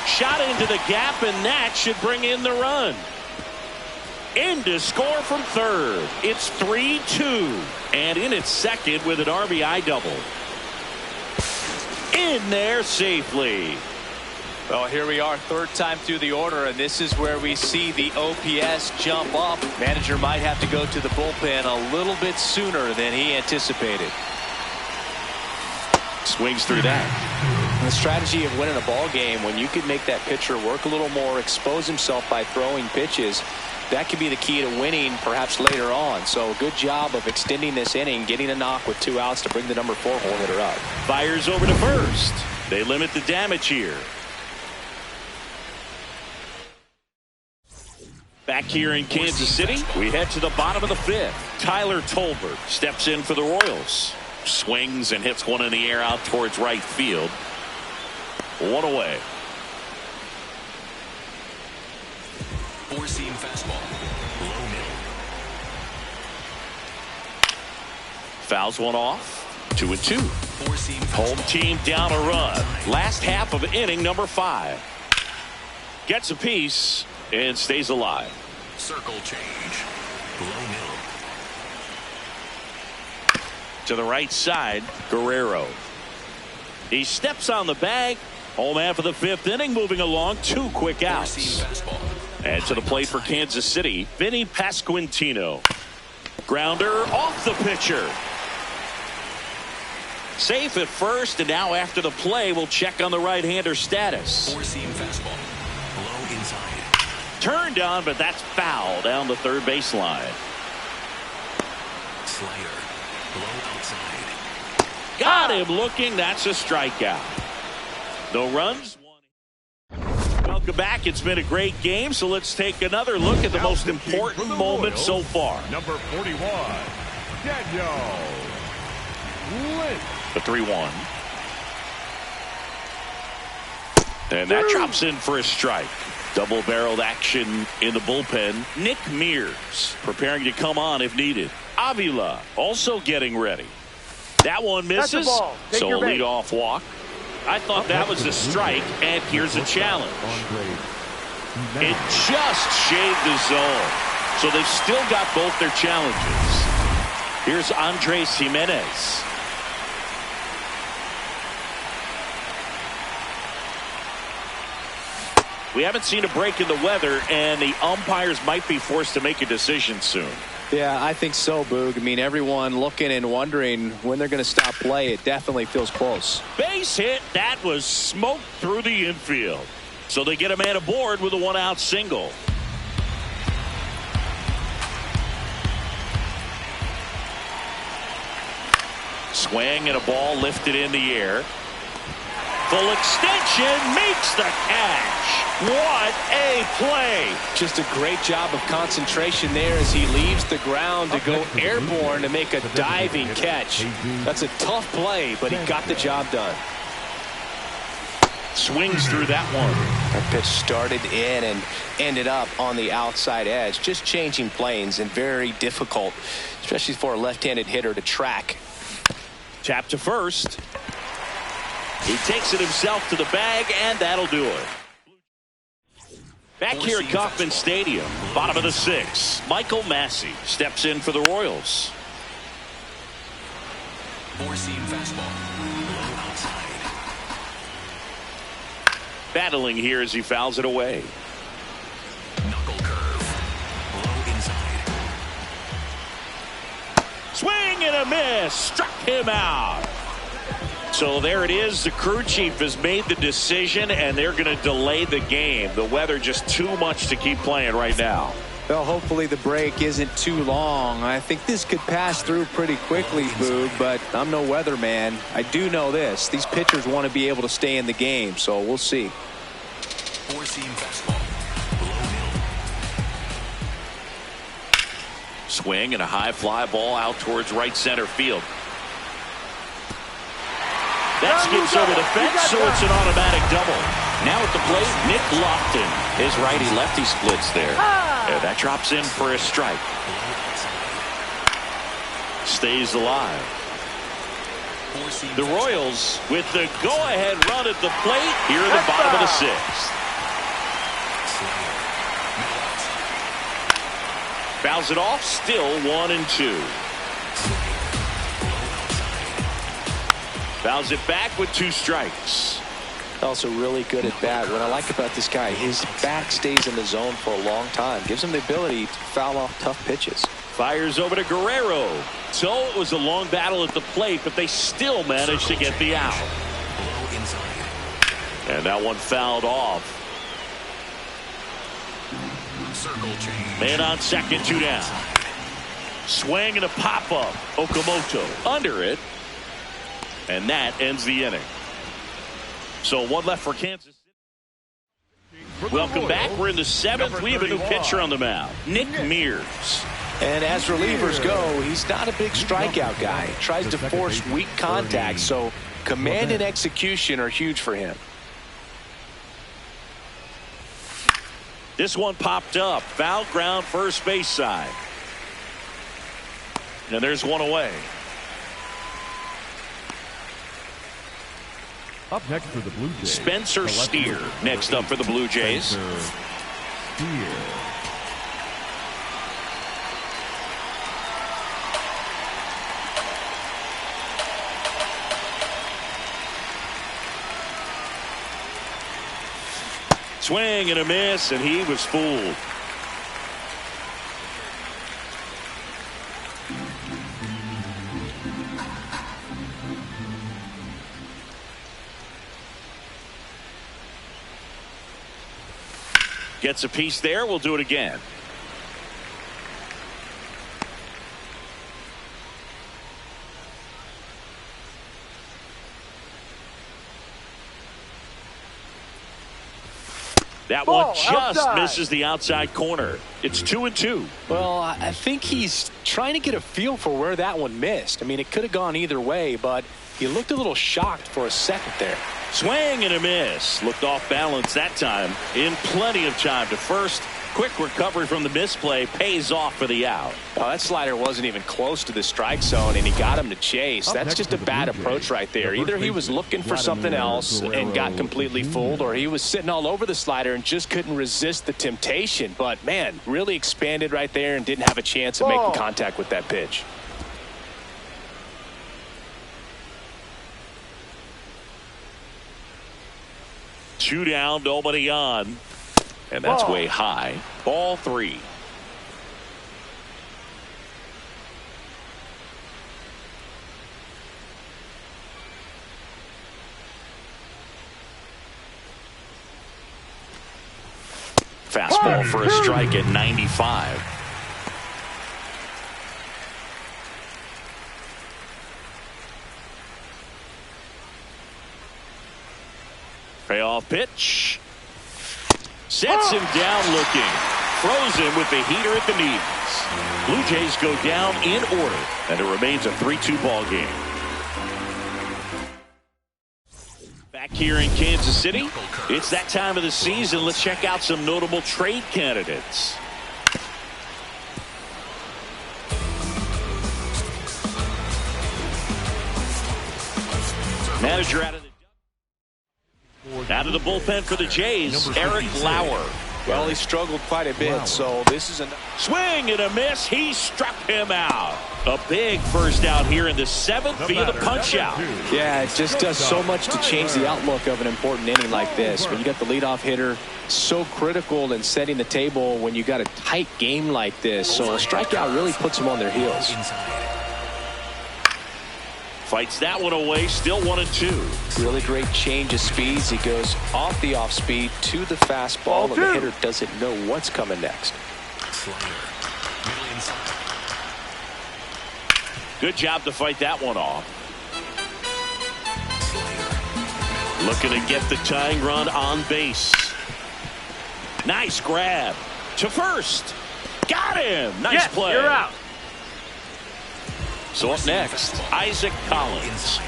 Shot into the gap, and that should bring in the run. In to score from third. It's 3-2. And in at second with an RBI double. In there safely. Well, here we are, third time through the order, and this is where we see the OPS jump up. Manager might have to go to the bullpen a little bit sooner than he anticipated. Swings through that. the strategy of winning a ball game, when you can make that pitcher work a little more, expose himself by throwing pitches, that could be the key to winning perhaps later on. So good job of extending this inning, getting a knock with 2 outs to bring the number 4 hole hitter up. Fires over to first. They limit the damage here. Back here in Kansas City, we head to the bottom of the 5th. Tyler Tolbert steps in for the Royals. Swings and hits one in the air out towards right field. 1 away. Four-seam fastball. Low middle. Fouls one off. 2-2. Four-seam Home fastball. team down a run. Last half of inning number 5. Gets a piece and stays alive. Circle change. Low middle. To the right side, Guerrero. He steps on the bag. Home half of the 5th inning, moving along. 2 quick outs. Four-seam fastball. And to the plate for Kansas City, Vinny Pasquantino. Grounder off the pitcher. Safe at first, and now after the play, we'll check on the right-hander status. Four-seam fastball. Low inside. Turned on, but that's foul down the third baseline. Slider. Low outside. Got him looking. That's a strikeout. No runs. Welcome back. It's been a great game, so let's take another look at the most important moment so far. Number 41, Daniel Lynch. The 3-1. And that drops in for a strike. Double-barreled action in the bullpen. Nick Mears preparing to come on if needed. Avila also getting ready. That one misses, That's a ball. Take so a your bait. leadoff walk. I thought that was a strike, and here's a challenge. It just shaved the zone, so they've still got both their challenges. Here's Andres Jimenez. We haven't seen a break in the weather, and the umpires might be forced to make a decision soon. Yeah, I think so, Boog. I mean, everyone looking and wondering when they're going to stop play. It definitely feels close. Base hit. That was smoked through the infield. So they get a man aboard with a 1-out single. Swing and a ball lifted in the air. Full extension makes the catch. What a play. Just a great job of concentration there as he leaves the ground to go airborne to make a diving catch. That's a tough play, but he got the job done. Swings through that one. That pitch started in and ended up on the outside edge. Just changing planes and very difficult, especially for a left-handed hitter to track. Tap to first. He takes it himself to the bag, and that'll do it. Back here at Kauffman Stadium, bottom of the 6th, Michael Massey steps in for the Royals. Four-seam fastball. Low outside. Battling here as he fouls it away. Knuckle curve. Low inside. Swing and a miss. Struck him out. So there it is. The crew chief has made the decision, and they're going to delay the game. The weather just too much to keep playing right now. Well, hopefully the break isn't too long. I think this could pass through pretty quickly, Boog, but I'm no weatherman. I do know this. These pitchers want to be able to stay in the game, so we'll see. Four-seam fastball. Low middle. Swing and a high fly ball out towards right center field. That skips over the fence, so it's an automatic double. Now at the plate, Nick Lofton. His righty-lefty splits there. And that drops in for a strike. Stays alive. The Royals with the go-ahead run at the plate here in the bottom of the 6th. Fouls it off, still 1-2. Fouls it back with 2 strikes. Also really good at bat. What I like about this guy, his bat stays in the zone for a long time. Gives him the ability to foul off tough pitches. Fires over to Guerrero. So it was a long battle at the plate, but they still managed to get the out. Low inside. And that one fouled off. Circle change. Man on second, 2 down. Swing and a pop-up. Okamoto under it. And that ends the inning. So 1 left for Kansas. Welcome back. We're in the 7th. We have a new pitcher on the mound, Nick Mears. And as relievers go, he's not a big strikeout guy. He tries to force weak contact, so command and execution are huge for him. This one popped up. Foul ground, first base side. And there's one away. Up next for the Blue Jays, Spencer Steer next up for the Blue Jays. Spencer Steer. Swing and a miss, and he was fooled. Gets a piece there. We'll do it again. That Ball, one just outside. misses the outside corner. It's 2-2. Well, I think he's trying to get a feel for where that one missed. I mean, it could have gone either way, but he looked a little shocked for a second there. Swing and a miss. Looked off balance that time. In plenty of time to first. Quick recovery from the misplay pays off for the out. Oh, that slider wasn't even close to the strike zone, and he got him to chase. That's just a bad approach right there. Either he was looking for something else and got completely fooled, or he was sitting all over the slider and just couldn't resist the temptation. But, man, really expanded right there and didn't have a chance of making contact with that pitch. Two down, nobody on. And that's way high. Ball 3. Fastball for a strike at 95. Payoff pitch. Sets him down looking. Throws him with the heater at the knees. Blue Jays go down in order, and it remains a 3-2 ball game. Back here in Kansas City, it's that time of the season. Let's check out some notable trade candidates. Manager out of the bullpen for the Jays, Eric Lauer. Well, he struggled quite a bit, so this is a Swing and a miss. He struck him out. A big first out here in the 7th via the punch out. Yeah, it just does so much to change the outlook of an important inning like this. When you got the leadoff hitter, so critical in setting the table when you got a tight game like this. So a strikeout really puts them on their heels. Fights that one away, still 1-2. Really great change of speeds. He goes off the off speed to the fastball, and the hitter doesn't know what's coming next. Good job to fight that one off. Looking to get the tying run on base. Nice grab to first. Got him. Nice play. You're out. So up next, Isaac Collins.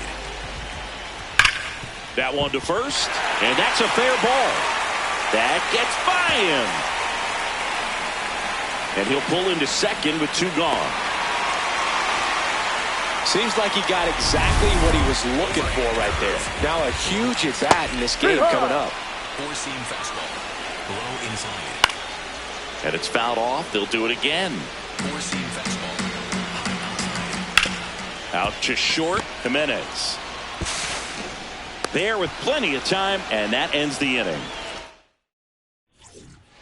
That one to first, and that's a fair ball. That gets by him. And he'll pull into second with 2 gone. Seems like he got exactly what he was looking for right there. Now a huge at bat in this game coming up. Four-seam fastball. Low inside. And it's fouled off. They'll do it again. Four-seam fastball. Out to short, Jimenez. There with plenty of time, and that ends the inning.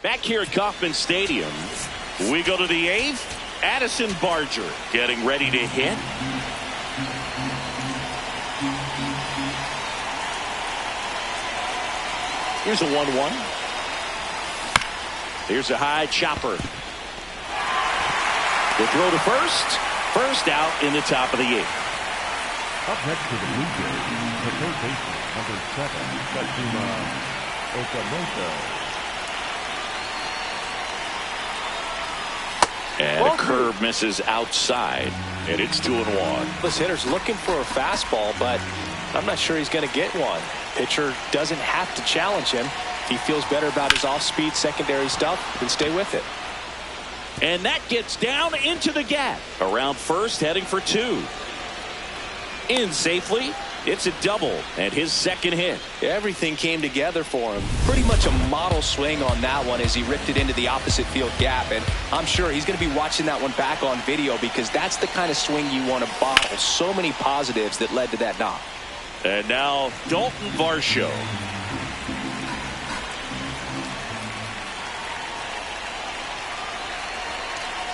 Back here at Kauffman Stadium, we go to the 8th. Addison Barger getting ready to hit. Here's a 1-1. Here's a high chopper. The throw to first. First out in the top of the 8th. Up next to the Blue Jays, the third baseman, number 7, Tatsuma Okamoto. And a curve misses outside, and it's 2-1. This hitter's looking for a fastball, but I'm not sure he's going to get one. Pitcher doesn't have to challenge him. If he feels better about his off-speed secondary stuff, then stay with it. And that gets down into the gap. Around first, heading for 2. In safely. It's a double and his second hit. Everything came together for him. Pretty much a model swing on that one as he ripped it into the opposite field gap. And I'm sure he's going to be watching that one back on video because that's the kind of swing you want to bottle. So many positives that led to that knock. And now Dalton Varsho.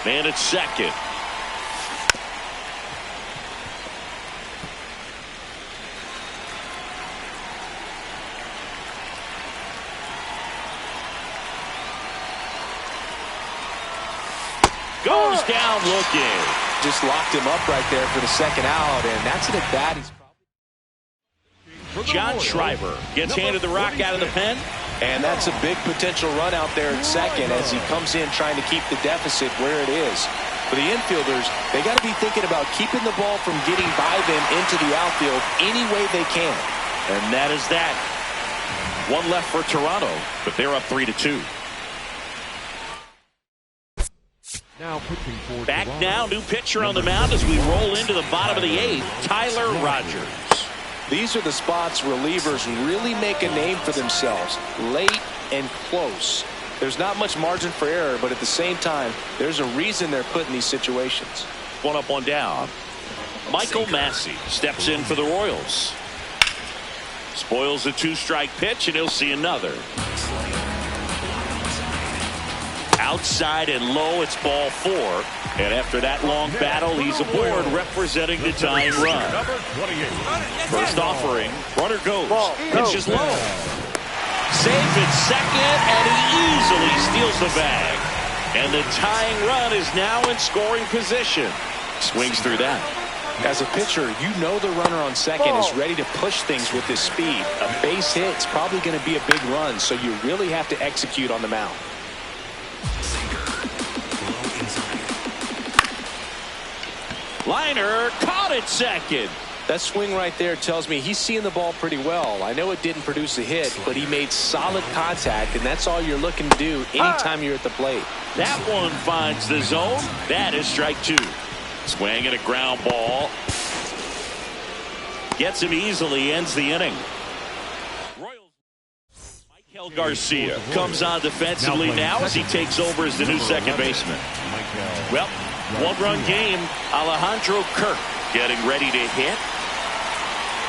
Man at second. Goes down looking. Just locked him up right there for the second out, and that's an at-bat. John Schreiber gets handed the rock out of the pen. And that's a big potential run out there at second as he comes in trying to keep the deficit where it is. For the infielders, they got to be thinking about keeping the ball from getting by them into the outfield any way they can. And that is that. One left for Toronto, but they're up 3-2. Now pitching for Back Toronto. now, new pitcher on the mound as we roll into the bottom of the 8th, Tyler Rogers. These are the spots relievers really make a name for themselves, late and close. There's not much margin for error, but at the same time, there's a reason they're put in these situations. One up, one down. Michael Massey steps in for the Royals. Spoils a 2-strike pitch, and he'll see another. Outside and low, it's ball 4. And after that long battle, he's aboard representing the tying run. First offering, runner goes. Pitch is low. Safe at second, and he easily steals the bag. And the tying run is now in scoring position. Swings through that. As a pitcher, you know the runner on second is ready to push things with his speed. A base hit's probably going to be a big run, so you really have to execute on the mound. Liner caught at second. That swing right there tells me he's seeing the ball pretty well. I know it didn't produce a hit, but he made solid contact, and that's all you're looking to do anytime you're at the plate. That one finds the zone. That is strike 2. Swing and a ground ball. Gets him easily, ends the inning. Royals. Michael Garcia comes on defensively now as he takes over as the new second baseman. Well, one-run game. Alejandro Kirk getting ready to hit.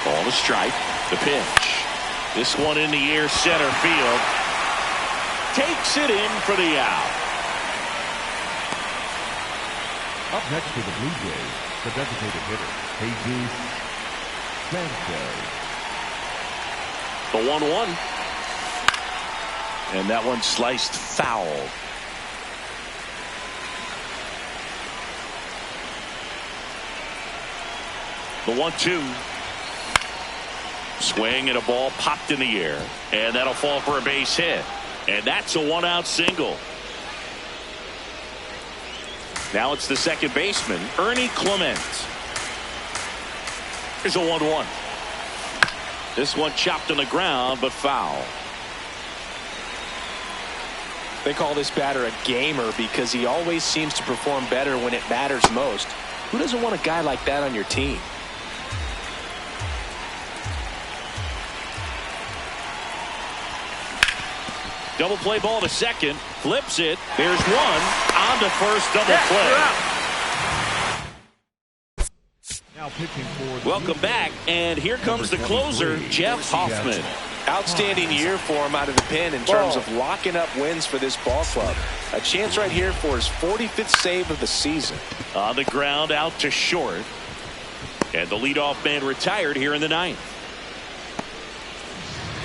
Ball to strike. The pitch. This one in the air, center field. Takes it in for the out. Up next to the Blue Jays, the designated hitter, Jesus Sanchez. The 1-1. And that one sliced foul. The 1-2. Swing and a ball popped in the air. And that'll fall for a base hit. And that's a 1-out single. Now it's the second baseman, Ernie Clement. Here's a 1-1. This one chopped on the ground, but foul. They call this batter a gamer because he always seems to perform better when it matters most. Who doesn't want a guy like that on your team? Double play ball to second. Flips it. There's one. On to first, double play. Now pitching for the Welcome back. And here comes the closer, Jeff Hoffman. Outstanding year for him out of the pen in terms of locking up wins for this ball club. A chance right here for his 45th save of the season. On the ground, out to short. And the leadoff man retired here in the 9th.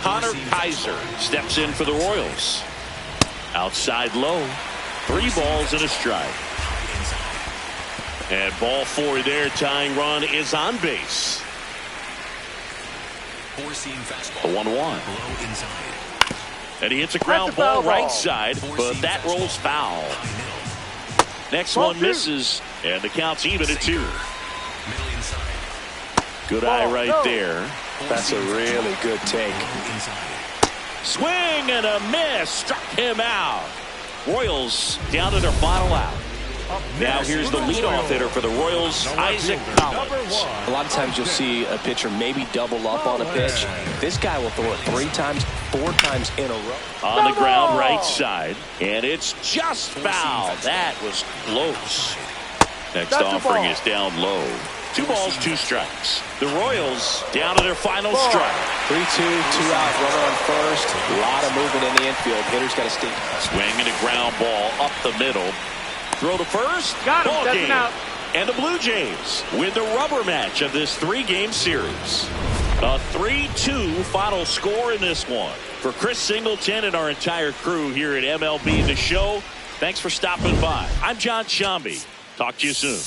Connor Kaiser steps in for the Royals. Outside low. 3 balls and a strike. And ball 4 there. Tying run is on base. Four-seam fastball. The 1-1. Low inside. And he hits a ground ball right side, but that rolls foul. Next one misses, and the count's even at 2. Middle inside. Good eye right there. That's a really good take. Swing and a miss. Struck him out. Royals down to their final out. Now here's the leadoff hitter for the Royals, Isaac Collins. A lot of times you'll see a pitcher maybe double up on a pitch. This guy will throw it 3 times, 4 times in a row. On the ground right side, and it's just foul. That was close. Next offering is down low. 2 balls, 2 strikes. The Royals down to their final strike. 3-2, 2 out, runner on first. A lot of movement in the infield. Hitter's got to stay. Swing and a ground ball up the middle. Throw to first. Got him, Ball stepping game. out. And the Blue Jays win the rubber match of this 3-game series. A 3-2 final score in this one. For Chris Singleton and our entire crew here at MLB The Show, thanks for stopping by. I'm John Shambi. Talk to you soon.